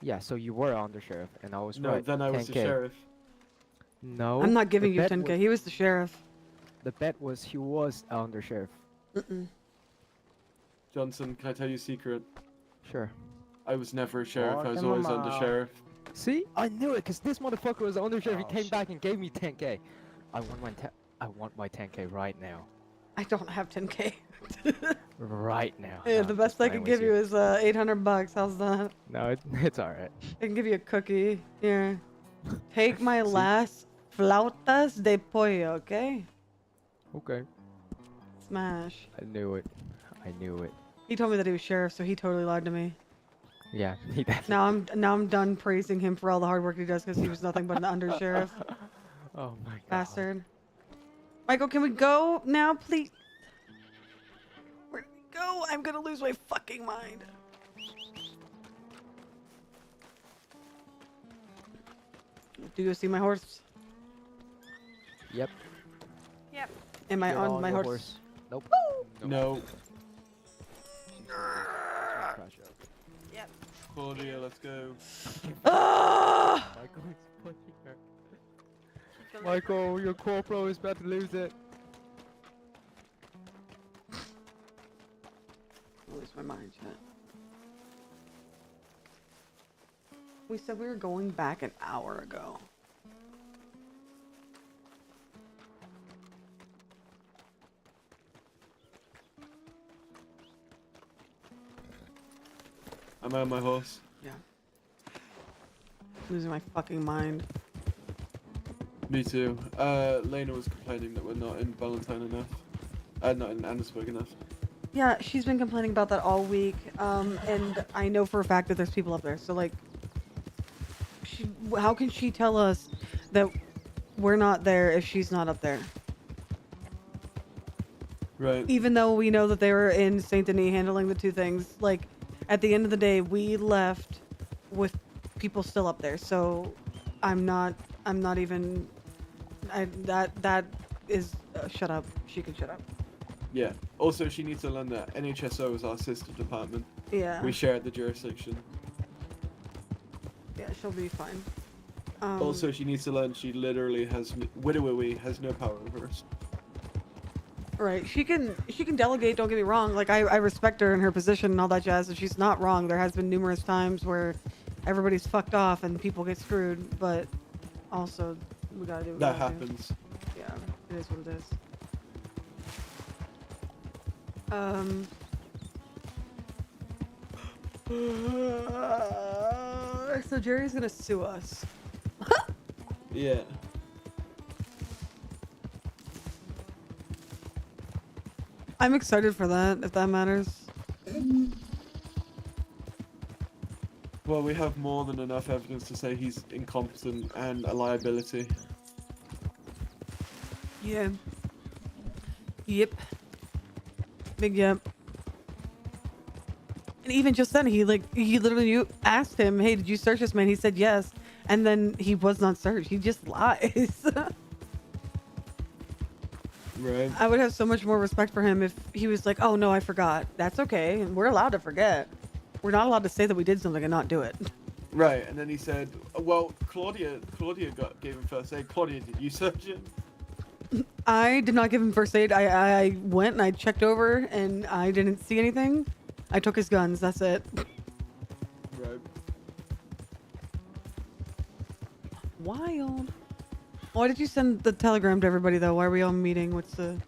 Yeah, so you were under sheriff, and I was No, right. then I was the 10K. sheriff. No. I'm not giving the you bet 10K. was- He was the sheriff. The bet was he was under sheriff. Johnson, can I tell you a secret? Sure. I was never a sheriff. I was Fucking always them under out. sheriff. See, I knew it, cause this motherfucker was under sheriff. Oh, He came back and gave me 10K. I want my 10K right now. I don't have 10K. Right now. Yeah, No, the I'm best just I playing can with give you is $800. How's that? No, it's alright. I can give you a cookie. Here. Take my last flautas de pollo, okay? Okay. Smash. I knew it. I knew it. He told me that he was sheriff, so he totally lied to me. Yeah, he definitely. Now I'm done praising him for all the hard work he does because he was nothing but an under sheriff. Oh my god. Bastard. Michael, can we go now, please? Where did we go? I'm gonna lose my fucking mind. Do you see my horse? Yep. Yep. Am I You're on my your horse? Nope. No. Yep. Claudia, let's go. Ah! Michael is pushing her. Michael, your corporal is about to lose it. Lose my mind, chat. We said we were going back an hour ago. I'm on my horse. Yeah. Losing my fucking mind. Me too. Lena was complaining that we're not in Valentine enough. Not in Annesburg enough. Yeah, she's been complaining about that all week. And I know for a fact that there's people up there. So like, how can she tell us that we're not there if she's not up there? Right. Even though we know that they were in Saint Denis handling the two things, like at the end of the day, we left with people still up there. So I'm not even. That is. Shut up. She can shut up. Yeah. Also, she needs to learn that NHSO is our sister department. Yeah. We share the jurisdiction. Yeah, she'll be fine. Also, she needs to learn she literally has Widowy has no power over us. Right. She can delegate, don't get me wrong. Like I respect her in her position and all that jazz, and she's not wrong. There has been numerous times where everybody's fucked off and people get screwed, but also We gotta do what we That gotta do. happens. Yeah, it is what it is. So Jerry's gonna sue us. Yeah. I'm excited for that, if that matters. Well, we have more than enough evidence to say he's incompetent and a liability. Yeah. Yep. Big yep. And even just then, he literally asked him, "Hey, did you search this man?" He said yes, and then he was not searched. He just lies. Right. I would have so much more respect for him if he was like, "Oh no, I forgot." That's okay. We're allowed to forget. We're not allowed to say that we did something and not do it. Right, and then he said, "Well, Claudia gave him first aid. Claudia, did you search it?" I did not give him first aid. I went and I checked over and I didn't see anything. I took his guns. That's it. Right. Wild. Why did you send the telegram to everybody though? Why are we all meeting? What's the?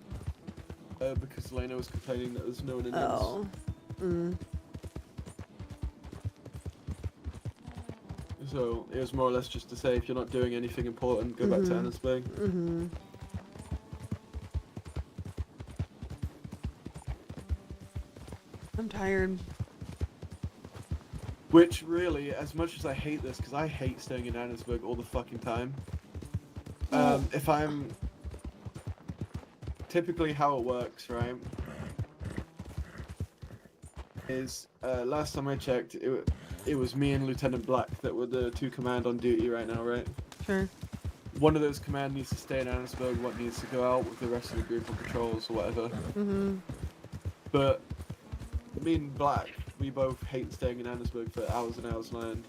Because Elena was complaining that there's no one in Oh. So it was more or less just to say, if you're not doing anything important, go back to Annesburg. I'm tired. Which really, as much as I hate this, because I hate staying in Annesburg all the fucking time. If I'm typically how it works, right? Is last time I checked, it was me and Lieutenant Black that were the two command on duty right now, right? Sure. One of those command needs to stay in Annesburg, one needs to go out with the rest of the group on patrols or whatever. But me and Black, we both hate staying in Annesburg for hours and hours on end.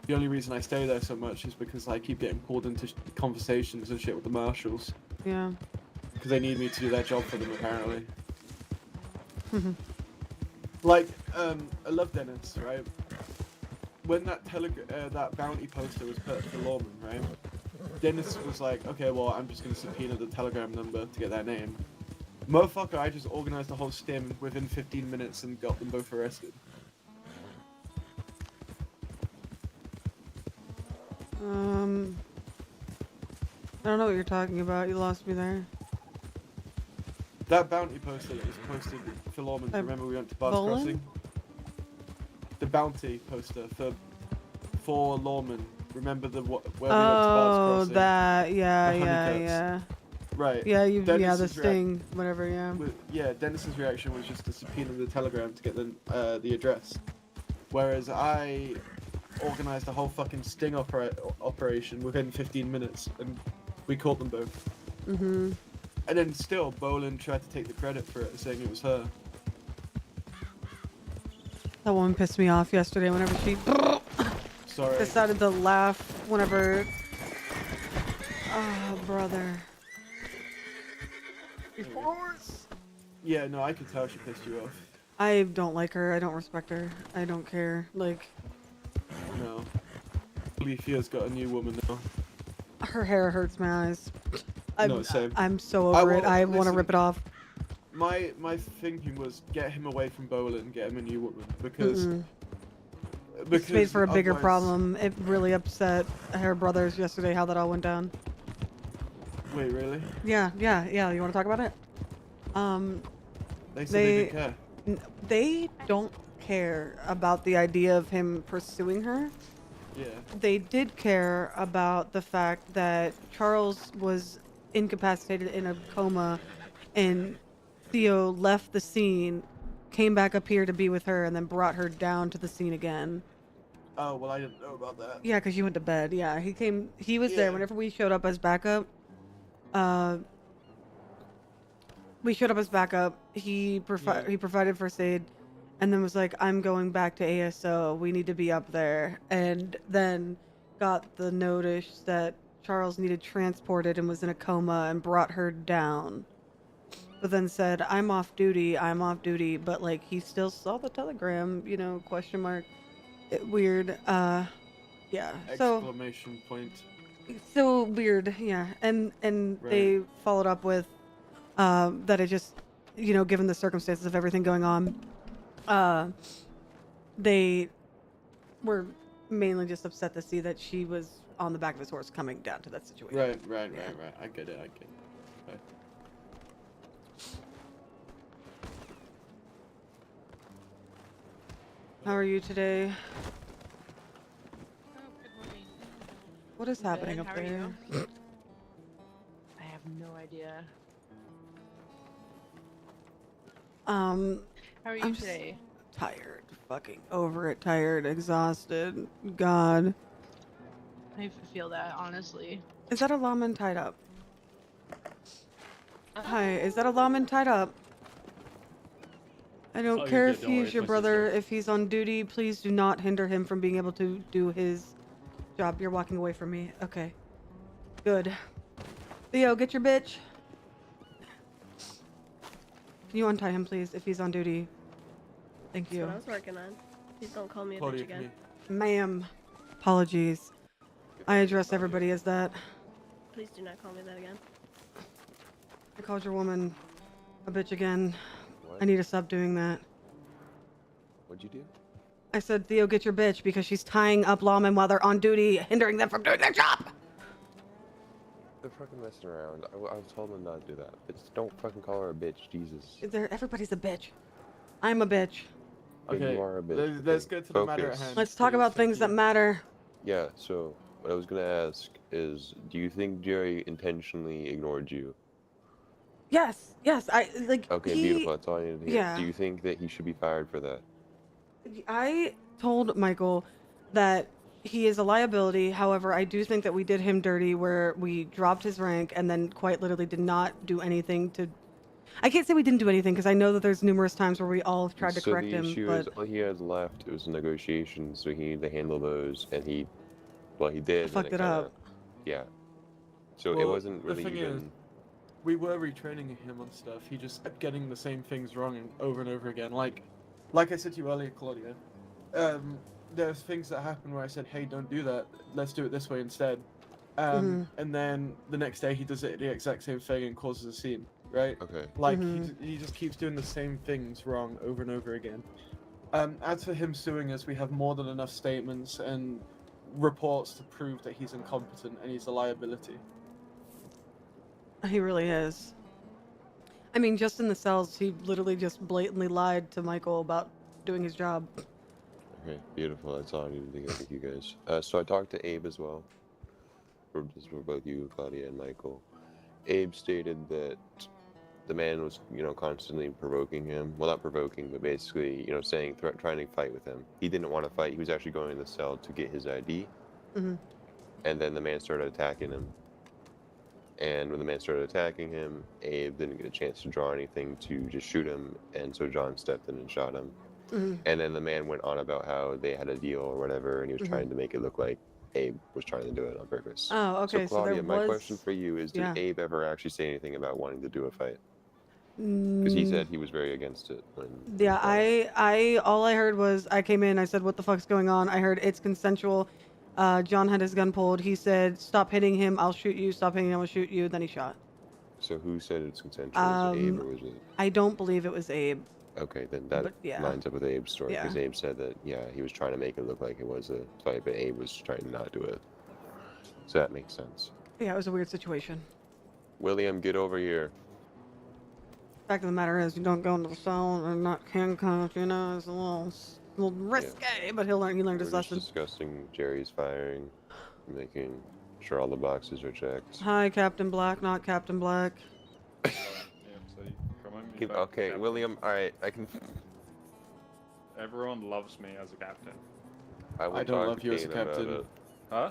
The only reason I stay there so much is because I keep getting pulled into conversations and shit with the marshals. Yeah. Because they need me to do their job for them, apparently. Like, I love Dennis, right? When that that bounty poster was put for Lawman, right? Dennis was like, okay, well, I'm just gonna subpoena the telegram number to get their name. Motherfucker, I just organized the whole stim within 15 minutes and got them both arrested. I don't know what you're talking about. You lost me there. That bounty poster that was posted for Lawman, remember we went to Bard's Bolin? Crossing? The bounty poster for Lawman. Remember where we went to Bard's Crossing? Oh, that, yeah, The honeycuts. yeah. Right. Yeah, the Dennis's sting, whatever, yeah. Yeah, Dennis's reaction was just to subpoena the telegram to get the address. Whereas I organized a whole fucking sting operation within 15 minutes, and we caught them both. And then still, Bolin tried to take the credit for it, saying it was her. That woman pissed me off yesterday whenever she Sorry. decided to laugh whenever... Oh, brother. Yeah, no, I could tell she pissed you off. I don't like her. I don't respect her. I don't care. Like... No. Leafia's got a new woman now. Her hair hurts my eyes. No, same. I'm so over it. I want to listen, rip it off. My thinking was get him away from Bolin and get him a new woman because It's made for a bigger otherwise- problem. It really upset her brothers yesterday how that all went down. Wait, really? Yeah. You want to talk about it? They said they didn't care. They don't care about the idea of him pursuing her. Yeah. They did care about the fact that Charles was incapacitated in a coma and Theo left the scene, came back up here to be with her, and then brought her down to the scene again. Oh, well, I didn't know about that. Yeah, because you went to bed. Yeah, he was there whenever we showed up as backup. We showed up as backup. He provided first aid, and then was like, "I'm going back to ASO. We need to be up there." And then got the notice that Charles needed transported and was in a coma, and brought her down. But then said, I'm off duty, but like he still saw the telegram, question mark. Weird. Yeah. So Exclamation point. So weird, yeah. And Right. they followed up with that it just, given the circumstances of everything going on, they were mainly just upset to see that she was on the back of his horse coming down to that situation. Right. I get it. Right. How are you today? Oh, good morning. What is happening Good, up how are there? you? I have no idea. How are you I'm just today? tired, fucking over it, tired, exhausted. God. I feel that, honestly. Is that a lawman tied up? Hi, is that a lawman tied up? I don't Oh, care you're if good, don't worry, he's it's your my brother, sister. if he's on duty, please do not hinder him from being able to do his job. You're walking away from me. Okay. Good. Theo, get your bitch. Can you untie him, please, if he's on duty? Thank That's you. what I was working on. Please don't call me a Claudia, bitch come again. Ma'am. Apologies. I address everybody as that. Please do not call me that again. I called your woman a bitch again. What? I need to stop doing that. What'd you do? I said, Theo, get your bitch because she's tying up lawmen while they're on duty, hindering them from doing their job. They're fucking messing around. I told them not to do that. Don't fucking call her a bitch, Jesus. Everybody's a bitch. I'm a bitch. Yeah, Okay, you are a bitch. let's get to the matter at Focus. hand. Let's talk please, about thank things that you. matter. Yeah, so what I was gonna ask is, do you think Jerry intentionally ignored you? Yes, I like. Okay, he, beautiful. That's all I needed to hear. Yeah. Do you think that he should be fired for that? I told Michael that he is a liability. However, I do think that we did him dirty where we dropped his rank and then quite literally did not do anything to. I can't say we didn't do anything because I know that there's numerous times where we all have tried to So correct the him, issue but is, all he has left was negotiations, so he needed to handle those, and he did. fucked and it kinda, up. Yeah. So it Well, wasn't the really thing even. is, we were retraining him on stuff. He just kept getting the same things wrong over and over again. Like I said to you earlier, Claudia. There's things that happen where I said, "Hey, don't do that. Let's do it this way instead." And then the next day he does it the exact same thing and causes a scene. Right? Okay. Like he just keeps doing the same things wrong over and over again. As for him suing us, we have more than enough statements and reports to prove that he's incompetent and he's a liability. He really is. I mean, just in the cells, he literally just blatantly lied to Michael about doing his job. Okay, beautiful. That's all I needed to get with you guys. So I talked to Abe as well. For both you, Claudia, and Michael. Abe stated that the man was, constantly provoking him. Well, not provoking, but basically, saying, trying to fight with him. He didn't want to fight. He was actually going in the cell to get his ID. Mm-hmm. And then the man started attacking him. And when the man started attacking him, Abe didn't get a chance to draw anything to just shoot him. And so John stepped in and shot him. Mm-hmm. And then the man went on about how they had a deal or whatever, and he was trying to make it look like Abe was trying to do it on purpose. Oh, okay. So Claudia, there my was... question for you is, did yeah. Abe ever actually say anything about wanting to do a fight? Because he said he was very against it. Yeah, all I heard was, I came in, I said, what the fuck's going on? I heard it's consensual. John had his gun pulled. He said, stop hitting him, I'll shoot you. Stop hitting him, I'll shoot you. Then he shot. So who said it's consensual? Was it Abe or was it? I don't believe it was Abe. Okay, then that yeah. lines up with Abe's story. Yeah. Because Abe said that, yeah, he was trying to make it look like it was a fight, but Abe was trying to not do it. So that makes sense. Yeah, it was a weird situation. William, get over here. Fact of the matter is, you don't go into the cell and not handcuffed, it's a little risque, but he learned We're his just lesson. discussing Jerry's firing, making sure all the boxes are checked. Hi, Captain Black, not Captain Black. Okay, William, alright, I can... Everyone loves me as a captain. will I don't talk love to you as a Kane about captain. it. Huh?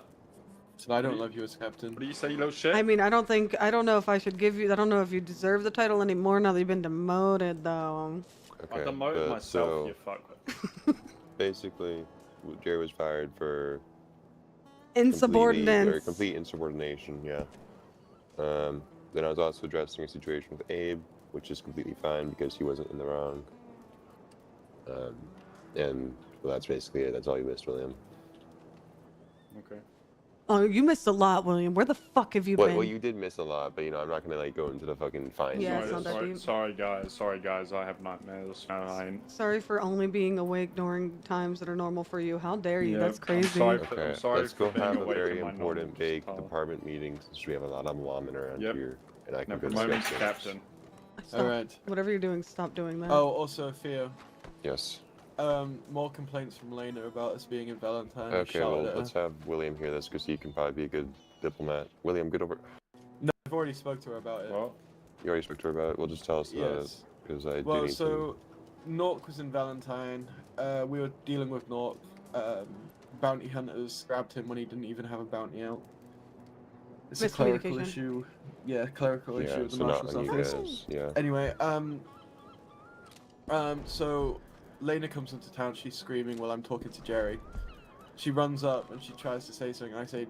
So I don't love you as captain. What do you say, you little shit? I mean, I don't know if I should give you, I don't know if you deserve the title anymore now that you've been demoted, though. I Okay, demoted but myself, so, you fuck. basically, Jerry was fired for... Insubordinance. Complete insubordination, yeah. Then I was also addressing a situation with Abe, which is completely fine because he wasn't in the wrong. And well, that's basically it. That's all you missed, William. Okay. Oh, you missed a lot, William. Where the fuck have you been? Well, you did miss a lot, but you know, I'm not gonna like go into the fucking fine. Yeah, it's details. not that deep. Sorry guys, I have nightmares. Sorry for only being awake during times that are normal for you. How dare you? Yeah, That's crazy. Okay, let's go for being have a awake very in my important normal big department meeting since we have a lot of lawmen around Yep. here, and I can No, go promote me discuss to things. captain. Stop. Alright. Whatever you're doing, stop doing that. Oh, also, Theo. Yes. More complaints from Lena about us being in Valentine. I Okay, shouted well, at her. let's have William hear this because he can probably be a good diplomat. William, get over. No, I've already spoke to her about it. What? You already spoke to her about it. Well, just tell us about it Yes. because I Well, do need so Nork was in Valentine. We were dealing with Nork. Bounty hunters grabbed him when he didn't even have a bounty out. It's a clerical issue. Yeah, clerical Yeah, issue with the so not marshal's on you office. guys, yeah. Anyway, so Lena comes into town. She's screaming while I'm talking to Jerry. She runs up and she tries to say something. I say,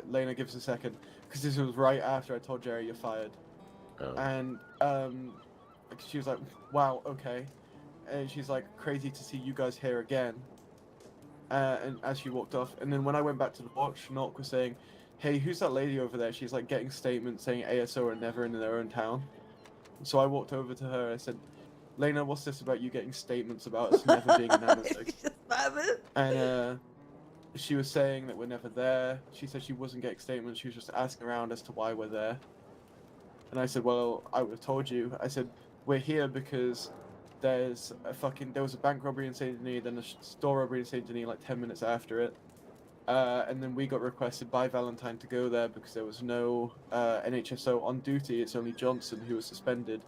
Lena, give us a second, because this was right after I told Jerry you're fired. Oh. And she was like, wow, okay. And she's like, crazy to see you guys here again. And as she walked off, and then when I went back to the watch, Nork was saying, hey, who's that lady over there? She's like getting statements saying ASO are never in their own town. So I walked over to her. I said, Lena, what's this about you getting statements about us never being in Amazon? And she was saying that we're never there. She said she wasn't getting statements. She was just asking around as to why we're there. And I said, well, I would have told you. I said, we're here because there was a bank robbery in Saint Denis, then a store robbery in Saint Denis like 10 minutes after it. And then we got requested by Valentine to go there because there was no NHSO on duty. It's only Johnson who was suspended.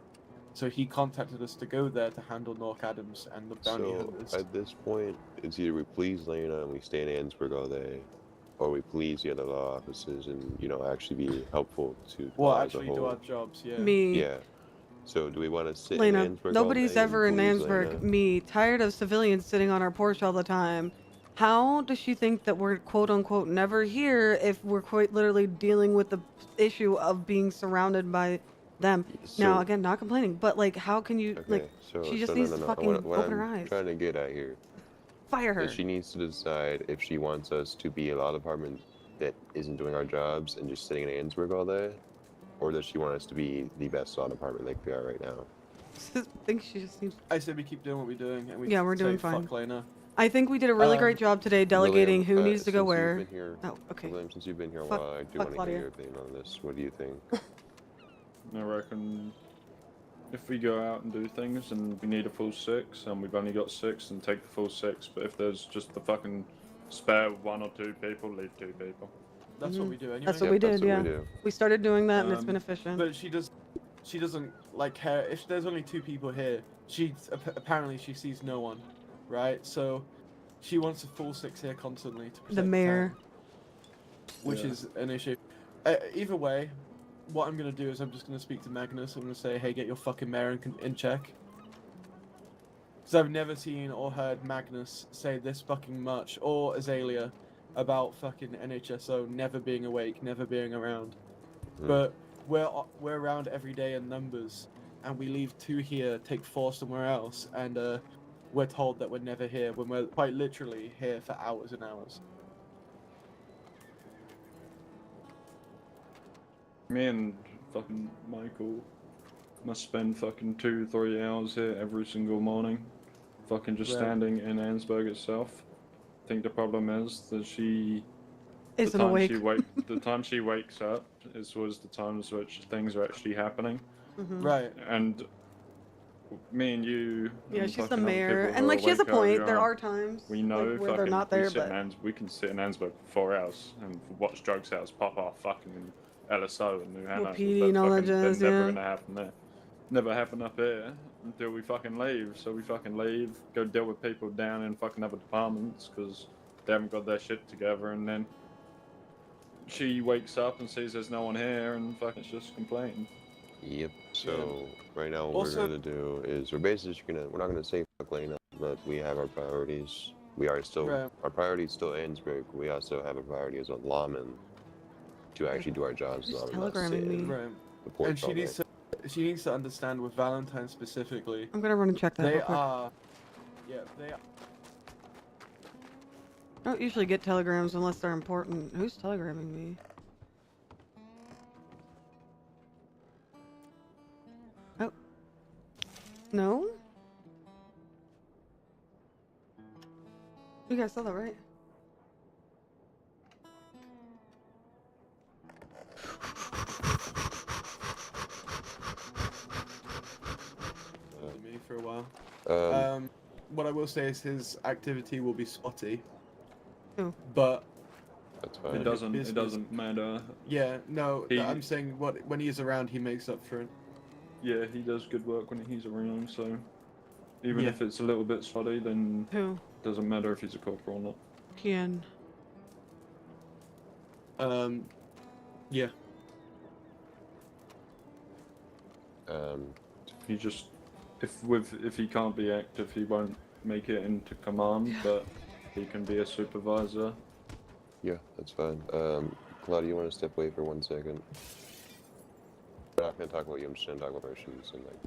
So he contacted us to go there to handle Nork Adams and the bounty hunters. At this point, it's either we please Lena and we stay in Annesburg all day, or we please the other law offices and, you know, actually be helpful to Well, law as a actually whole. do our jobs, yeah. Me. Yeah. So do we want to sit Lena, in Annesburg nobody's all day ever in and please Annesburg. Lena? Me, tired of civilians sitting on our porch all the time. How does she think that we're quote unquote never here if we're quite literally dealing with the issue of being surrounded by them? Now, So- again, not complaining, but like, how can you Okay, like? so, She just so needs no, to no, fucking what open I'm her eyes. trying to get at here Fire her. is she needs to decide if she wants us to be a law department that isn't doing our jobs and just sitting in Annesburg all day, or does she want us to be the best law department like we are right now? I think she just needs. I said we keep doing what we're doing, and we Yeah, we're doing say fine. fuck Lena. I think we did a really great job today delegating William, who needs to go since where. You've been here, Oh, okay. William, since you've been here a Fuck- while, I do fuck want to Claudia. hear your opinion on this. What do you think? I reckon if we go out and do things and we need a full 6 and we've only got 6, then take the full 6. But if there's just the fucking spare 1 or 2 people, leave 2 people. That's what we do anyway. That's what we did, yeah. We started doing that, and it's been efficient. But she doesn't like care if there's only 2 people here. Apparently she sees no one, right? So she wants a full 6 here constantly to protect The mayor. town, which Yeah. is an issue. Either way, what I'm gonna do is I'm just gonna speak to Magnus. I'm gonna say, hey, get your fucking mayor in check. Because I've never seen or heard Magnus say this fucking much, or Azalea, about fucking NHSO never being awake, never being around. But we're around every day in numbers, and we leave 2 here, take 4 somewhere else, and we're told that we're never here when we're quite literally here for hours and hours. Me and fucking Michael must spend fucking 2-3 hours here every single morning, fucking just Right. standing in Annesburg itself. I think the problem is that Isn't awake. the time she wakes up was the times which things are actually happening. Right. And me and you. Yeah, and she's the fucking other mayor, people and who like are she has a awake point. earlier There on, are times we know like, where they're fucking not there, we can sit in Annesburg for 4 hours and watch drug sales pop off fucking in LSO and New Hanover. PD and all that jazz, That's never yeah. gonna happen there. Never happen up here until we fucking leave. So we fucking leave, go deal with people down in fucking other departments because they haven't got their shit together, and then she wakes up and sees there's no one here and fucking just complaining. Yep. So right now what Also- we're gonna do is we're not gonna say fuck Lena, but we have our priorities. We are still Right. our priority is still Annesburg. We also have a priority as a lawman to actually do our jobs. Just not sit telegramming in me. Right. the porch And all day. she needs to understand with Valentine specifically. I'm gonna run and check that They real quick. are. Yeah, they are. I don't usually get telegrams unless they're important. Who's telegramming me? Oh. No? You guys saw that, right? Me for a while. Um, What I will say is his activity will be spotty. Oh. But that's fine. It doesn't matter. Yeah, no, He- I'm saying when he's around, he makes up for it. Yeah, he does good work when he's around, so even Yeah. if it's a little bit spotty, then Who? doesn't matter if he's a corporal or not. Kian. Yeah. He just if he can't be active, he won't make it into command, but he can be a supervisor. Yeah, that's fine. Claudia, you want to step away for 1 second? I'm not gonna talk about you. I'm just gonna talk about Russians, and like,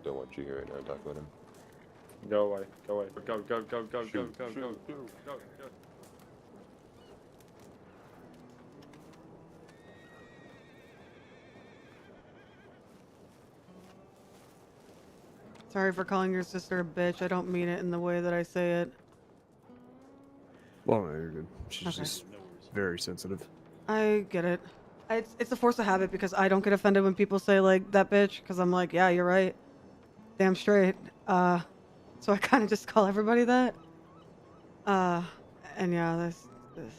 don't want you here right now to talk about him. Go away, go away, go, go, go, go, Shoot, go, go, shoot, go, shoot. go, go. Sorry for calling your sister a bitch. I don't mean it in the way that I say it. Well, no, you're good. She's Okay. just very sensitive. I get it. It's a force of habit because I don't get offended when people say like that bitch because I'm like, yeah, you're right. Damn straight. So I kind of just call everybody that. And yeah, there's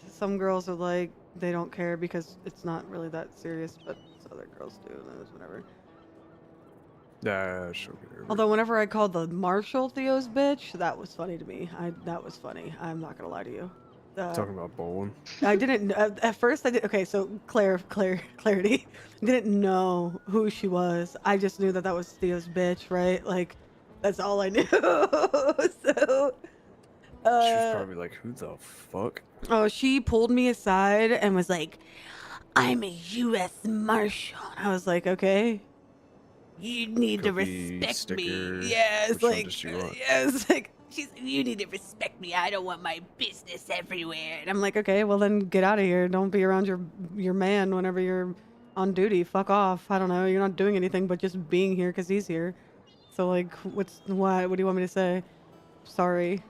some girls are like they don't care because it's not really that serious, but other girls do, and it's whatever. Yeah, she'll get over it. Although whenever I called the Marshal Theo's bitch, that was funny to me. That was funny. I'm not gonna lie to you. Talking about bowling. I didn't at first. I did. Okay, so clarity. Didn't know who she was. I just knew that was Theo's bitch, right? Like, that's all I knew. So. She was probably like, "Who the fuck?" Oh, she pulled me aside and was like, "I'm a U.S. Marshal." I was like, "Okay." You need to Cookie, respect sticker, me. Yeah, it's which one like, does she want? yeah, it's like, you need to respect me. I don't want my business everywhere. And I'm like, okay, well then get out of here. Don't be around your man whenever you're on duty. Fuck off. I don't know. You're not doing anything but just being here because he's here. So like, what do you want me to say? Sorry.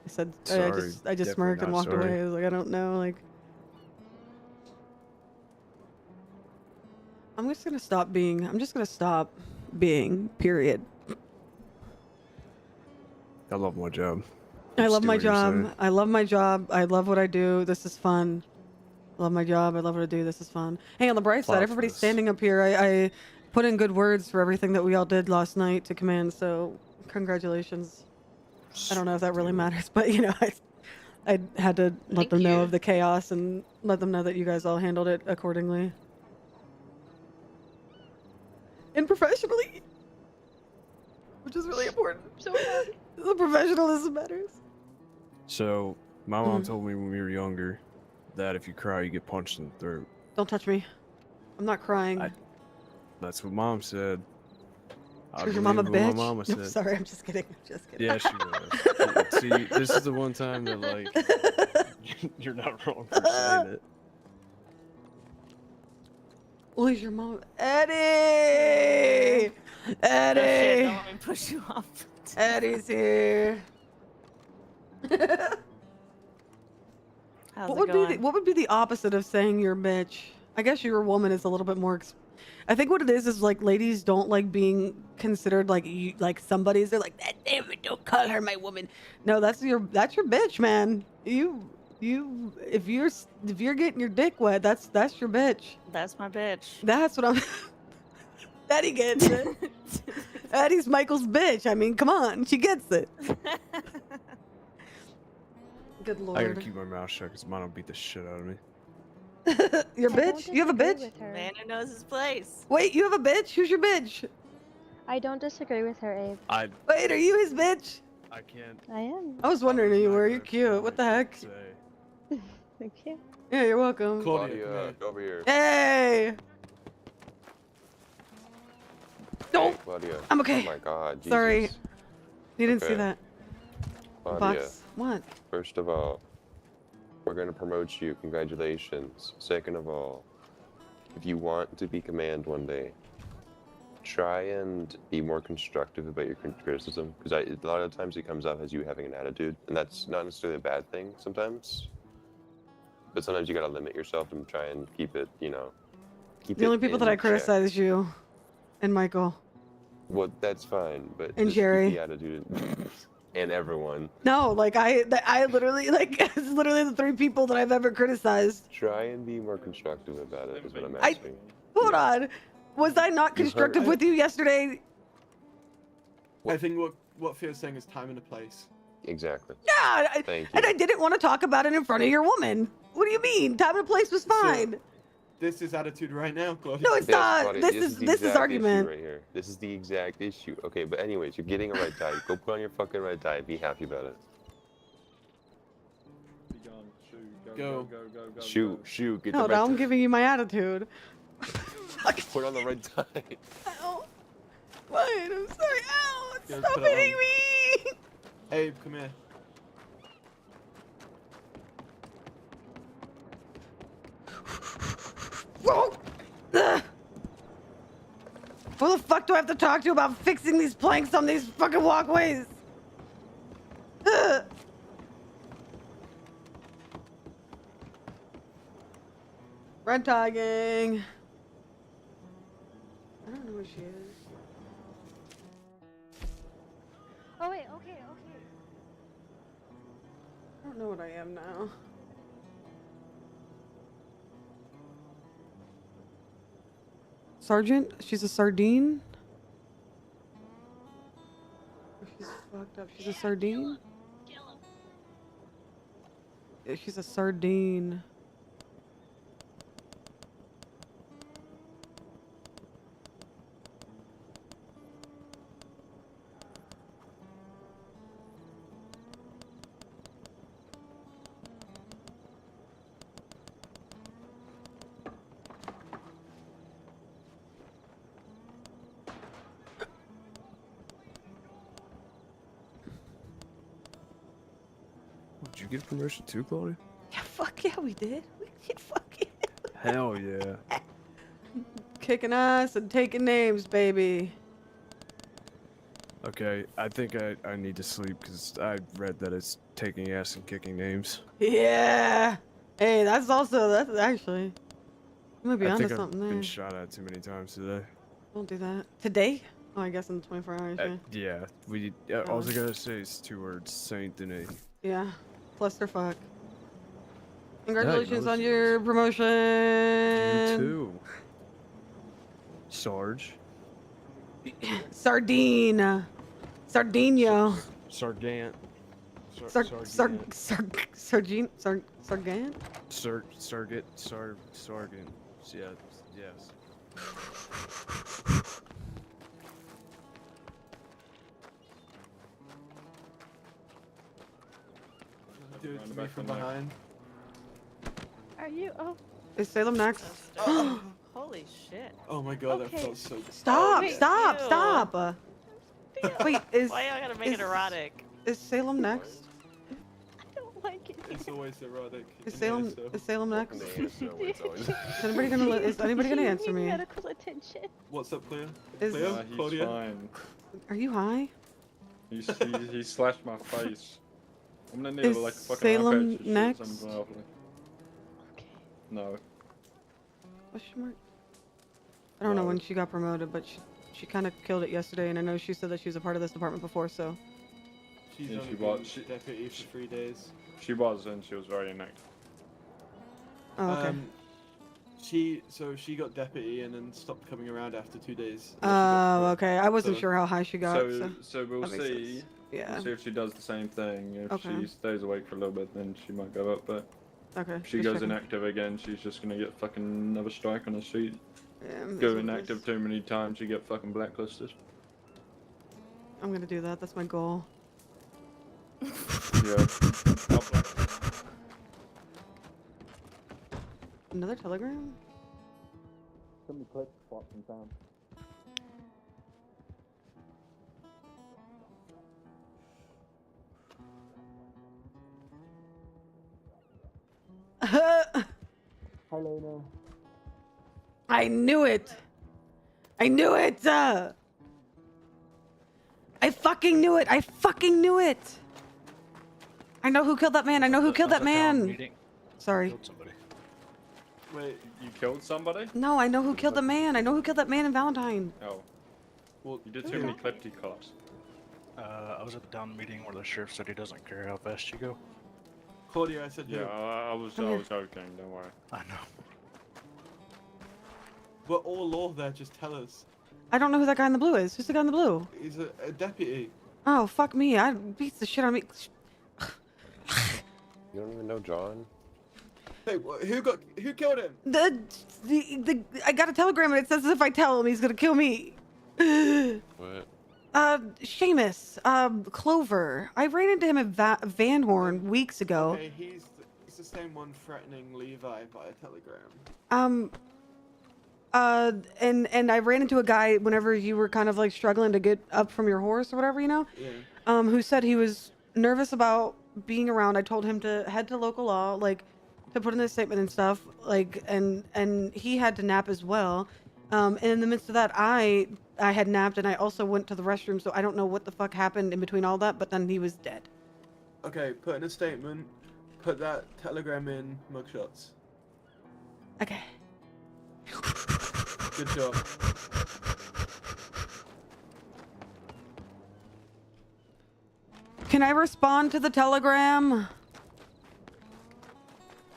I said, Sorry, I just smirked and definitely walked not sorry. away. I was like, I don't know, like. I'm just gonna stop being, period. I love my job. I love Just do my what you're job. saying. I love my job. I love what I do. This is fun. I love my job. I love what I do. This is fun. Hey, on the bright side, Plot everybody's twist. standing up here. I put in good words for everything that we all did last night to command, so congratulations. I don't know if that really matters, but you know, I had to let them know of the chaos and let them know that you guys all handled it accordingly. And professionally. Which is really important. So the professionalism matters. So, my mom told me when we were younger that if you cry, you get punched in the throat. Don't touch me. I'm not crying. That's what mom said. I Is your mom a believe what bitch? my mama No, said. sorry, I'm just kidding. I'm just kidding. Yeah, she was. See, this is the one time that, like, you're not wrong for saying it. Oh, is your mom? Eddie! Eddie! Oh, shit, don't let me push you off. Eddie's here. How's What it would going? be what would be the opposite of saying you're a bitch? I guess you're a woman is a little bit more. I think what it is like ladies don't like being considered like somebody's. They're like, that damn it, don't call her my woman. No, that's your bitch, man. If you're getting your dick wet, that's your bitch. That's my bitch. That's what I'm. Eddie gets it. Eddie's Michael's bitch. I mean, come on, she gets it. Good lord. I gotta keep my mouth shut because mom will beat the shit out of me. Your bitch? You have a bitch? Man who knows his place. Wait, you have a bitch? Who's your bitch? I don't disagree with her, Abe. Wait, are you his bitch? I can't. I am. I was wondering who you were. You're cute. What the heck? Thank you. Yeah, you're welcome. Claudia, over here. Hey! No! Hey, Claudia. I'm okay. Oh my god, Jesus. Sorry. You didn't see Okay. that. Claudia, Box. What? first of all, We're going to promote you. Congratulations. Second of all, if you want to be command one day, try and be more constructive about your criticism, because a lot of times it comes off as you having an attitude, and that's not necessarily a bad thing sometimes. But sometimes you gotta limit yourself and try and keep it, you know, keep The it only people that in I check. criticize is you and Michael. Well, that's fine, but And just Jerry. keep the attitude and everyone. No, like I literally like it's literally the 3 people that I've ever criticized. Try and be more constructive about it. Is what I'm I- asking. Hold on, was I not You constructive heard- with you yesterday? I think what Theo's saying is time and a place. Exactly. Yeah, Thank you. and I didn't want to talk about it in front of your woman. What do you mean? Time and place was fine. This is attitude right now, Claudia. No, it's Yes, not. Claudia, This the is exact issue argument. right here. This is the exact issue. Okay, but anyways, you're getting a red tie. Go put on your fucking red tie. Be happy about it. Be gone. Shoot. Go. Go. Shoot. Get No, the red now I'm tie. giving you my attitude. Put on the red tie. Ow. What? I'm sorry. Ow! Go Stop put it hitting on. me! Abe, come here. Ugh. Who the fuck do I have to talk to about fixing these planks on these fucking walkways? Ugh. Red tie gang. I don't know where she is. Oh wait, okay. I don't know what I am now. Sergeant? She's a sardine? She's fucked up. She's a sardine? Yeah, she's a sardine. Did you get promotion too, Claudia? Yeah, fuck yeah, we did. We did fucking Hell yeah. kicking ass and taking names, baby. Okay, I think I need to sleep because I read that it's taking ass and kicking names. Yeah. Hey, that's actually. You might be I onto think I've something there. been shot at too many times today. Don't do that. Today? Oh, I guess in the 24 hours, yeah. Yeah, all I gotta say is 2 words, Saint Denis. Yeah. Clusterfuck. Congratulations no on shit. your promotion. You too. Sarge. Sardine. Sardinia. Sargant. Sargant. Sargant. Sargant. Sargant. Yes. Do it to me from behind. Are you? Oh. Is Salem next? Holy shit. Oh my god, Okay. that felt so good. Stop! Wait, Stop! ew. Stop! Wait, is Why y'all gotta make it erotic? Is Salem next? I don't like it. It's always erotic. Is in Salem ASO. is Salem next? It's always. Is anybody gonna answer me? Medical attention. What's up, Cleo? Is- Cleo? He's Claudia? fine. Are you high? He slashed my face. I'm gonna need Is like a fucking Salem eye patch and shit, next? something awfully. No. Question mark? I don't know when she got promoted, but she kind of killed it yesterday, and I know she said that she was a part of this department before, so. She's Yeah, only she been was- deputy for 3 days. She was, and she was very inactive. Oh, okay. She got deputy and then stopped coming around after 2 days. and then she got Oh, promoted. okay. I wasn't So- sure how high she got. So we'll that makes see. sense. Yeah. We'll see if she does the same thing. If Okay. she stays awake for a little bit, then she might go up. But Okay. if she just goes checking. inactive again, she's just gonna get fucking another strike on her sheet. Yeah, that's Go what it inactive is. too many times, you get fucking blacklisted. I'm gonna do that. That's my goal. Yeah. Another telegram? Somebody click swap some time. Hi, Lena. I knew it. I knew it. I fucking knew it. I fucking knew it. I know who killed that man. I know who killed that man. Sorry. Wait, you killed somebody? No, I know who killed the man. I know who killed that man in Valentine. Oh. Well, you did too many clippy cops. I was at the down meeting where the sheriff said he doesn't care how fast you go. Claudia, I said Yeah, you. I was joking, don't worry. I know. We're all law there, just tell us. I don't know who that guy in the blue is. Who's the guy in the blue? He's a deputy. Oh, fuck me. I beats the shit out of me. You don't even know John? Hey, who killed him? I got a telegram and it says if I tell him he's gonna kill me. What? Seamus, Clover. I ran into him at Van Horn weeks ago. Okay, he's the same one threatening Levi via telegram. And I ran into a guy whenever you were kind of like struggling to get up from your horse or whatever, you know? Yeah. Who said he was nervous about being around. I told him to head to local law, like, to put in his statement and stuff, like, and he had to nap as well. And in the midst of that, I had napped and I also went to the restroom, so I don't know what the fuck happened in between all that, but then he was dead. Okay, put in a statement. Put that telegram in mugshots. Okay. Good job. Can I respond to the telegram?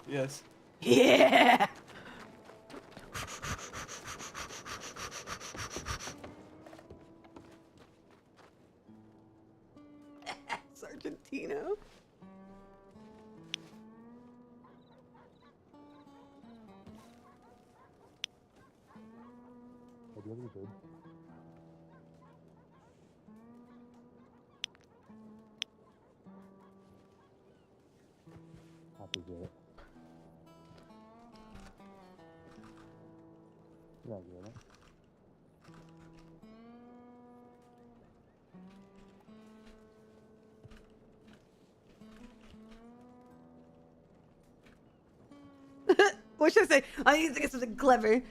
Yes. Yeah! Sargentino. Happy to it. Yeah, get it. What should I say? I need to get something clever.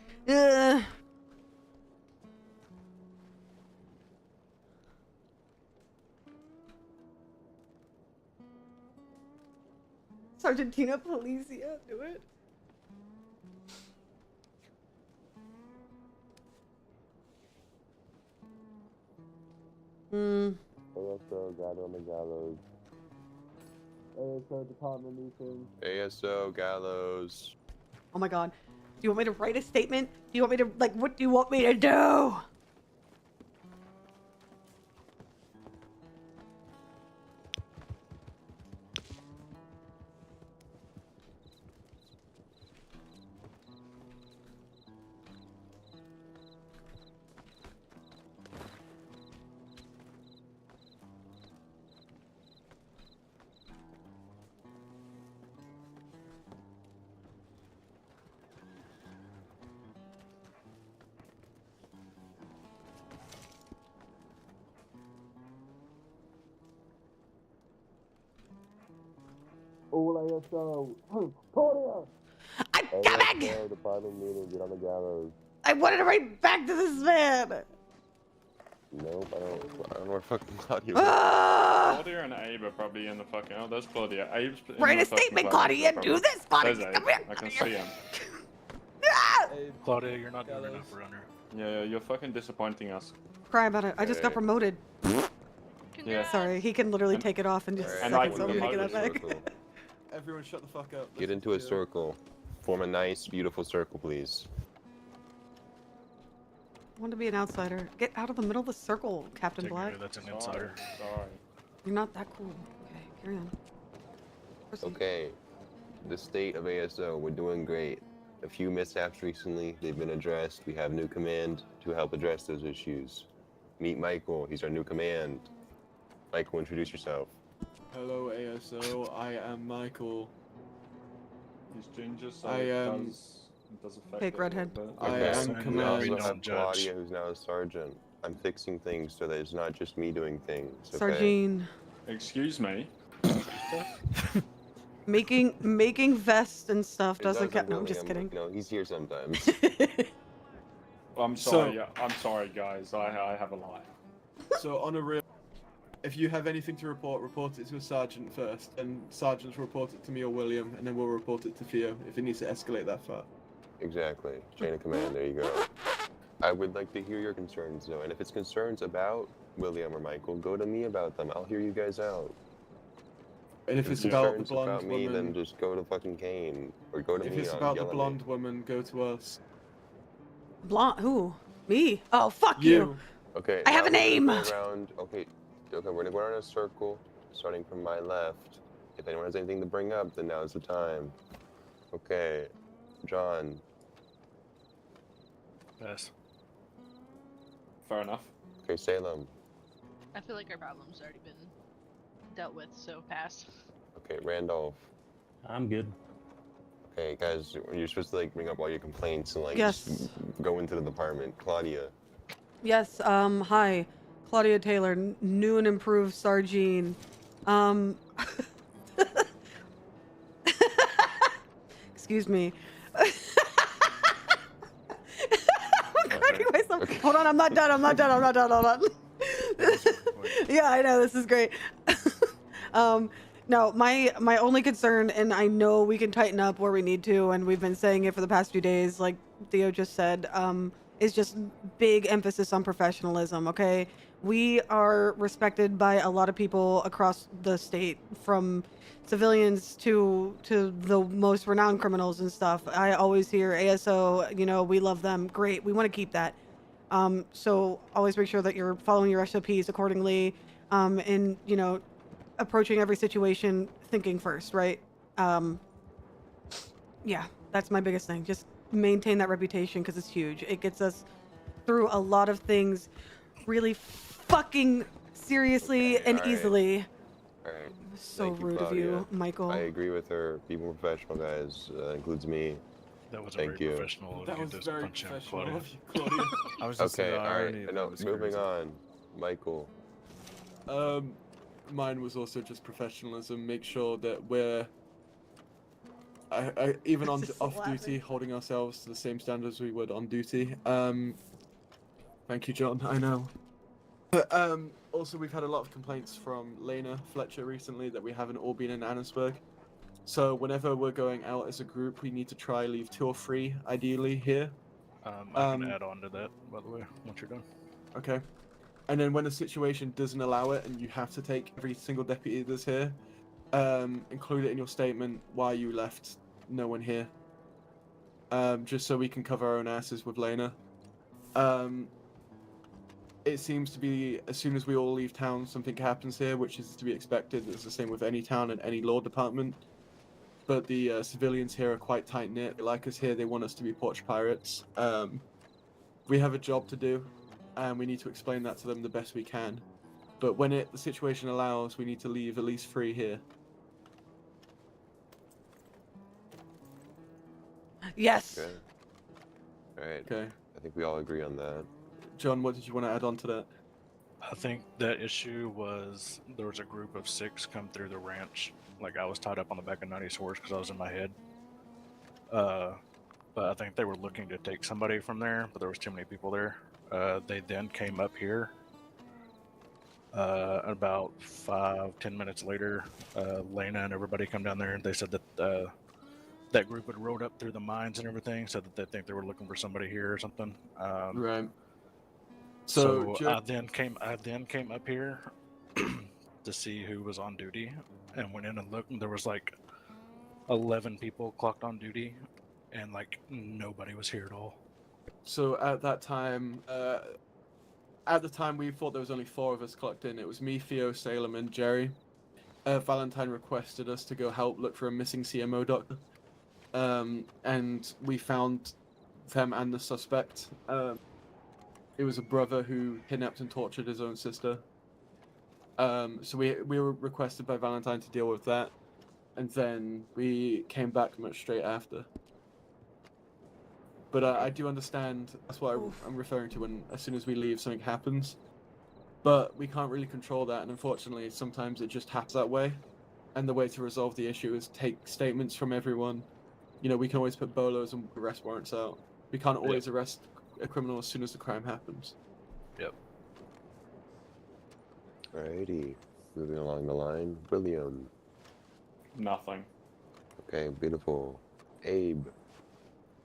Sargentina Policia, do it. ASO, Gallo on the gallows. ASO department meeting. ASO, gallows. Oh my god. Do you want me to write a statement? Do you want me to, like, what do you want me to do? All ASO. Claudia! I'm coming! ASO, department meeting, get on the gallows. I wanted to write back to this man! Nope, I don't know where fucking Claudia is. Claudia and Abe are probably in the fucking... Oh, there's Claudia. Abe's in Write the a fucking statement, fucking Claudia! probably. Do this, Claudia! There's Abe. Come here! I can see him. Claudia, you're not doing enough for under. Yeah, you're fucking disappointing us. Cry about it. I just got promoted. Yeah. Sorry, he can literally take it off in just a And second, I so I'm can taking that promote back. Everyone shut the fuck up. Get into a circle. Form a nice, beautiful circle, please. I want to be an outsider. Get out of the middle of the circle, Captain Black. Technically, that's an insider. Sorry. You're not that cool. Okay, carry on. Okay. The state of ASO, we're doing great. A few mishaps recently, they've been addressed. We have new command to help address those issues. Meet Michael, he's our new command. Michael, introduce yourself. Hello, ASO. I am Michael. He's ginger, so I am. it does affect Fake it a redhead. little bit. I am We command. also have Claudia, who's now a sergeant. I'm fixing things so that it's not just me doing things. Okay? Sargine. Excuse me. Making vests and stuff It doesn't count. No, I'm just William, kidding. No, he's here sometimes. I'm sorry. I'm sorry, guys. I have a lie. So on a real, if you have anything to report, report it to a sergeant first, and sergeants report it to me or William, and then we'll report it to Theo if it needs to escalate that far. Exactly. Chain of command. There you go. I would like to hear your concerns, though, and if it's concerns about William or Michael, go to me about them. I'll hear you guys out. And if it's about the concerns blonde about me, woman, then just go to fucking Kane or go to if me. it's I'll about the yell at me. blonde woman, go to us. Blonde? Who? Me? Oh, fuck you. Okay. I have a now we're name. gonna go around. Okay, we're gonna go around in a circle, starting from my left. If anyone has anything to bring up, then now's the time. Okay, John. Yes. Fair enough. Okay, Salem. I feel like our problem's already been dealt with, so pass. Okay, Randolph. I'm good. Okay, guys, you're supposed to like bring up all your complaints and like Yes. just go into the department. Claudia. Yes, hi. Claudia Taylor, new and improved Sargine. Excuse me. I'm cracking myself. Okay. Hold on, I'm not done, hold on. Yeah, I know, this is great. No, my only concern, and I know we can tighten up where we need to, and we've been saying it for the past few days, like Theo just said, is just big emphasis on professionalism, okay? We are respected by a lot of people across the state, from civilians to the most renowned criminals and stuff. I always hear ASO, you know, we love them. Great, we want to keep that. So always make sure that you're following your SOPs accordingly, and, you know, approaching every situation thinking first, right? Yeah, that's my biggest thing. Just maintain that reputation because it's huge. It gets us through a lot of things really fucking seriously and Alright. easily. Alright. So Thank rude of Claudia. you, Michael. I agree with her. Be more professional, guys. Includes me. That was Thank very you. professional of That you was to very punch him, professional Claudia. of you, Claudia. I was just Okay, the irony alright. of No, it was moving crazy. on. Michael. Mine was also just professionalism. Make sure that we're even on Just so off duty, laughing. holding ourselves to the same standards we would on duty. Thank you, John. I know. But also we've had a lot of complaints from Lena Fletcher recently that we haven't all been in Annisburg. So whenever we're going out as a group, we need to try leave 2 or 3, ideally here. I can add on to that, by the way, once you're done. Okay. And then when the situation doesn't allow it and you have to take every single deputy that's here, include it in your statement why you left no one here. Just so we can cover our own asses with Lena. It seems to be as soon as we all leave town, something happens here, which is to be expected. It's the same with any town and any law department. But the civilians here are quite tight-knit. They like us here, they want us to be porch pirates. We have a job to do, and we need to explain that to them the best we can. But when the situation allows, we need to leave at least 3 here. Yes. Okay. Alright. Okay. I think we all agree on that. John, what did you want to add on to that? I think that issue was there was a group of 6 come through the ranch. Like I was tied up on the back of 90's horse because I was in my head. But I think they were looking to take somebody from there, but there was too many people there. They then came up here. About 5-10 minutes later, Lena and everybody come down there, and they said that that group had rode up through the mines and everything, said that they think they were looking for somebody here or something. Right. So So I then came up here to see who was on duty, and went in and looked, and there was like 11 people clocked on duty, and like nobody was here at all. So at the time we thought there was only 4 of us clocked in. It was me, Theo, Salem, and Jerry. Valentine requested us to go help look for a missing CMO doctor. And we found them and the suspect. It was a brother who kidnapped and tortured his own sister. So we were requested by Valentine to deal with that. And then we came back much straight after. But I do understand, that's what I'm referring to when as soon as we leave something happens. But we can't really control that, and unfortunately sometimes it just happens that way. and the way to resolve the issue is take statements from everyone. You know, we can always put bolos and arrest warrants out. We can't always arrest a criminal as soon as the crime happens. Yep. Alrighty. Moving along the line. William. Nothing. Okay, beautiful. Abe.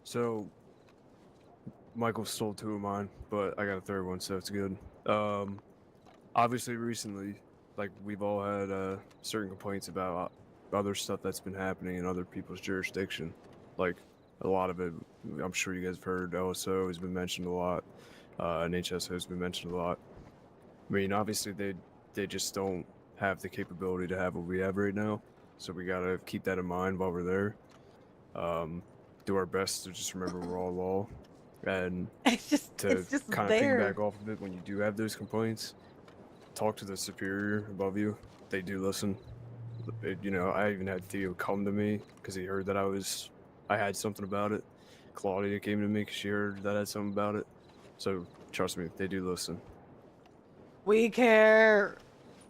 So, Michael stole 2 of mine, but I got a 3rd one, so it's good. Obviously, recently, like, we've all had certain complaints about other stuff that's been happening in other people's jurisdiction. Like, a lot of it, I'm sure you guys have heard, LSO has been mentioned a lot, and HSO has been mentioned a lot. I mean, obviously, they just don't have the capability to have what we have right now, so we gotta keep that in mind while we're there. Do our best to just remember we're all law, and it's just kind of piggyback off of it when you do have those complaints. Talk to the superior above you. They do listen. You know, I even had Theo come to me because he heard that I had something about it. Claudia came to me because she heard that I had something about it. So trust me, they do listen. We care.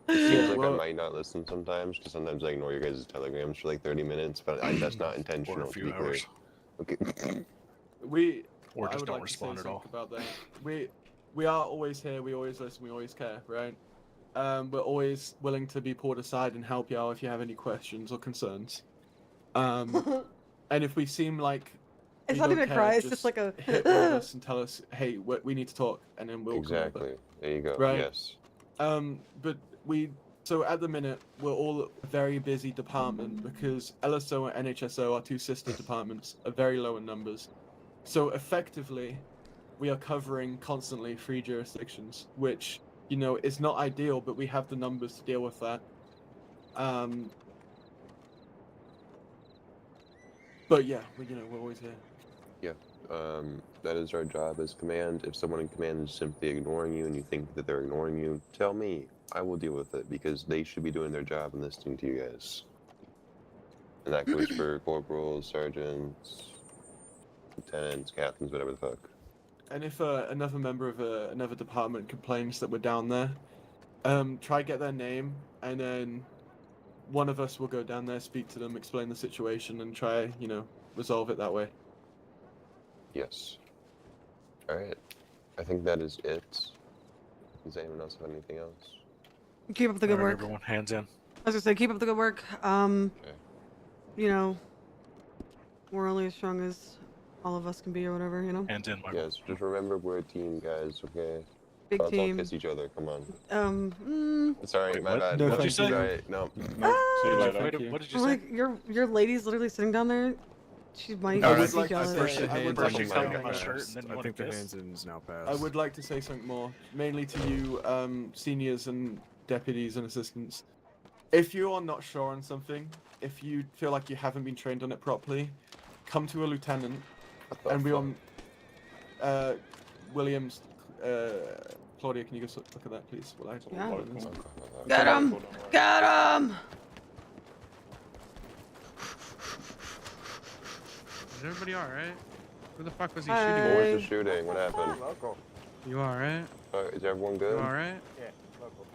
It seems like I might not listen sometimes, because sometimes I ignore your guys' telegrams for like 30 minutes, but that's not intentional. Or a few hours. Okay. Or I just would don't like to say respond at all. something about that. We are always here. We always listen. We always care, right? We're always willing to be pulled aside and help you out if you have any questions or concerns. And if we seem like it's we not don't even a care, cry. It's just like a hit one of us and tell us, hey, we need to talk, and then we'll Exactly. There you go. Right? Yes. But so at the minute we're all a very busy department because LSO and NHSO, our 2 sister departments, are very low in numbers. So effectively, we are covering constantly 3 jurisdictions, which, you know, is not ideal, but we have the numbers to deal with that. But yeah, we're always here. Yeah. That is our job as command. If someone in command is simply ignoring you and you think that they're ignoring you, tell me. I will deal with it, because they should be doing their job and listening to you guys. And that goes for corporals, sergeants, lieutenants, captains, whatever the fuck. And if another member of another department complains that we're down there, try get their name, and then one of us will go down there, speak to them, explain the situation, and try, you know, resolve it that way. Yes. Alright. I think that is it. Does anyone else have anything else? Keep up the good work. Everyone, hands in. I was gonna say, keep up the good work. You know, we're only as strong as all of us can be, or whatever, you know. Hands in, Michael. Yes, just remember we're a team, guys. Okay. Big Let's team. all kiss each other. Come on. Sorry, my bad. No, what'd you say? Sorry, no. See you later. What did you I'm say? like, your lady's literally sitting down there. She might I be would like to jealous. say, I would like to say, my shirt, and then you I want think to the kiss? hands in is now passed. I would like to say something more, mainly to you, seniors and deputies and assistants. If you are not sure on something, if you feel like you haven't been trained on it properly, come to a lieutenant, and we on Williams. Claudia, can you just look at that, please? Well, Get him! Get him! Is everybody alright? Who the fuck was he Hi. shooting What at? was the shooting? What happened? You alright? Is everyone good? You alright?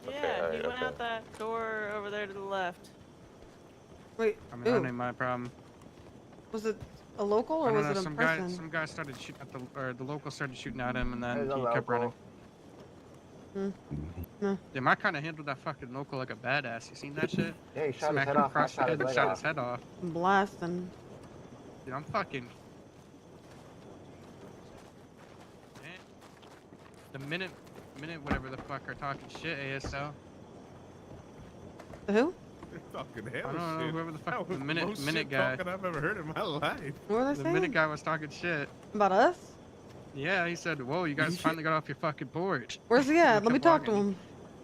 Yeah, alright, he went okay. out that door over there to the left. Wait, I mean, that ain't my problem. was it a local or I don't was know, it a some person? guy started shooting at the local started shooting at him, and then Hey, he the kept running. No. Damn, I kind of handled that fucking local like a badass. You seen that shit? Yeah, he shot his Smacked head him off. I across the shot head his and leg shot off. his head off. Blasting. Dude, I'm fucking. The minute, whatever the fuck are talking shit, ASL. The who? Fucking I hell, don't know, shit. whoever the That fuck the was minute most minute shit guy. talking I've ever heard in my life. What were they The saying? minute guy was talking shit. About us? Yeah, he said, "Whoa, you guys finally got off your fucking porch." Where's he at? Let me kept talk to walking. him.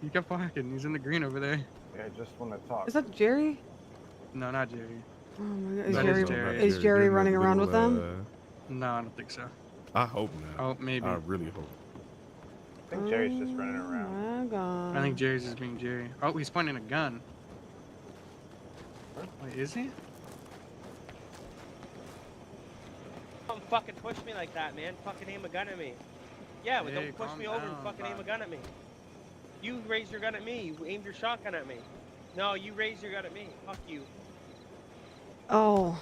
He kept walking. He's in the green over there. Yeah, just want to talk. Is that Jerry? No, not Jerry. Oh my god. Is That Jerry, is Jerry. is Jerry running around with them? No, I don't think so. I hope not. Oh, maybe. I really hope. I think Jerry's just running around. My god. I think Jerry's just being Jerry. Oh, he's pointing a gun. Wait, is he? Don't fucking push me like that, man. Fucking aim a gun at me. Yeah, but Hey, don't push calm me over and down, fucking aim a bud. gun at me. You raised your gun at me. You aimed your shotgun at me. No, you raise your gun at me. Fuck you. Oh.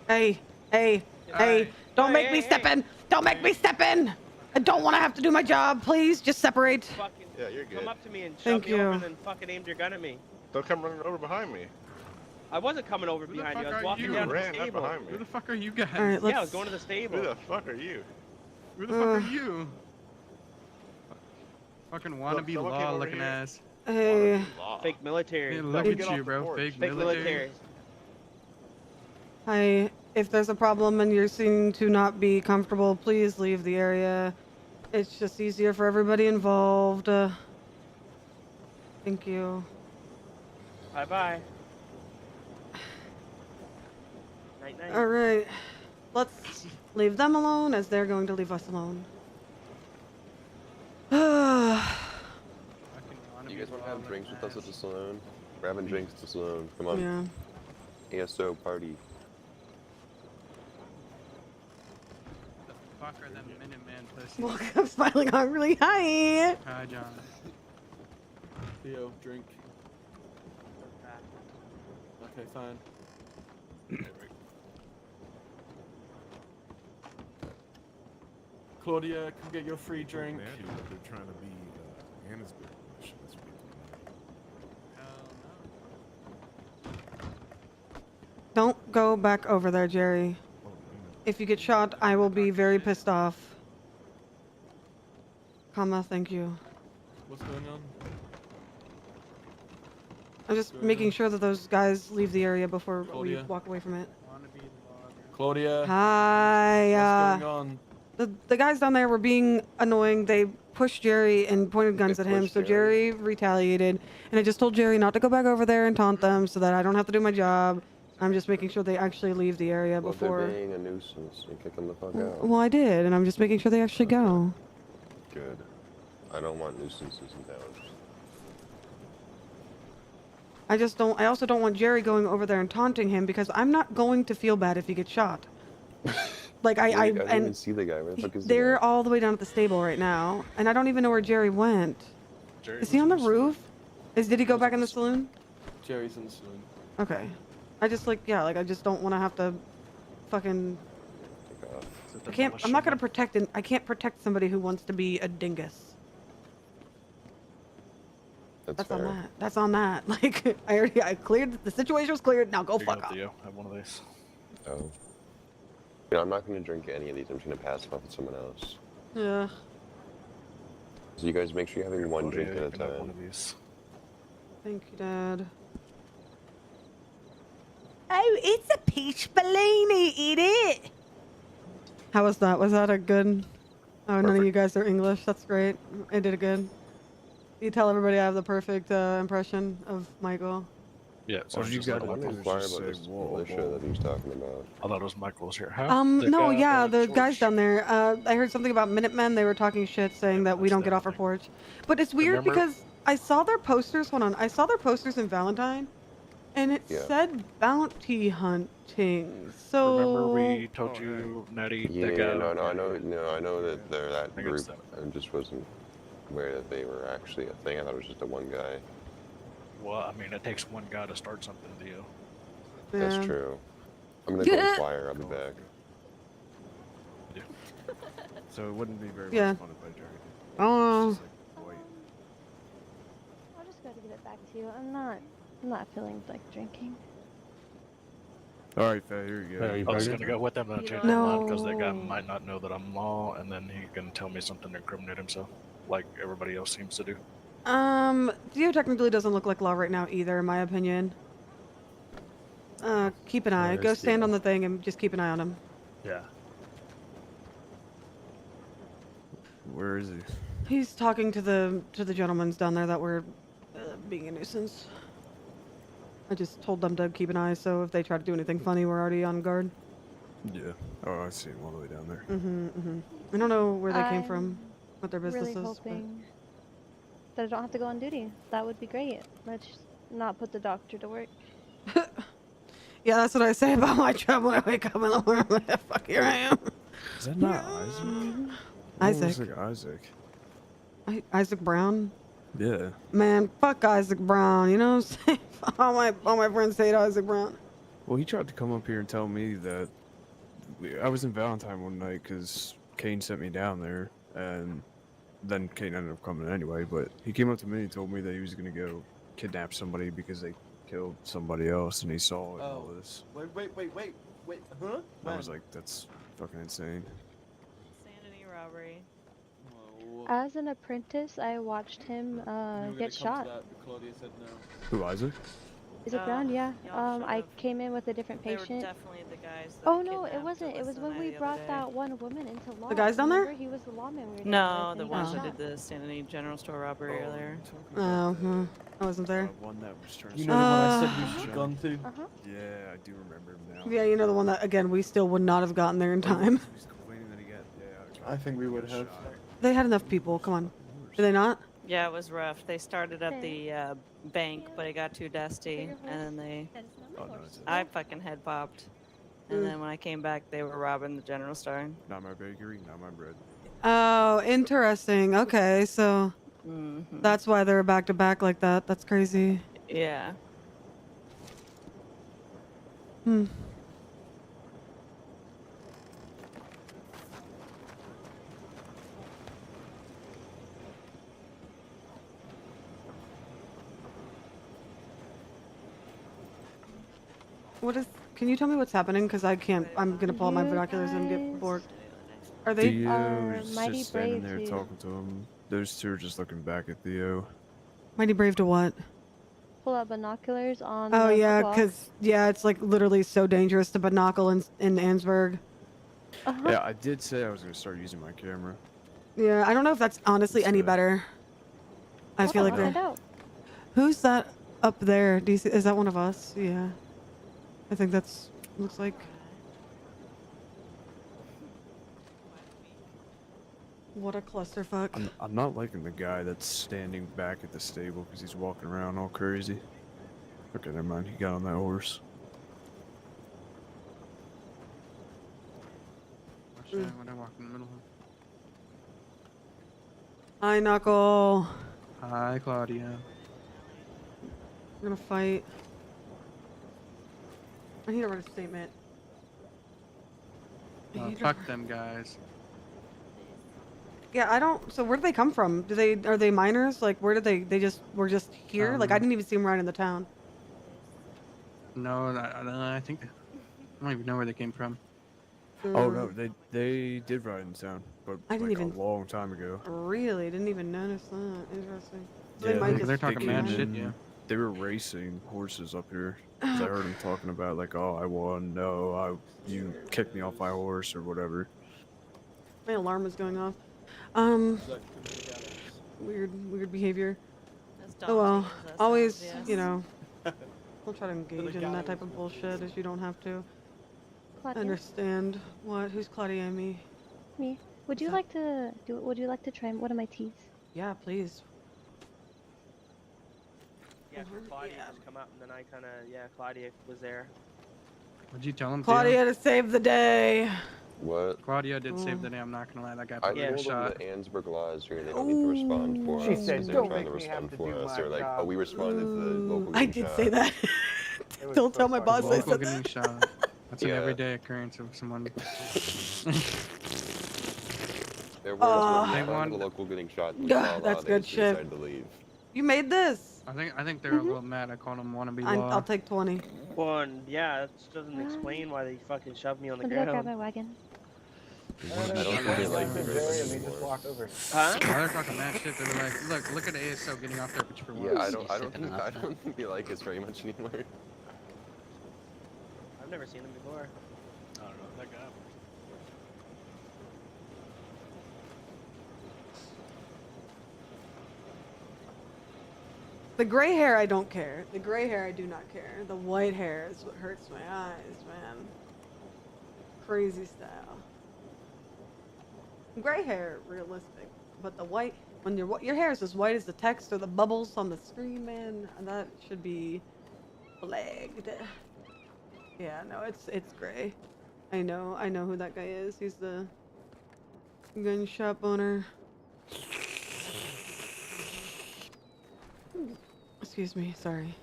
Hey. Don't Hey, make me hey, step hey. in. Don't make me step in. I don't want to have to do my job. Please, just separate. Fucking Yeah, you're good. come up to me and Thank shove me over you. and then fucking aimed your gun at me. Don't come running over behind me. I wasn't coming over Who the behind you. I fuck was are walking you? down to the Ran right stable. behind me. Who the fuck are you guys? All right, Yeah, I was going to the stable. Who the fuck are you? Who the fuck are you? Fucking wannabe someone came law over looking here. ass. Hey. Fake military. Hey, look Get at off you, the bro. porch. Fake Fake military. military. Hi. If there's a problem and you're seeming to not be comfortable, please leave the area. It's just easier for everybody involved. Thank you. Bye bye. Night night. All right. Let's leave them alone as they're going to leave us alone. You guys want to have drinks with us at the saloon? We're having drinks at the saloon. Come on. Yeah. ASO party. The fuck are them Minuteman pussies? Look, I'm smiling hungrily. Hi. Hi, John. Theo, drink. Okay, fine. Claudia, come get your free drink. They're trying to be Annisburg. Don't go back over there, Jerry. If you get shot, I will be very pissed off. Comma, thank you. What's going on? I'm just making sure that those guys leave the area before we Claudia? walk away from it. Claudia. Hi. What's going on? The guys down there were being annoying. They pushed Jerry and pointed guns at him, so Jerry retaliated. And I just told Jerry not to go back over there and taunt them so that I don't have to do my job. I'm just making sure they actually leave the area Well, before. they're being a nuisance and kick them the fuck out. Well, I did, and I'm just making sure they actually go. Good. I don't want nuisances in town. I also don't want Jerry going over there and taunting him because I'm not going to feel bad if he gets shot. Like I didn't even see the guy. Where the fuck is the they're guy? all the way down at the stable right now, and I don't even know where Jerry went. Is he on the roof? Did he go back in the saloon? Jerry's in the saloon. Okay. I just I just don't want to have to fucking. I'm not gonna protect I can't protect somebody who wants to be a dingus. That's on fair. that. That's on that. Like I cleared the situation was cleared. Now go fuck off. Theo, have one of these. Oh. You know, I'm not going to drink any of these. I'm just going to pass them off to someone else. Yeah. So you guys make sure you're having one drink at a can have one time. of these. Thank you, Dad. Oh, it's a peach Bellini. Eat it. How was that? Was that a good? Oh, none of you guys are English. That's great. I did it good. You tell everybody I have the perfect impression of Michael. Yeah, so All you got I want to inquire about this militia that he was talking about. I thought it was Michael's here. No, yeah, the guys down there. I heard something about Minutemen. They were talking shit, saying that we don't get off our porch. But it's weird Remember- because I saw their posters. Hold on, I saw their posters in Valentine, and it said bounty hunting. So Remember we told you, Natty, Yeah, that guy. I know that they're that I think it's group. I just wasn't aware that they were actually a thing. I thought it was just a one guy. Well, I mean, it takes one guy to start something, Theo. That's true. I'm gonna go inquire. I'll be back. So it wouldn't be very Yeah. much fun if I drank. Oh. I'll just go to give it back to you. I'm not feeling like drinking. All right, Faye, here you go. I was gonna go with them and change my mind because that guy might not know that I'm law, and then he can tell me something to incriminate himself, like everybody else seems to do. Theo technically doesn't look like law right now either, in my opinion. Keep an eye. Where's Go stand Theo? on the thing and just keep an eye on him. Yeah. Where is he? He's talking to the gentlemen down there that were being a nuisance. I just told them to keep an eye, so if they try to do anything funny, we're already on guard. Yeah. Oh, I see him all the way down there. I don't know where they came I'm from, what their business really is. hoping that I don't have to go on duty. That would be great. Let's not put the doctor to work. Yeah, that's what I say about my job when I wake up in the morning. Fuck, here I am. Is that not Isaac? Isaac. Looks like Isaac. Isaac Brown. Yeah. Man, fuck Isaac Brown. You know what I'm saying? all my friends hate Isaac Brown. Well, he tried to come up here and tell me that I was in Valentine one night because Kane sent me down there, and then Kane ended up coming anyway. But he came up to me and told me that he was gonna go kidnap somebody because they killed somebody else, and he saw it and all this. Wait, huh? I was like, that's fucking insane. Sanity robbery. As an apprentice, I watched him get shot. Claudia said no. Who, Isaac? Is it Brown? Yeah. y'all should've- I came in with a different They were patient. definitely the guys that Oh no, it kidnapped wasn't. It was when Alyssa we the other brought day. that one woman into law. The guys down there? Remember? He was the lawman we were No, dealing with, the and he got ones that shot. did the Sanity General Store robbery earlier. Oh, I wasn't there. One that was trying You know the one I said we should have gone to? Yeah, I do remember him now. Yeah, you know the one that again we still would not have gotten there in time. He's complaining that he got, I think we would have. They had enough people. Come on, do they not? Yeah, it was rough. They started at the bank, but it got too dusty, and then they. I fucking head popped, and then when I came back, they were robbing the general store. Not my bakery, not my bread. Oh, interesting. Okay, so that's why they were back to back like that. That's crazy. Yeah. Hmm. What is? Can you tell me what's happening? Because I can't. I'm gonna pull out my binoculars and get bored. Are they? Theo's Mighty just standing Brave there to- talking to him. Those two are just looking back at Theo. Mighty Brave to what? Pull out binoculars on. Oh the yeah, football. because it's like literally so dangerous to binocle in Ansburg. Yeah, I did say I was gonna start using my camera. Yeah, I don't know if that's honestly any better. I feel like I'll find they're. out. Who's that up there? Do you see, is that one of us? Yeah. I think that's looks like. What a clusterfuck. I'm not liking the guy that's standing back at the stable because he's walking around all crazy. Okay, never mind. He got on that horse. Watch that when I walk in the middle. Hi, Knuckle. Hi, Claudia. We're gonna fight. I need to write a statement. I need to- Fuck them guys. Yeah, I don't. So where do they come from? Are they minors? Like where did they just were just here? Like I didn't even see them right in the town. No, I think I don't even know where they came from. Oh no, they did ride in town, but I didn't like even- a long time ago. Really? Didn't even notice that. Interesting. So Yeah, they might they- just they're talking they mad came shit, in- yeah. They were racing horses up here. 'Cause I heard them talking about like, oh, I won. No, you kicked me off my horse or whatever. My alarm is going off. Weird behavior. Oh well. Always, you know. Don't try to engage in that type of bullshit if you don't have to. Claudia? Understand what? Who's Claudia? Me. Me. Would you like to do? Would you like to try one of my teas? Yeah, please. Yeah, Claudia just come up, and then I kind of, Claudia was there. Would you tell him? Claudia to save the day. What? Claudia did save the day. I'm not gonna lie, that guy I put me a told them shot. the Ansburg laws here, they don't need to respond for She us. said, Because they "Don't were trying to make me have respond to for do us. my They're like, job." oh, we responded to the local I getting did shot. say that. Don't tell my boss I Local said getting that. shot. That's an Yeah. everyday occurrence of someone. There Aw. was They one want- the local getting shot. And we Gah, saw that's that, good they shit. decided to leave. You made this. I think they're a little mad. I called them wannabe law. I'll take 20. Well, and that doesn't explain why they fucking shoved me on the Let me go grab ground. my wagon. I don't think they like me very much anymore. Huh? Oh, they're talking mad shit. They're like, look at ASO getting off their pitch for once. Yeah, I don't think they like us very much anymore. I've never seen them before. I don't know that guy. The gray hair, I don't care. The gray hair, I do not care. The white hair is what hurts my eyes, man. Crazy style. Gray hair, realistic. But the white, when your hair is as white as the text or the bubbles on the screen, man, that should be flagged. Yeah, no, it's gray. I know who that guy is. He's the gun shop owner. Excuse me, sorry.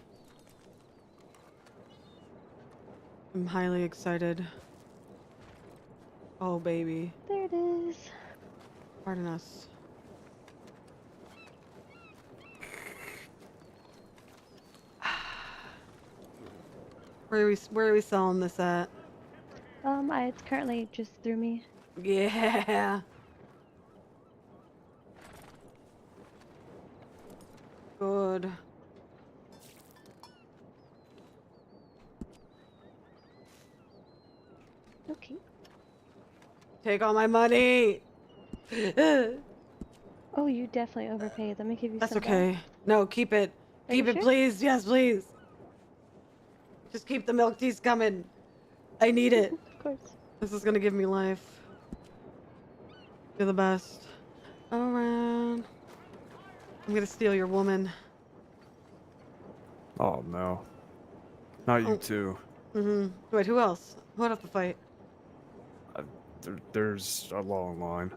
I'm highly excited. Oh, baby. There it is. Pardon us. Where are we selling this at? It's currently just through me. Yeah. Good. Okay. Take all my money. Oh, you definitely overpaid. Let me give you That's some okay. back. No, keep it. Are you Keep it, sure? please. Yes, please. Just keep the milk teas coming. I need it. Of course. This is gonna give me life. You're the best. Alright. I'm gonna steal your woman. Oh no. Not you Oh. too. Wait, who else? Who would have to fight? There's a long line.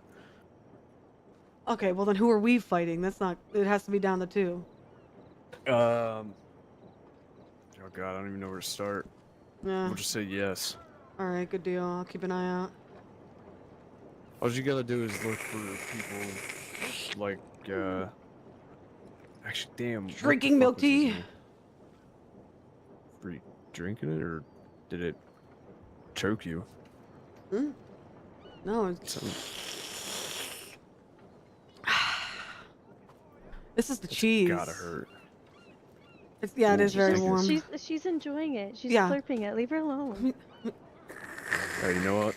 Okay, well then who are we fighting? That's not. It has to be down to two. Oh god, I don't even know where to start. Yeah. We'll just say yes. Alright, good deal. I'll keep an eye out. All you gotta do is look for people like, actually, damn. what the Drinking fuck milk was his tea? name? Were you drinking it, or did it choke you? No, it's... This is the cheese. Gotta hurt. It's, yeah, it is very She's- warm. She's enjoying it. She's Yeah. slurping it. Leave her alone. Hey, you know what?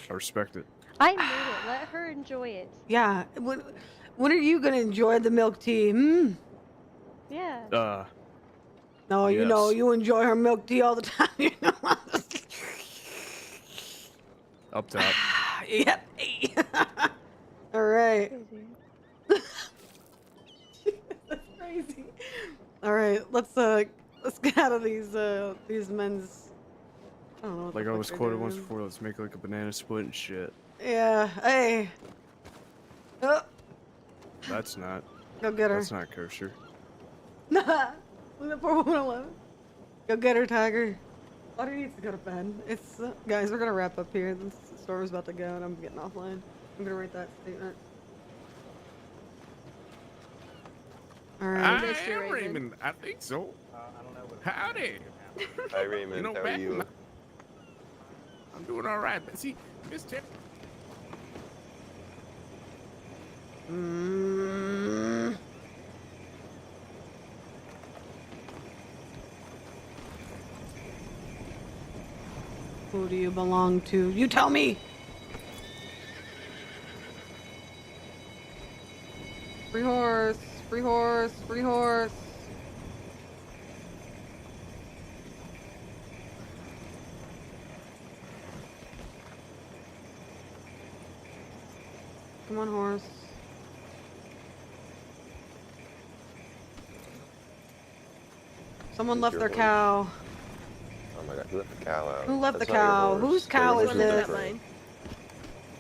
I respect it. I made it. Let her enjoy it. Yeah. When are you gonna enjoy the milk tea? Yeah. No, you know, yes. you enjoy her milk tea all the time. You know? Up top. Yep. All right. That's crazy. All right, let's get out of these men's. I don't know. What Like the I fuck was they're quoted once doing. before, let's make like a banana split and shit. Yeah. Hey. Oh, That's not. go get her. That's not kosher. Nah. Look at 4111. Go get her, Tiger. Otter needs to go to bed. It's guys, we're gonna wrap up here. This storm's about to go, and I'm getting offline. I'm gonna write that statement. All right. I missed you, am Raymond. Raymond. I think so. I don't know what. Howdy. Hi, Raymond. You know, How are back you? in- I'm doing all right. But see, Miss Tiff. Who do you belong to? You tell me! Free horse, free horse, free horse. Come on, horse. Someone Who's left your their horse? cow. Oh my god, who left the cow out? Who left the That's not your cow? horse. Whose There cow was is one this? different.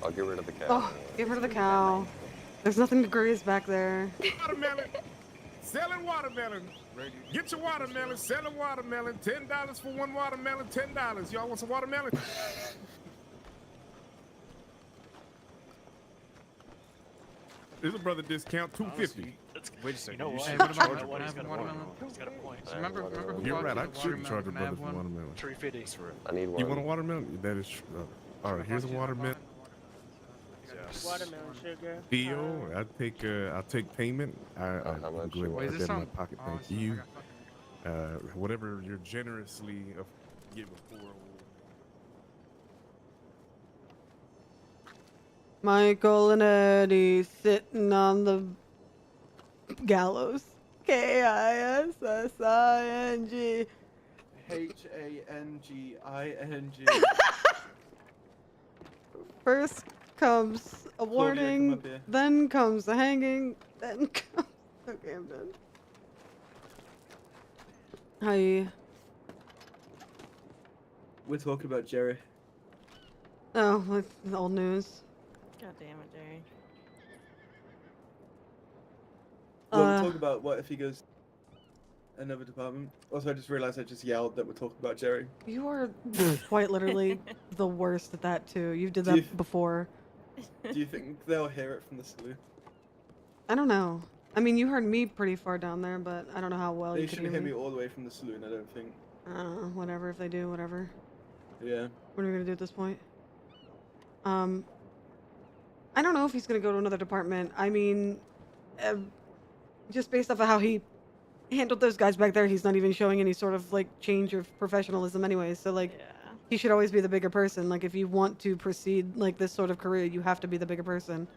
I'll get rid of the cow. Oh, give her the cow. There's nothing to graze back there. Watermelon. Selling watermelon. Get your watermelon. Selling watermelon. $10 for one watermelon. $10. Y'all want some watermelon? There's a brother discount. $2.50. Wait a second. You know what? Hey, what about Charge what him. happened? He's got a Watermelon? point. He's got a point. Remember who You're bought right. the I shouldn't charge a watermelon? Can I brother have for one? watermelon. 350. I need one. You want a watermelon? That is true. All right, here's a watermelon. Watermelon sugar. Deal. I'll take payment. How I'll much go you ahead want? and Wait, put is this that in my on? pocket. Oh, Thank it's on. you. I got- Whatever you're generously giving for. Michael and Eddie sitting on the gallows. K-I-S-S-I-N-G. H-A-N-G-I-N-G. First comes a come warning, up here. then comes a hanging, then comes... Okay, I'm done. Hi. We're talking about Jerry. Oh, with the old news. God damn it, Jerry. Well, Uh, we're talking about what if he goes... another department. Also, I just realized I just yelled that we're talking about Jerry. You are quite literally the worst at that too. You did Do you- that before. Do you think they'll hear it from the saloon? I don't know. I mean, you heard me pretty far down there, but I don't know how well They you could shouldn't hear hear me me. all the way from the saloon, I don't think. Whatever. If they do, whatever. Yeah. What are we gonna do at this point? I don't know if he's gonna go to another department. I mean, just based off of how he handled those guys back there, he's not even showing any sort of like change of professionalism anyway. So like, he should always be the bigger person. Like, if you want to proceed like this sort of career, you have to be the bigger person.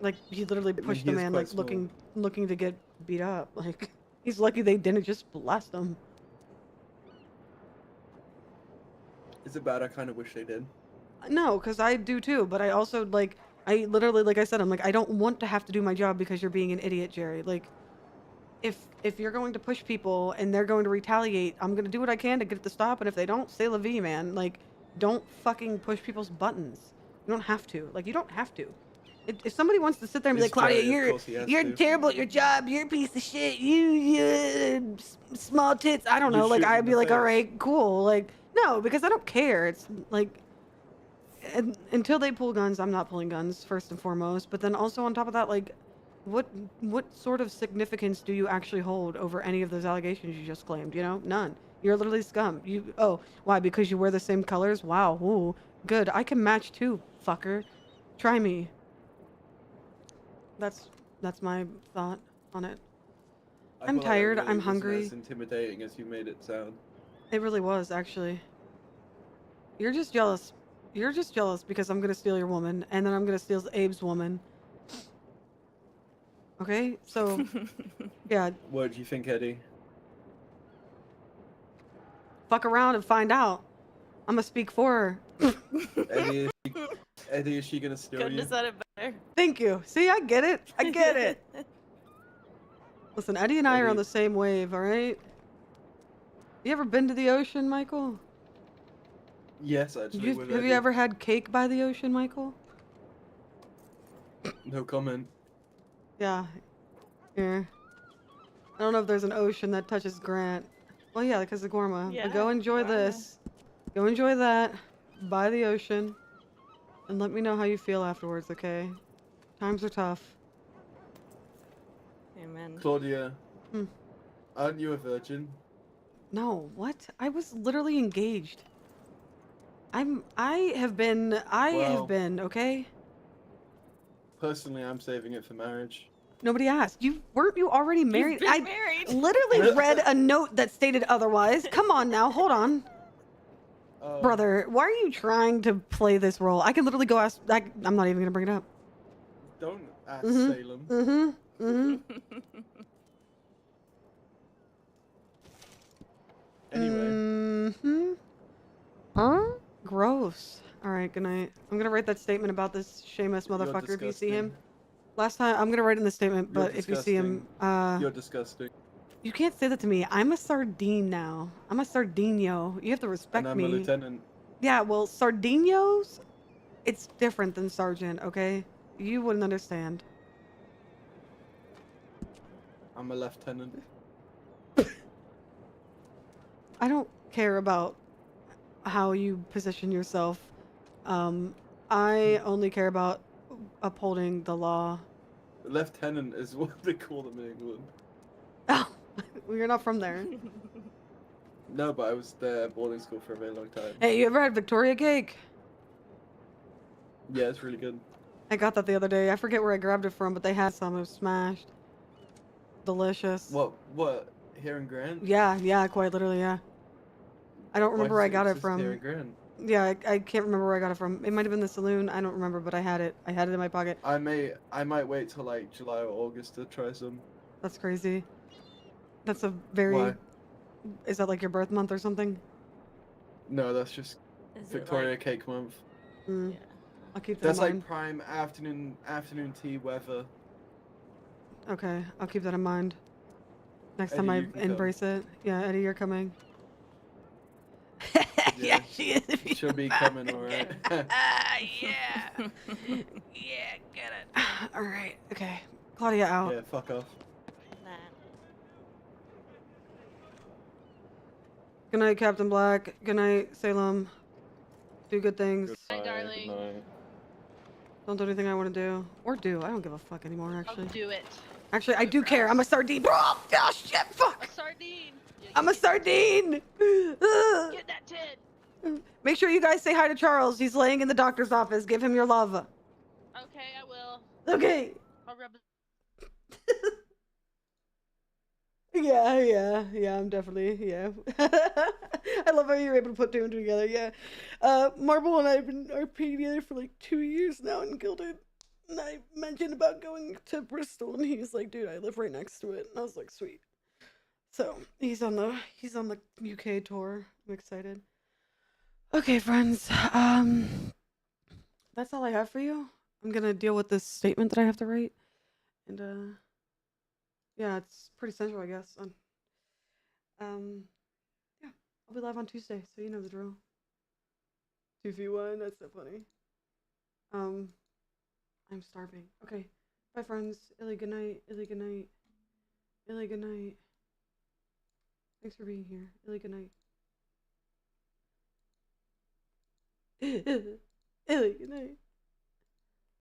Like he literally pushed the he is man, quite like small. looking to get beat up. Like, he's lucky they didn't just blast him. Is it bad? I kind of wish they did. No, because I do too, but I also, like, I literally, like I said, I'm like, I don't want to have to do my job because you're being an idiot, Jerry. Like, if you're going to push people and they're going to retaliate, I'm going to do what I can to get it to stop, and if they don't, say la vie, man. Like, don't fucking push people's buttons. You don't have to. Like, you don't have to. If somebody wants to sit there and be like, It's Claudia, Jerry, of course he has you're to. terrible at your job, you're a piece of shit, you small tits, I don't You know, like, shoot him I'd in be the like, all face. right, cool. Like, no, because I don't care. It's like, until they pull guns, I'm not pulling guns, first and foremost. But then also on top of that, like, what sort of significance do you actually hold over any of those allegations you just claimed? You know, none. You're literally scum. Why? Because you wear the same colors? Wow. Ooh, good. I can match too, fucker. Try me. That's my thought on it. I I'm feel like that tired. really I'm wasn't hungry. As intimidating as you made it sound. It really was, actually. You're just jealous. You're just jealous because I'm gonna steal your woman, and then I'm gonna steal Abe's woman. Okay? So, yeah, What do you think, Eddie? fuck around and find out. I'm gonna speak for her. Eddie, is she gonna steal Couldn't you? have said it better. Thank you. See, I get it. I get it. Listen, Eddie and I are on the same wave, alright? You ever been to the ocean, Michael? Yes, actually. with Have Eddie. you ever had cake by the ocean, Michael? No comment. Yeah. Here. I don't know if there's an ocean that touches Grant. Well, yeah, because of Gorma. Yeah, But go enjoy Gorma. this. Go enjoy that. By the ocean. And let me know how you feel afterwards, okay? Times are tough. Amen. Claudia, Hmm. aren't you a virgin? No, what? I was literally engaged. I have been, okay? Personally, I'm saving it for marriage. Nobody asked. Weren't you already married? been I married. literally read a note that stated otherwise. Come on now, hold on. Brother, why are you trying to play this role? I can literally go ask, I'm not even gonna bring it up. Don't ask Mhm. Salem. Mm-hmm. Mm-hmm. Anyway. Mm-hmm. Huh? Gross. Alright, good night. I'm gonna write that statement about this shameless motherfucker if you see him. disgusting. Last time, I'm gonna write in the statement, You're but if you see him, You're disgusting. you can't say that to me. I'm a sardine now. I'm a sardinio. You have to respect And I'm me. a lieutenant. Yeah, well, sardinos, it's different than sergeant, okay? You wouldn't understand. I'm a lieutenant. I don't care about how you position yourself. I only care about upholding the law. Lieutenant is what they call them in England. Oh, you're not from there. No, but I was there at boarding school for a very long time. Hey, you ever had Victoria cake? Yeah, it's really good. I got that the other day. I forget where I grabbed it from, but they had some. It was smashed. Delicious. What? Here in Grant? Yeah, quite literally, yeah. I don't remember where I got it Here in from. Grant. Yeah, I can't remember where I got it from. It might have been the saloon. I don't remember, but I had it. I had it in my pocket. I might wait till like July or August to try some. That's crazy. That's a very... Why? Is that like your birth month or something? No, that's just Is it Victoria like- Cake Month. Mm. I'll keep that That's in mind. like prime afternoon tea weather. Okay, I'll keep that in mind. Next time Eddie, I you can come. Oh, embrace it. Yeah, Eddie, you're coming. Yeah, she is. if you She'll be back coming, alright. Yeah. Yeah, get it. Alright, okay. Claudia out. Yeah, fuck off. Good night, Captain Black. Good night, Salem. Do good things. Good night. Don't do anything I want to do. Or do. I don't give a fuck anymore, actually. I'll do it. Actually, I do care. I'm a sardine. Oh, shit, fuck! A sardine. Yeah, I'm a sardine! get that tin. Make sure you guys say hi to Charles. He's laying in the doctor's office. Give him your love. Okay, I will. Okay. I'll rub it. Yeah, I'm definitely, yeah. I love how you're able to put two and two together, yeah. Marble and I have been RP together for like 2 years now in Gilded. And I mentioned about going to Bristol and he was like, dude, I live right next to it. And I was like, sweet. So he's on the UK tour. I'm excited. Okay, friends. That's all I have for you. I'm gonna deal with this statement that I have to write. And yeah, it's pretty central, I guess. Yeah, I'll be live on Tuesday, so you know the drill. 2v1, that's so funny. I'm starving. Okay, bye, friends. Illy, good night. Illy, good night. Illy, good night. Thanks for being here. Illy, good night. Illy, good night.